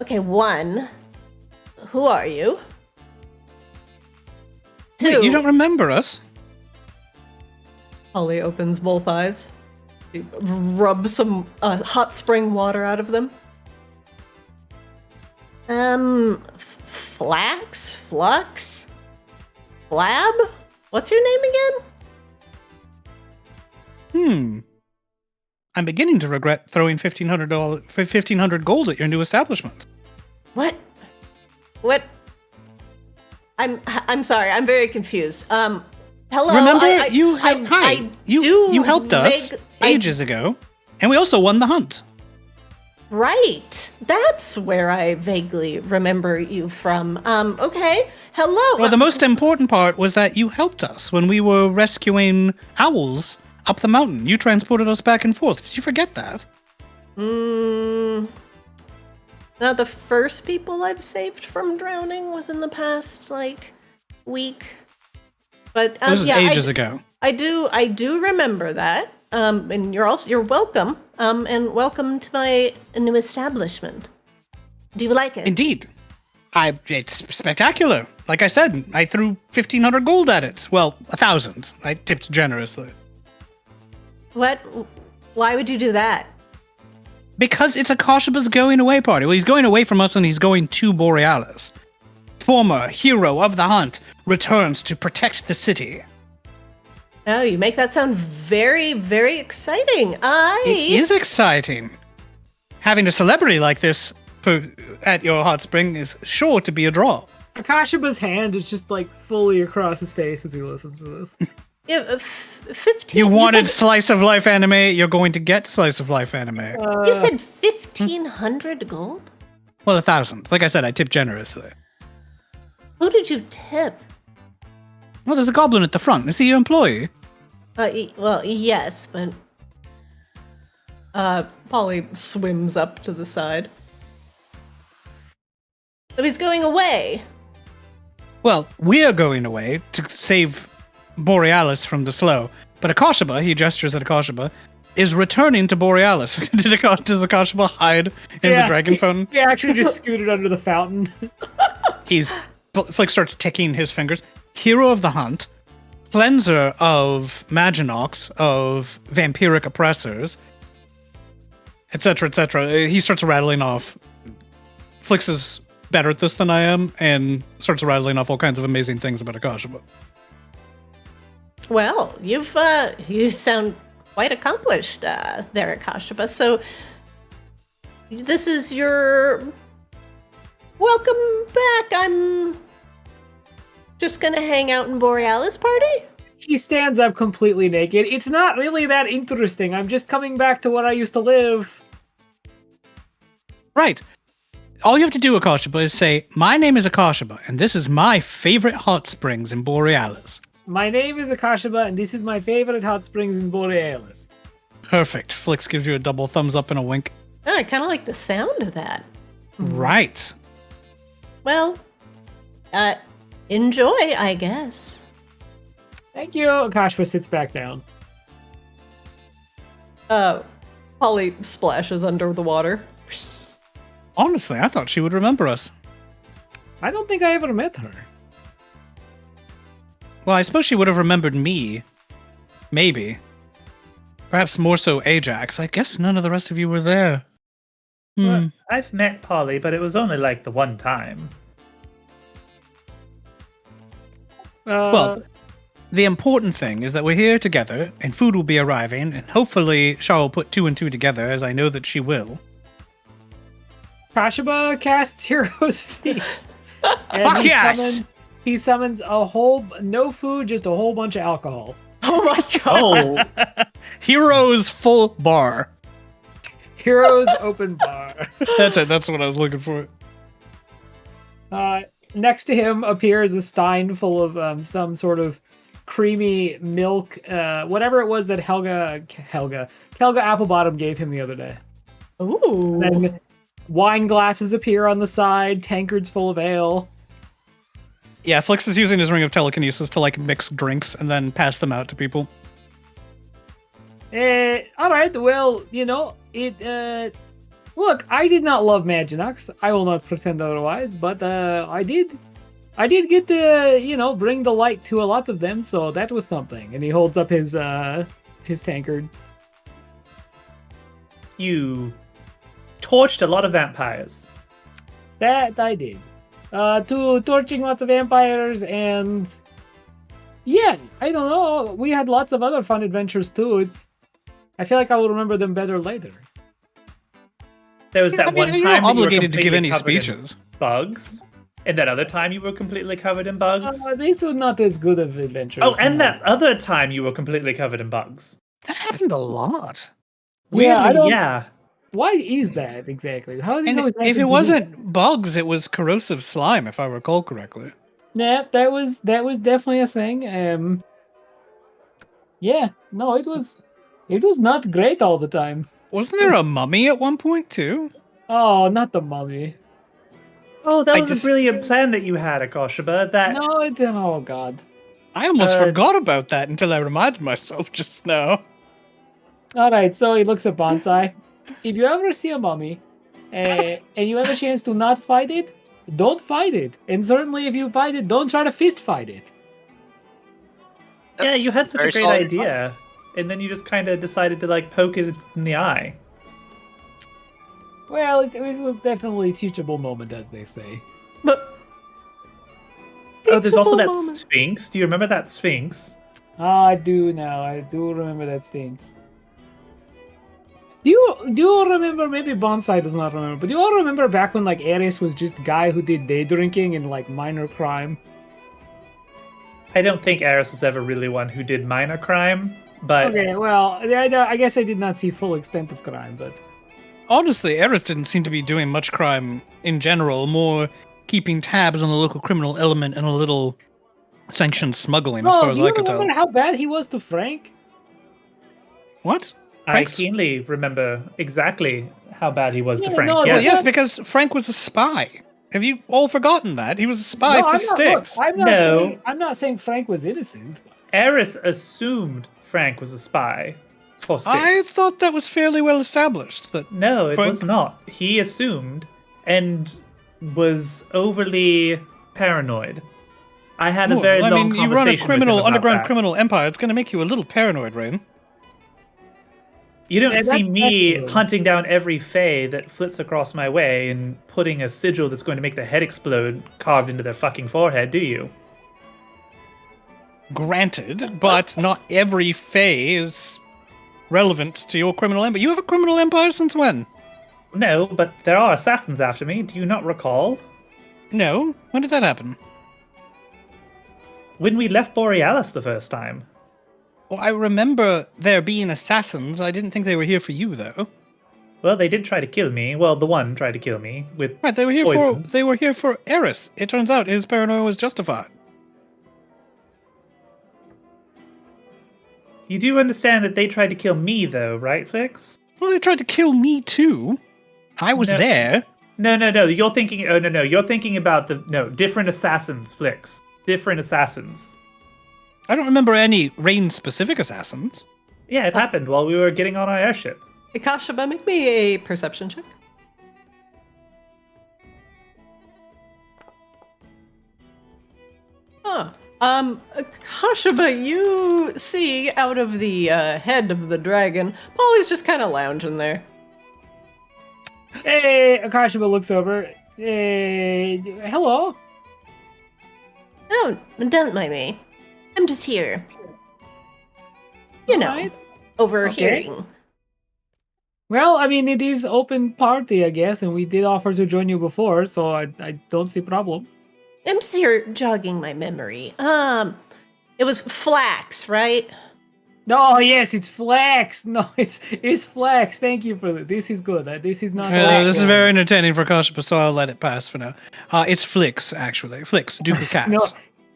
Okay, 1. Who are you? 2. Wait, you don't remember us? Polly opens both eyes. She rubs some hot spring water out of them. Flax? Flux? Flab? What's your name again? I'm beginning to regret throwing $1,500 gold at your new establishment. What? I'm sorry. I'm very confused. Hello. Remember, you helped us ages ago, and we also won the hunt. Right. That's where I vaguely remember you from. Okay. Hello. Well, the most important part was that you helped us when we were rescuing owls up the mountain. You transported us back and forth. Did you forget that? Not the first people I've saved from drowning within the past, week. But This was ages ago. I do remember that. And you're welcome. And welcome to my new establishment. Do you like it? Indeed. It's spectacular. Like I said, I threw 1,500 gold at it. Well, 1,000. I tipped generously. What? Why would you do that? Because it's a Kashaba's going away party. Well, he's going away from us and he's going to Borealis. Former hero of the hunt returns to protect the city. Oh, you make that sound very, very exciting. It is exciting. Having a celebrity like this at your hot spring is sure to be a draw. Akashiba's hand is just fully across his face as he listens to this. Yeah, 15. You wanted slice of life anime, you're going to get slice of life anime. You said 1,500 gold? Well, 1,000. Like I said, I tip generously. Who did you tip? Well, there's a goblin at the front. Is he your employee? Well, yes, but Polly swims up to the side. so he's going away. Well, we're going away to save Borealis from the slow. But Akashaba, he gestures at Akashaba, is returning to Borealis. Does Akashaba hide in the dragon fountain? He actually just scooted under the fountain. Flick starts ticking his fingers. Hero of the hunt, cleanser of Maginox, of vampiric oppressors, etc., etc. He starts rattling off. Flix is better at this than I am, and starts rattling off all kinds of amazing things about Akashaba. Well, you sound quite accomplished there at Kashiba. So this is your welcome back. I'm just gonna hang out in Borealis party. He stands up completely naked. It's not really that interesting. I'm just coming back to where I used to live. Right. All you have to do, Akashaba, is say, my name is Akashaba, and this is my favorite hot springs in Borealis. My name is Akashaba, and this is my favorite hot springs in Borealis. Perfect. Flix gives you a double thumbs up and a wink. Oh, I kind of like the sound of that. Right. Well, enjoy, I guess. Thank you. Akashaba sits back down. Polly splashes under the water. Honestly, I thought she would remember us. I don't think I ever met her. Well, I suppose she would have remembered me. Maybe. Perhaps more so Ajax. I guess none of the rest of you were there. Well, I've met Polly, but it was only the one time. Well, the important thing is that we're here together, and food will be arriving, and hopefully Shah will put 2 and 2 together, as I know that she will. Kashiba casts Hero's Feast. And Fuck yes! He summons no food, just a whole bunch of alcohol. Oh my god. Oh! Heroes full bar. Heroes open bar. That's it. That's what I was looking for. next to him appears a stein full of some sort of creamy milk, whatever it was that Helga Applebottom gave him the other day. Ooh. Then wine glasses appear on the side, tankards full of ale. Yeah, Flix is using his ring of telekinesis to like mix drinks and then pass them out to people. All right. Well, look, I did not love Maginox. I will not pretend otherwise. But I did get to bring the light to a lot of them. So that was something. And he holds up his tankard. You torched a lot of vampires. That I did. To torching lots of vampires and yeah, I don't know. We had lots of other fun adventures too. I feel like I will remember them better later. There was that one time you're not that you were obligated to give completely any covered in speeches. bugs, and that other time you were completely covered in bugs. These were not as good of adventures. Oh, and that other time you were completely covered in bugs. That happened a lot. Yeah, Weirdly, yeah. Why is that exactly? How is And always if it wasn't bugs, it was corrosive slime, if I recall correctly. Nah, that was definitely a thing. Yeah, no, it was not great all the time. Wasn't there a mummy at one point too? Oh, not the mummy. Oh, that was a brilliant plan that you had, Akoshiba. Oh god. I almost forgot about that until I reminded myself just now. All right, so he looks at Bonsai. If you ever see a mummy, and you have a chance to not fight it, don't fight it. And certainly, if you fight it, don't try to fist fight it. Yeah, you had such a very great solid idea, and then you just kind of decided to like poke it in the eye. Well, it was definitely a teachable moment, as they say. But Oh, there's also that moment. Sphinx. Do you remember that Sphinx? I do now. I do remember that Sphinx. Do you remember? Maybe Bonsai does not remember, but do you all remember back when like Ares was just a guy who did day drinking and like minor crime? I don't think Eris was ever really one who did minor crime, but Okay, well, I guess I did not see full extent of crime, but Honestly, Eris didn't seem to be doing much crime in general, more keeping tabs on the local criminal element and a little sanctioned smuggling, as far as do you I could tell. remember how bad he was to Frank? What? I Frank's- keenly remember exactly how bad he was to Yeah, Frank. no, Well, yes. yes, because Frank was a spy. Have you all forgotten that? He was a spy for Styx. I'm not saying Frank was innocent. Eris assumed Frank was a spy for Styx. I thought that was fairly well established. That No, it Frank- was not. He assumed and was overly paranoid. I had a Well, very I long mean, you conversation run a with him criminal, about underground that. criminal empire. It's going to make you a little paranoid, Rain. You don't Yeah, see me that's true. hunting down every fae that flits across my way and putting a sigil that's going to make their head explode carved into their fucking forehead, do you? Granted, but not every fae is relevant to your criminal empire. You have a criminal empire since when? No, but there are assassins after me. Do you not recall? No. When did that happen? When we left Borealis the first time. Well, I remember there being assassins. I didn't think they were here for you, though. Well, they did try to kill me. Well, the one tried to kill me with Right, they were here poison. for Eris. It turns out his paranoia was justified. You do understand that they tried to kill me, though, right, Flix? Well, they tried to kill me too. I was No. there. No. You're thinking. Oh, no. You're thinking about different assassins, Flix. Different assassins. I don't remember any Rain-specific assassins. Yeah, it happened while we were getting on our airship. Ikashaba, make me a perception check. Huh. Ikashaba, you see out of the head of the dragon, Polly's just kind of lounging there. Hey, Akashima looks over. Hey, hello. Oh, don't mind me. I'm just here. You know, Alright. overhearing. Well, I mean, it is open party, I guess, and we did offer to join you before, so I don't see problem. I'm just here jogging my memory. It was flax, right? No, yes, it's Flex. No, it's Flex. Thank you for that. This is good. This is not. This is very entertaining for Kashipa, so I'll let it pass for now. It's Flix, actually. Flix, Duke of Cats. No,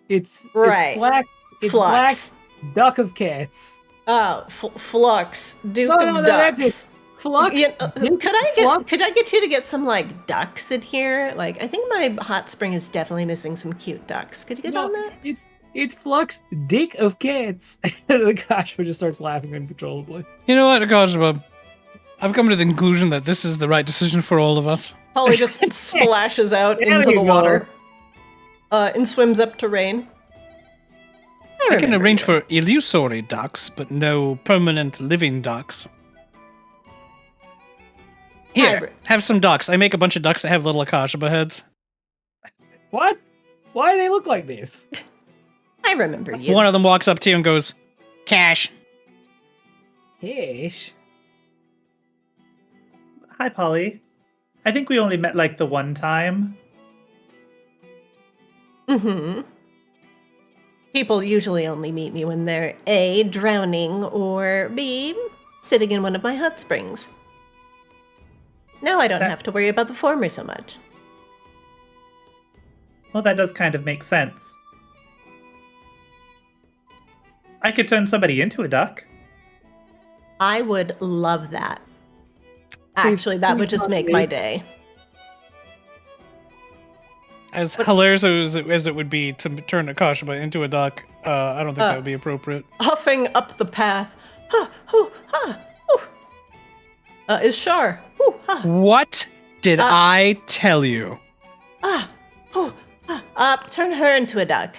it's Right. Flex. It's Flux. Flex, Duck of Cats. Oh, Flux, Duke No, of that's Ducks. it. Flux. Yeah, Duke could I get you to get some like ducks in here? Like I think my hot spring is definitely missing some cute ducks. Could you get on that? It's Flux, Dick of Cats. The Kashipa just starts laughing uncontrollably. You know what, Kashipa? I've come to the conclusion that this is the right decision for all of us. Polly just splashes out There into you the go. water and swims up to Rain. I can remember arrange you. for illusory ducks, but no permanent living ducks. Here, Hybrid. have some ducks. I make a bunch of ducks that have little Kashipa heads. What? Why do they look like this? I remember you. One of them walks up to you and goes, Cash. Ish. Hi, Polly. I think we only met like the one time. Mm-hmm. People usually only meet me when they're A, drowning, or B, sitting in one of my hot springs. Now I don't That- have to worry about the former so much. Well, that does kind of make sense. I could turn somebody into a duck. I would love that. Actually, that would just make my day. As hilarious as it would be to turn a Kashipa into a duck, I don't think that would be appropriate. Huffing up the path, is Shar. What did I tell you? Turn her into a duck.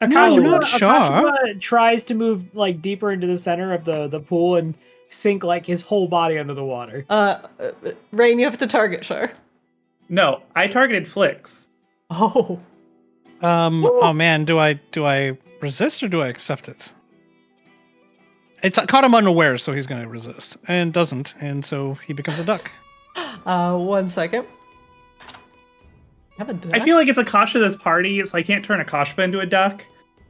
No, Akashipa- not Shar. Akashipa tries to move like deeper into the center of the pool and sink like his whole body under the water. Rain, you have to target Shar. No, I targeted Flix. Oh. Oh man, do I resist or do I accept it? It's caught him unaware, so he's gonna resist. And doesn't, and so he becomes a duck. 1 second. Have a duck? I feel like it's Akasha's party, so I can't turn Akasha into a duck.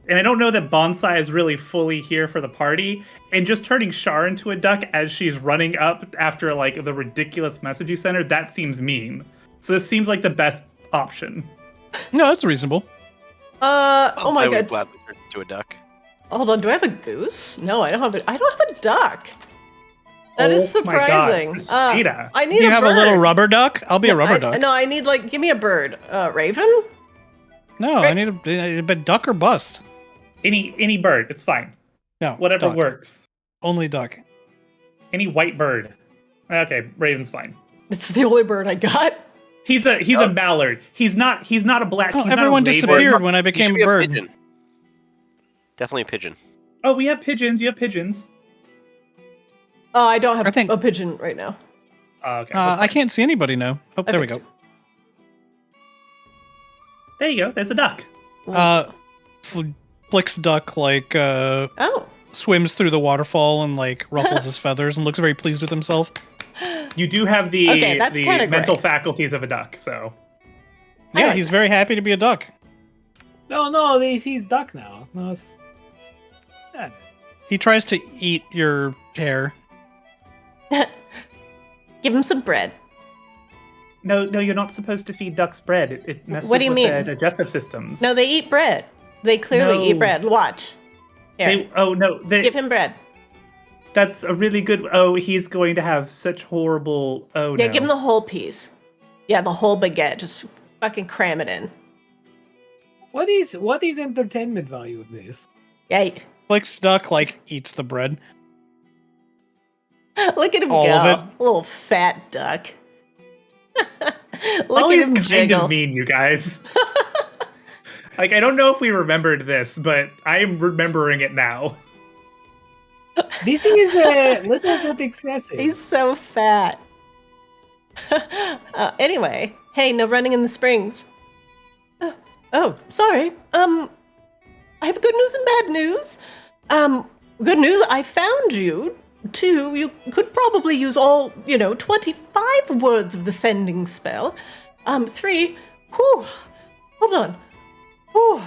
And I don't know that Bonsai is really fully here for the party. And just turning Shar into a duck as she's running up after like the ridiculous message you sent her, that seems mean. So this seems like the best option. No, that's reasonable. Oh my I would god. gladly turn into a duck. Hold on, do I have a goose? No, I don't have a duck. That is Oh my God, surprising. Christina. I need You a have bird. a little rubber duck? I'll be a rubber duck. No, I need give me a bird. Raven? No, I need a duck or bust. Any bird, it's fine. No, Whatever duck. works. Only duck. Any white bird. Okay, Raven's fine. It's the only bird I got. He's a mallard. He's not a black. Oh, he's not a everyone raven. disappeared when I You became should a be bird. pigeon. Definitely a pigeon. Oh, we have pigeons. You have pigeons. I don't have I think- a pigeon right now. Okay. that's I fine. can't see anybody now. Oh, there we fixed go. There you go. There's a duck. Flicks duck Oh. swims through the waterfall and ruffles his feathers and looks very pleased with himself. You do have the Okay, that's the kinda mental great. faculties of a duck. So I Yeah, like he's very happy to be a duck. No, he's duck now. No, it's... Yeah. He tries to eat your hair. Give him some bread. no, you're not supposed to feed ducks bread. It messes What do you with mean? their digestive systems. No, they eat bread. They clearly No. eat bread. Watch. Here, give him bread. That's a really good. Oh, he's going to have such horrible. Oh Yeah, no. give him the whole piece. Yeah, the whole baguette. Just fucking cram it in. What is entertainment value of this? Yeah. Flicks duck eats the bread. Look at him All go. of Little fat duck. Look Polly's at him kind jiggle. of mean, you guys. I don't know if we remembered this, but I'm remembering it now. This is a little bit excessive. He's so fat. Anyway, hey, no running in the springs. Oh, sorry. I have good news and bad news. Good news, I found you. 2, you could probably use all, 25 words of the sending spell. 3, whew, hold on. Whew.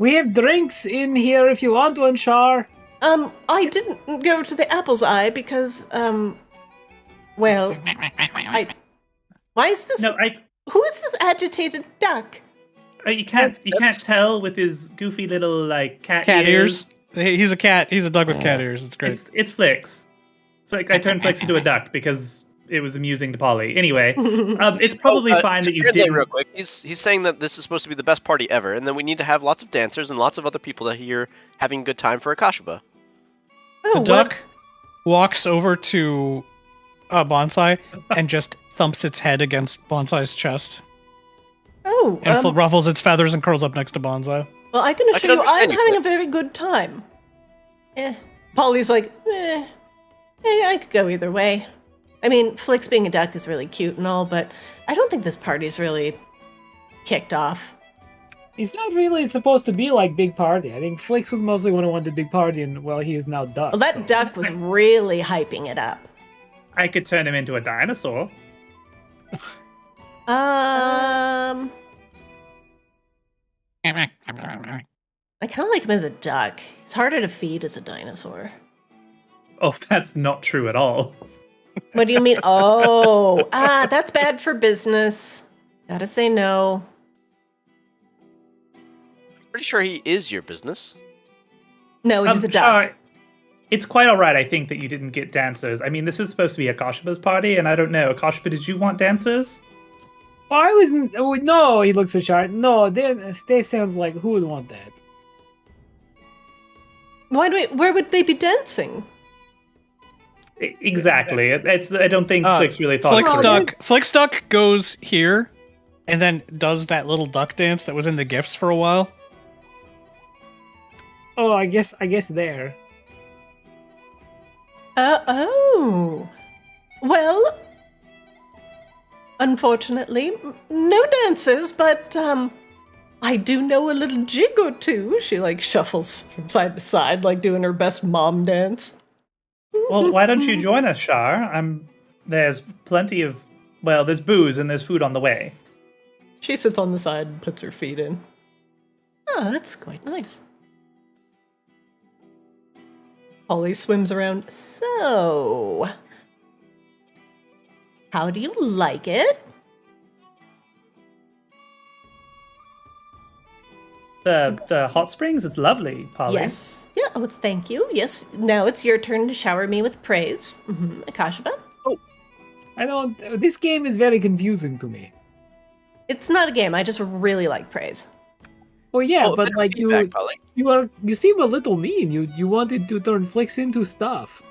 We have drinks in here if you want one, Char. I didn't go to the Apple's Eye because, well, why is this? No, Who is this agitated duck? you can't tell with his goofy little like cat ears. He's a cat. He's a duck with cat ears. It's great. It's Flix. I turned Flix into a duck because it was amusing to Polly. Anyway, it's probably fine that you did. Real quick, he's saying that this is supposed to be the best party ever, and then we need to have lots of dancers and lots of other people that here having a good time for a kashuba. The duck walks over to Bonsai and just thumps its head against Bonsai's chest. Oh, and ruffles its feathers and curls up next to Bonsai. Well, I can assure you, I'm having a very good time. Polly's like, I could go either way. I mean, Flix being a duck is really cute and all, but I don't think this party's really kicked off. It's not really supposed to be like big party. I think Flix was mostly when I wanted big party, and well, he is now duck. Well, that duck was really hyping it up. I could turn him into a dinosaur. I kind of like him as a duck. He's harder to feed as a dinosaur. Oh, that's not true at all. What do you mean? Oh, that's bad for business. Gotta say no. Pretty sure he is your business. No, he's a duck. Sorry. It's quite all right, I think, that you didn't get dancers. I mean, this is supposed to be a Kashuba's party, and I don't know. Kashuba, did you want dancers? Oh, I wasn't. Oh, no, he looks at Char. No, they sounds like who would want that? Where would they be dancing? Exactly. I don't think Flix really thought. Flix Duck goes here, and then does that little duck dance that was in the gifts for a while. Oh, I guess there. Oh. Well, unfortunately, no dancers, but I do know a little jig or two. She like shuffles from side to side, like doing her best mom dance. Well, why don't you join us, Char? There's plenty of, there's booze and there's food on the way. She sits on the side and puts her feet in. Oh, that's quite nice. Polly swims around. So, how do you like it? The hot springs, it's lovely, Polly. Yes. Yeah, oh, thank you. Yes, now it's your turn to shower me with praise. Kashuba? Oh, I don't. This game is very confusing to me. It's not a game. I just really like praise. Well, yeah, but like you seem a little mean. You wanted to turn Flix into stuff.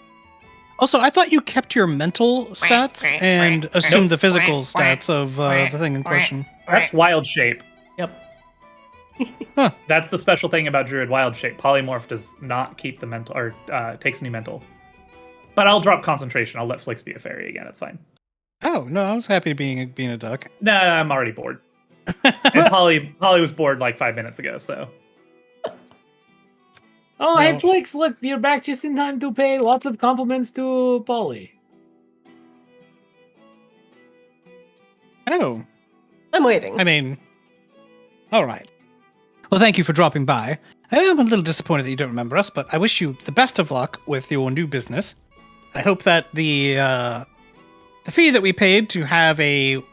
Also, I thought you kept your mental stats and assumed the physical stats of the thing in question. That's wild shape. Yep. Huh. That's the special thing about Druid Wild Shape. Polymorph does not keep the mental, or takes any mental. But I'll drop concentration. I'll let Flix be a fairy again. It's fine. Oh, no, I was happy being a duck. No, I'm already bored. And Polly was bored like 5 minutes ago, so. Oh, hey, Flix, look, you're back just in time to pay lots of compliments to Polly. Oh. I'm waiting. I mean, all right. Well, thank you for dropping by. I am a little disappointed that you don't remember us, but I wish you the best of luck with your new business. I hope that the fee that we paid to have a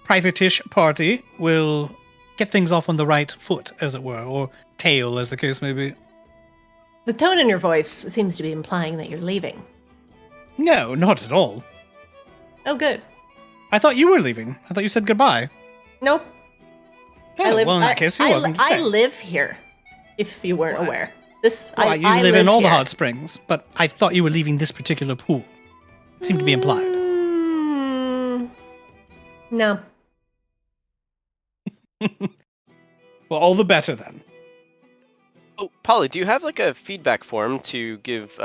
private-ish party will get things off on the right foot, as it were, or tail, as the case may be. The tone in your voice seems to be implying that you're leaving. No, not at all. Oh, good. I thought you were leaving. I thought you said goodbye. Nope. Oh, well, in that case, you're welcome to stay. I live here, if you weren't aware. You live in all the hot springs, but I thought you were leaving this particular pool. It seemed to be implied. No. Well, all the better then. Oh, Polly, do you have like a feedback form to give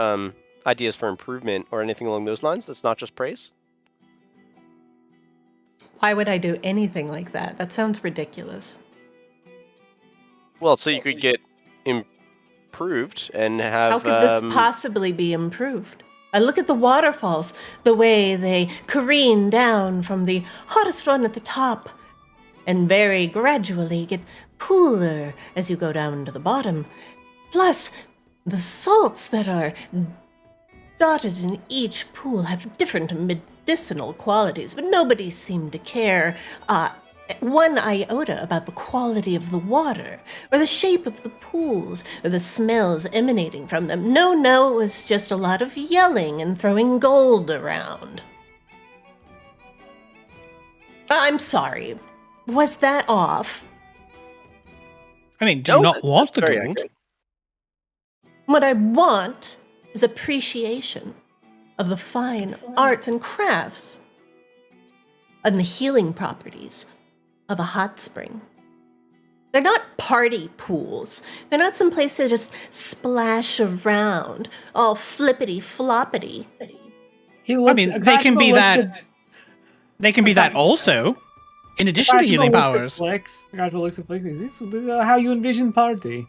ideas for improvement or anything along those lines that's not just praise? Why would I do anything like that? That sounds ridiculous. Well, so you could get improved and have... How could this possibly be improved? I look at the waterfalls, the way they careen down from the hottest one at the top, and very gradually get cooler as you go down to the bottom. Plus, the salts that are dotted in each pool have different medicinal qualities, but nobody seemed to care one iota about the quality of the water, or the shape of the pools, or the smells emanating from them. No, it was just a lot of yelling and throwing gold around. I'm sorry. Was that off? I mean, do you not want the very gold? accurate. What I want is appreciation of the fine arts and crafts and the healing properties of a hot spring. They're not party pools. They're not some place to just splash around, all flippity floppity. I mean, they can be that. They can be that also, in addition to healing powers. Akashima looks at Flex. Is this how you envision party?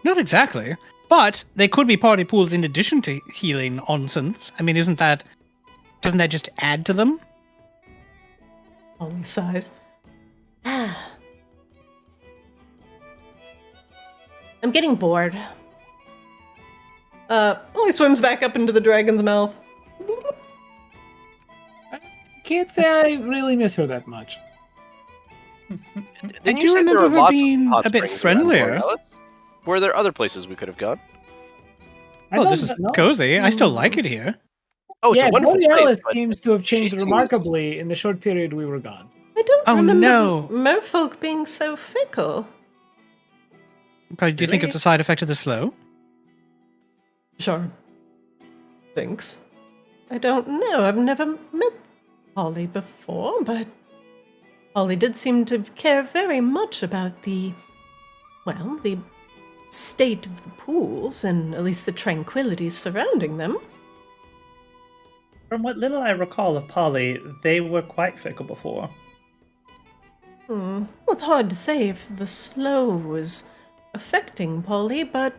Not exactly, but they could be party pools in addition to healing nonsense. I mean, doesn't that just add to them? Only sighs. I'm getting bored. Polly swims back up into the dragon's mouth. Can't say I really miss her that much. Didn't do you say there remember were her lots being of hot a bit springs around friendlier. Borealis? Were there other places we could have gone? Oh, this is cozy. I still like it here. Oh, it's Yeah, a wonderful Borealis place. But seems to have changed seems- remarkably in the short period we were gone. I don't Oh, remember no. merfolk being so fickle. But do you think it's a side effect of the slow? Sure. Thanks. I don't know. I've never met Polly before, but Polly did seem to care very much about the state of the pools and at least the tranquility surrounding them. From what little I recall of Polly, they were quite fickle before. Well, it's hard to say if the slow was affecting Polly, but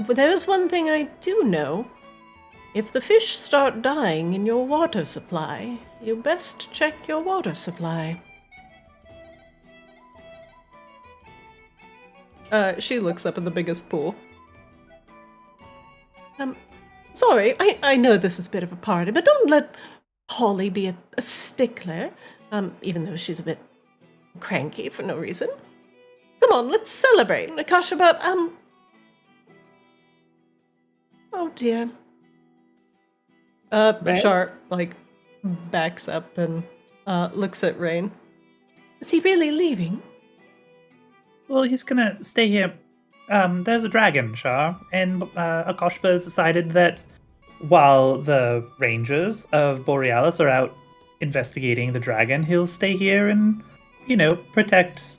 there's one thing I do know. If the fish start dying in your water supply, you best check your water supply. She looks up at the biggest pool. Sorry, I know this is a bit of a party, but don't let Polly be a stickler, even though she's a bit cranky for no reason. Come on, let's celebrate. Akashima, oh dear. Sharp, backs up and looks at Rain. Is he really leaving? Well, he's gonna stay here. There's a dragon, Shar, and Akashima has decided that while the rangers of Borealis are out investigating the dragon, he'll stay here and, protect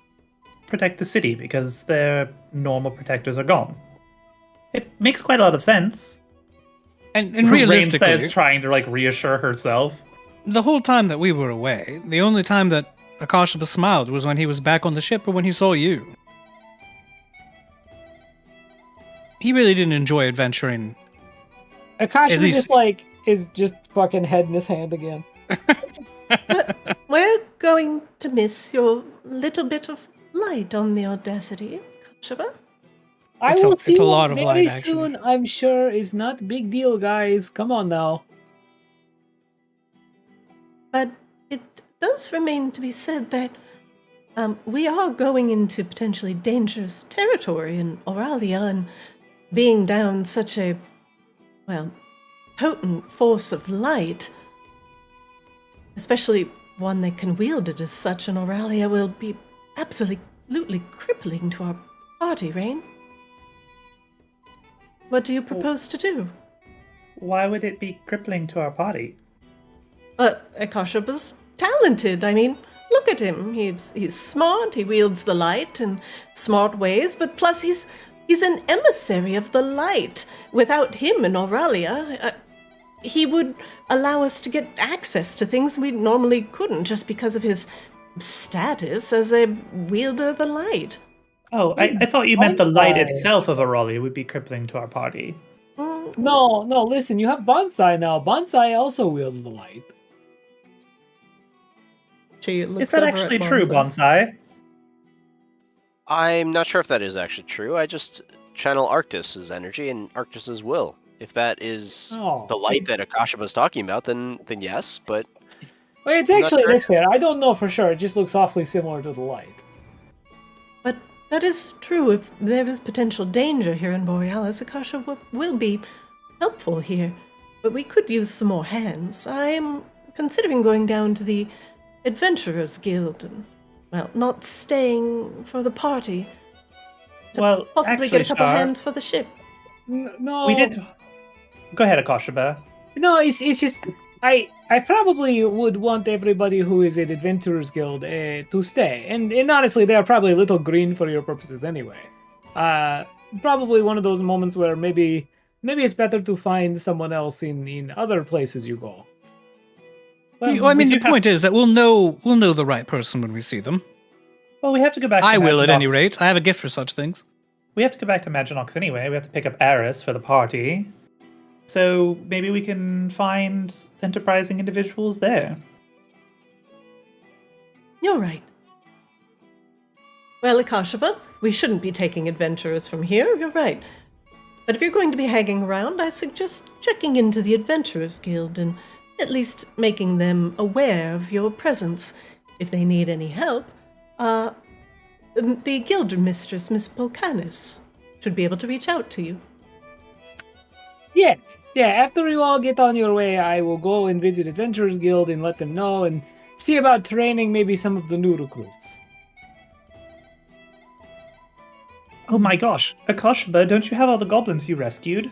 the city because their normal protectors are gone. It makes quite a lot of sense. And Rain realistically, says, trying to reassure herself. the whole time that we were away, the only time that Akashima smiled was when he was back on the ship or when he saw you. He really didn't enjoy adventuring. Akashima least- is just fucking head in his hand again. We're going to miss your little bit of light on the Audacity, Akashima. I It's will a see you lot of very light, actually. soon, I'm sure. It's not a big deal, guys. Come on now. But it does remain to be said that we are going into potentially dangerous territory in Auralia, and being down such a, potent force of light, especially one that can wield it as such in Auralia, will be absolutely crippling to our party, Rain. What do you propose to do? Why would it be crippling to our party? Akashima's talented. I mean, look at him. He's smart. He wields the light in smart ways, but plus he's an emissary of the light. Without him in Auralia, he would allow us to get access to things we normally couldn't just because of his status as a wielder of the light. Oh, I thought you meant the light itself of Aurora would be crippling to our party. No, listen, you have Bonsai now. Bonsai also wields the light. She looks Is that over actually at true, Bonsai? I'm not sure if that is actually true. I just channel Arctis's energy and Arctis's will. If that is the light that Akasha was talking about, then yes, but... Well, it's I'm not actually sure. this fair. I don't know for sure. It just looks awfully similar to the light. But that is true. If there is potential danger here in Borealis, Akasha will be helpful here. But we could use some more hands. I am considering going down to the Adventurers Guild and, well, not staying for the party. To Well, possibly actually, get a couple Shar, hands for the ship. No, We did. Go ahead, Akasha. No, it's just I probably would want everybody who is at Adventurers Guild to stay, and honestly, they are probably a little green for your purposes anyway. Probably one of those moments where maybe it's better to find someone else in other places you go. Well, I mean, the point is that we'll know the right person when we see them. Well, we have to go back. I to will, at any Maginox. rate. I have a gift for such things. We have to go back to Maginox anyway. We have to pick up Eris for the party. So maybe we can find enterprising individuals there. You're right. Well, Akashaba, we shouldn't be taking adventurers from here, you're right. But if you're going to be hanging around, I suggest checking into the Adventurers Guild and at least making them aware of your presence. If they need any help, the guild mistress, Miss Polcanis, should be able to reach out to you. Yeah. After you all get on your way, I will go and visit Adventurers Guild and let them know and see about training maybe some of the new recruits. Oh my gosh, Akasha, don't you have all the goblins you rescued?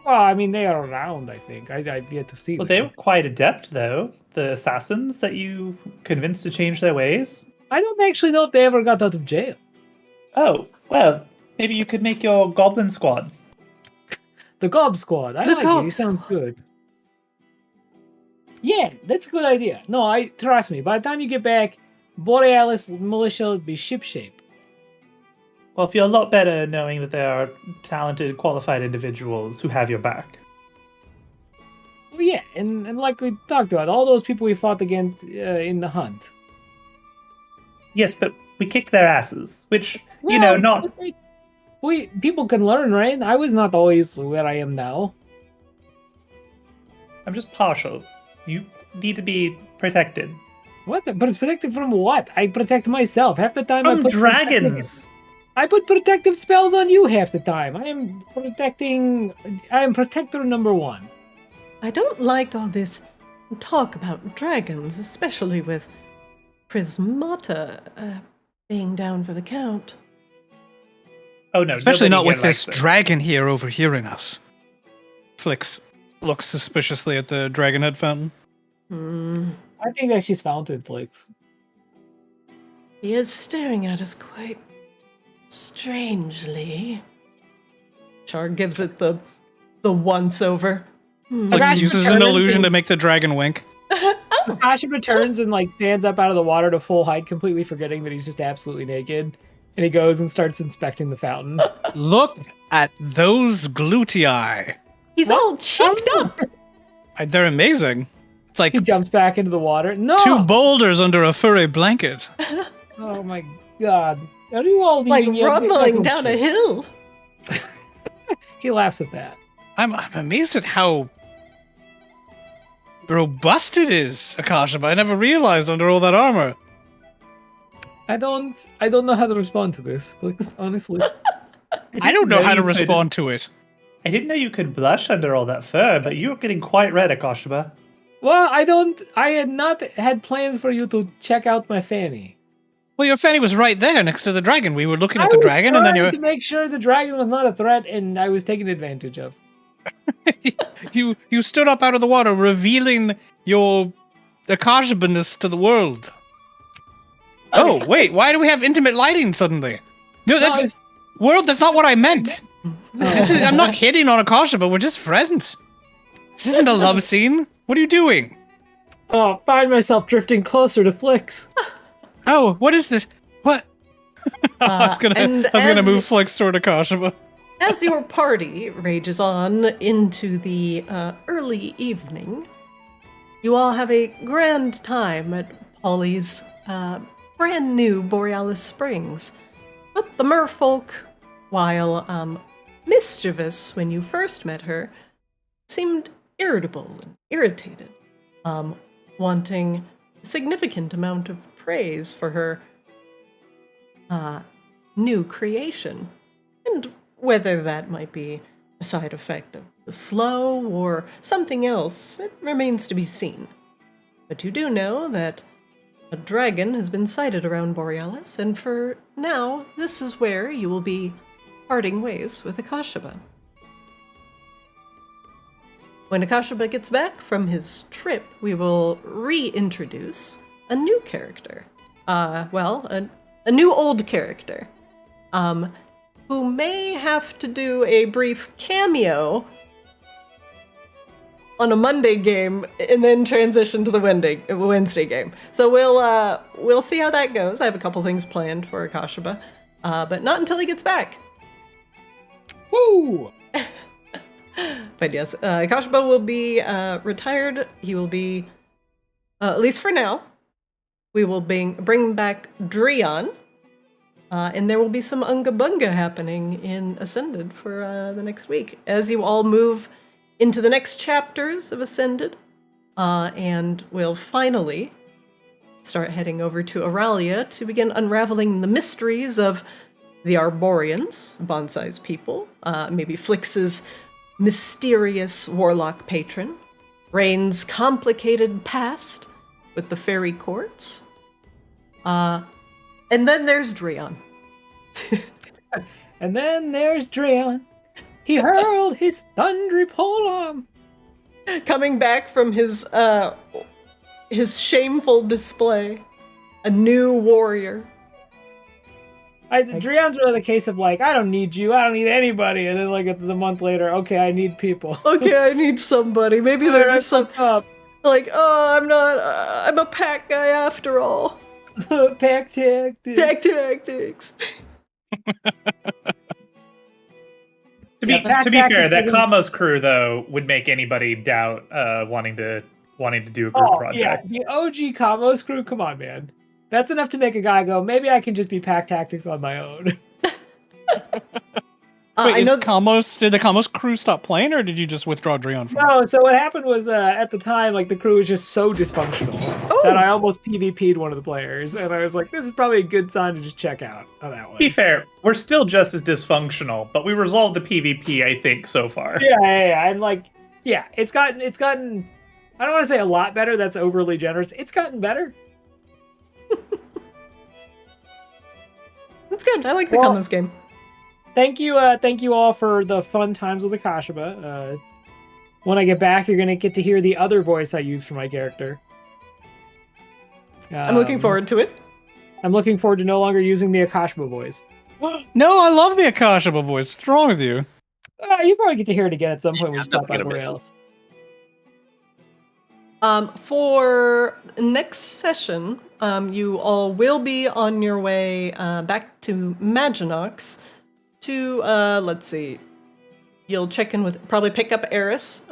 Well, I mean, they are around, I think. I've yet to see Well, them. they were quite adept, though. The assassins that you convinced to change their ways. I don't actually know if they ever got out of jail. Oh, well, maybe you could make your goblin squad. The Gob Squad. I The like it. Gob You sound Squad. good. Yeah, that's a good idea. No, trust me. By the time you get back, Borealis militia will be shipshape. Well, feel a lot better knowing that there are talented, qualified individuals who have your back. Well, yeah, and like we talked about, all those people we fought against in the hunt. Yes, but we kicked their asses, which, Well, not... people can learn, right? I was not always where I am now. I'm just partial. You need to be protected. What? But protected from what? I protect myself. Half the time I From put dragons! I put protective spells on you half the time. I am protector number one. I don't like all this talk about dragons, especially with Prismata being down for the count. Oh no, Especially nobody not with here this likes it. dragon here overhearing us. Flix looks suspiciously at the dragon head fountain. I think that she's fountain flakes. He is staring at us quite strangely. Char gives it the once over. Flix Akasha uses an returns illusion and- to make the dragon wink. Akasha returns and stands up out of the water to full height, completely forgetting that he's just absolutely naked. And he goes and starts inspecting the fountain. Look at those glutii. He's all cheeked up. They're amazing. It's like He jumps back into the water. No! two boulders under a furry blanket. Oh my god. Are you all Like leaving yet? rumbling down a hill. He laughs at that. I'm amazed at how robust it is, Akasha, but I never realized under all that armor. I don't know how to respond to this, honestly. I don't know how to you could- respond to it. I didn't know you could blush under all that fur, but you're getting quite red, Akasha. Well, I had not had plans for you to check out my fanny. Well, your fanny was right there next to the dragon. We were looking I at the was dragon, and then trying to make sure the dragon was not a threat, and I was taken advantage of. you stood up out of the water, revealing your Akasha-ness to the world. Oh, wait, why do we have intimate lighting suddenly? No, that's... World, that's not what I meant. I'm not hitting on Akasha, but we're just friends. This isn't a love scene. What are you doing? Oh, find myself drifting closer to Flix. Oh, what is this? What? I was gonna as- move Flix toward Akasha, but... As your party rages on into the early evening, You all have a grand time at Polly's brand new Borealis Springs. But the merfolk, while mischievous when you first met her, seemed irritable and irritated, wanting a significant amount of praise for her new creation. And whether that might be a side effect of the slow or something else, it remains to be seen. But you do know that a dragon has been sighted around Borealis, and for now, this is where you will be parting ways with Akashaba. When Akashaba gets back from his trip, we will reintroduce a new character. A new old character. Who may have to do a brief cameo on a Monday game and then transition to the Wednesday game. So we'll see how that goes. I have a couple things planned for Akashaba, but not until he gets back. Woo! But yes, Akashaba will be retired. He will be, at least for now, we will bring back Drion. And there will be some Unga Bunga happening in Ascended for the next week, as you all move into the next chapters of Ascended, and we'll finally start heading over to Auralia to begin unraveling the mysteries of the Arborians, Bonsai's people, maybe Flix's mysterious warlock patron, Rain's complicated past with the fairy courts, and then there's Drion. And then there's Drion. He hurled his thundery polearm. Coming back from his shameful display. A new warrior. Drion's really the case of like, I don't need you, I don't need anybody. And then like a month later, okay, I need people. Okay, I need somebody. Maybe there's some... Like, oh, I'm a pack guy after all. Pack tactics. Pack tactics. To be fair, that Kamos crew though would make anybody doubt wanting to do a group project. Yeah, the OG Kamos crew. Come on, man. That's enough to make a guy go, maybe I can just be pack tactics on my own. Wait, did the Kamos crew stop playing, or did you just withdraw Drion from it? No, so what happened was at the time, like the crew was just so dysfunctional that I almost PvP'd one of the players, and I was like, this is probably a good sign to just check out on that one. To be fair, we're still just as dysfunctional, but we resolved the PvP, I think, so far. Yeah. I'm like, yeah, it's gotten. I don't want to say a lot better. That's overly generous. It's gotten better. That's good. I like the Kamos game. Thank you all for the fun times with Akashaba. When I get back, you're gonna get to hear the other voice I use for my character. I'm looking forward to it. I'm looking forward to no longer using the Akashaba voice. No, I love the Akashaba voice. What's wrong with you? You probably get to hear it again at some point when you stop by Borealis. For next session, you all will be on your way back to Maginox to, let's see, you'll check in with, probably pick up Eris,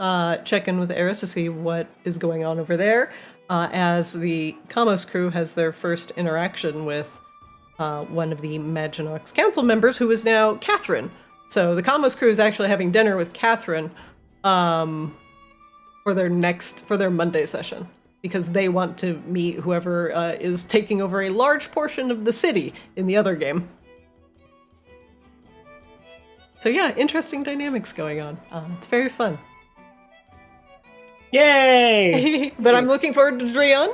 check in with Eris to see what is going on over there, as the Kamos crew has their first interaction with one of the Maginox council members, who is now Catherine. So the Kamos crew is actually having dinner with Catherine for their Monday session, because they want to meet whoever is taking over a large portion of the city in the other game. So yeah, interesting dynamics going on. It's very fun. Yay! But I'm looking forward to Drion.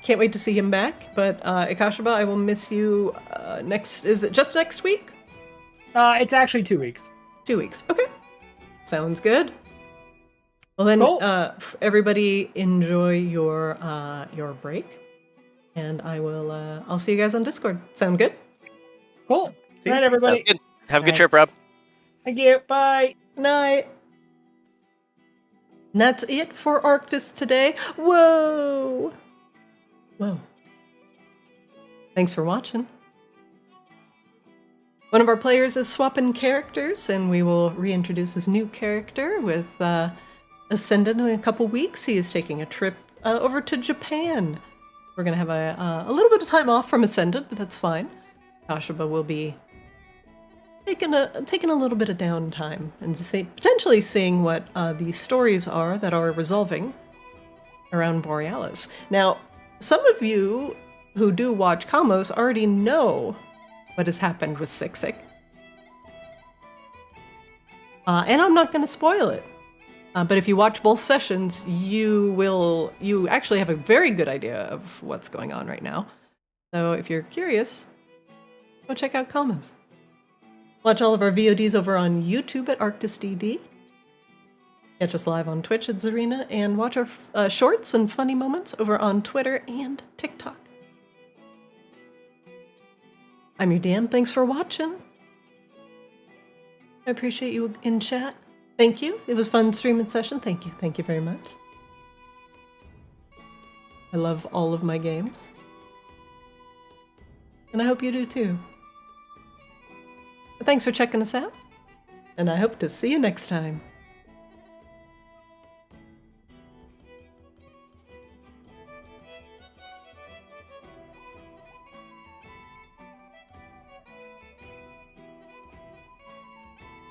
Can't wait to see him back. But Akashaba, I will miss you is it just next week? It's actually 2 weeks. 2 weeks. Okay. Sounds good. Well then, cool. Everybody enjoy your break. And I'll see you guys on Discord. Sound good? Cool. Good night, everybody. Good. Have a good trip, Rob. Thank you. Bye. Night. And that's it for Arctis today. Whoa. Thanks for watching. One of our players is swapping characters, and we will reintroduce this new character with Ascendant in a couple weeks. He is taking a trip over to Japan. We're going to have a little bit of time off from Ascendant, but that's fine. Kashiba will be taking a little bit of downtime and potentially seeing what the stories are that are resolving around Borealis. Now, some of you who do watch Kamos already know what has happened with Sik. And I'm not going to spoil it. But if you watch both sessions, you actually have a very good idea of what's going on right now. So if you're curious, go check out Kamos. Watch all of our VODs over on YouTube at Arctis DD. Catch us live on Twitch at Zarina, and watch our shorts and funny moments over on Twitter and TikTok. I'm your DM. Thanks for watching. I appreciate you in chat. Thank you. It was fun streaming session. Thank you. Thank you very much. I love all of my games. And I hope you do too. But thanks for checking us out. And I hope to see you next time.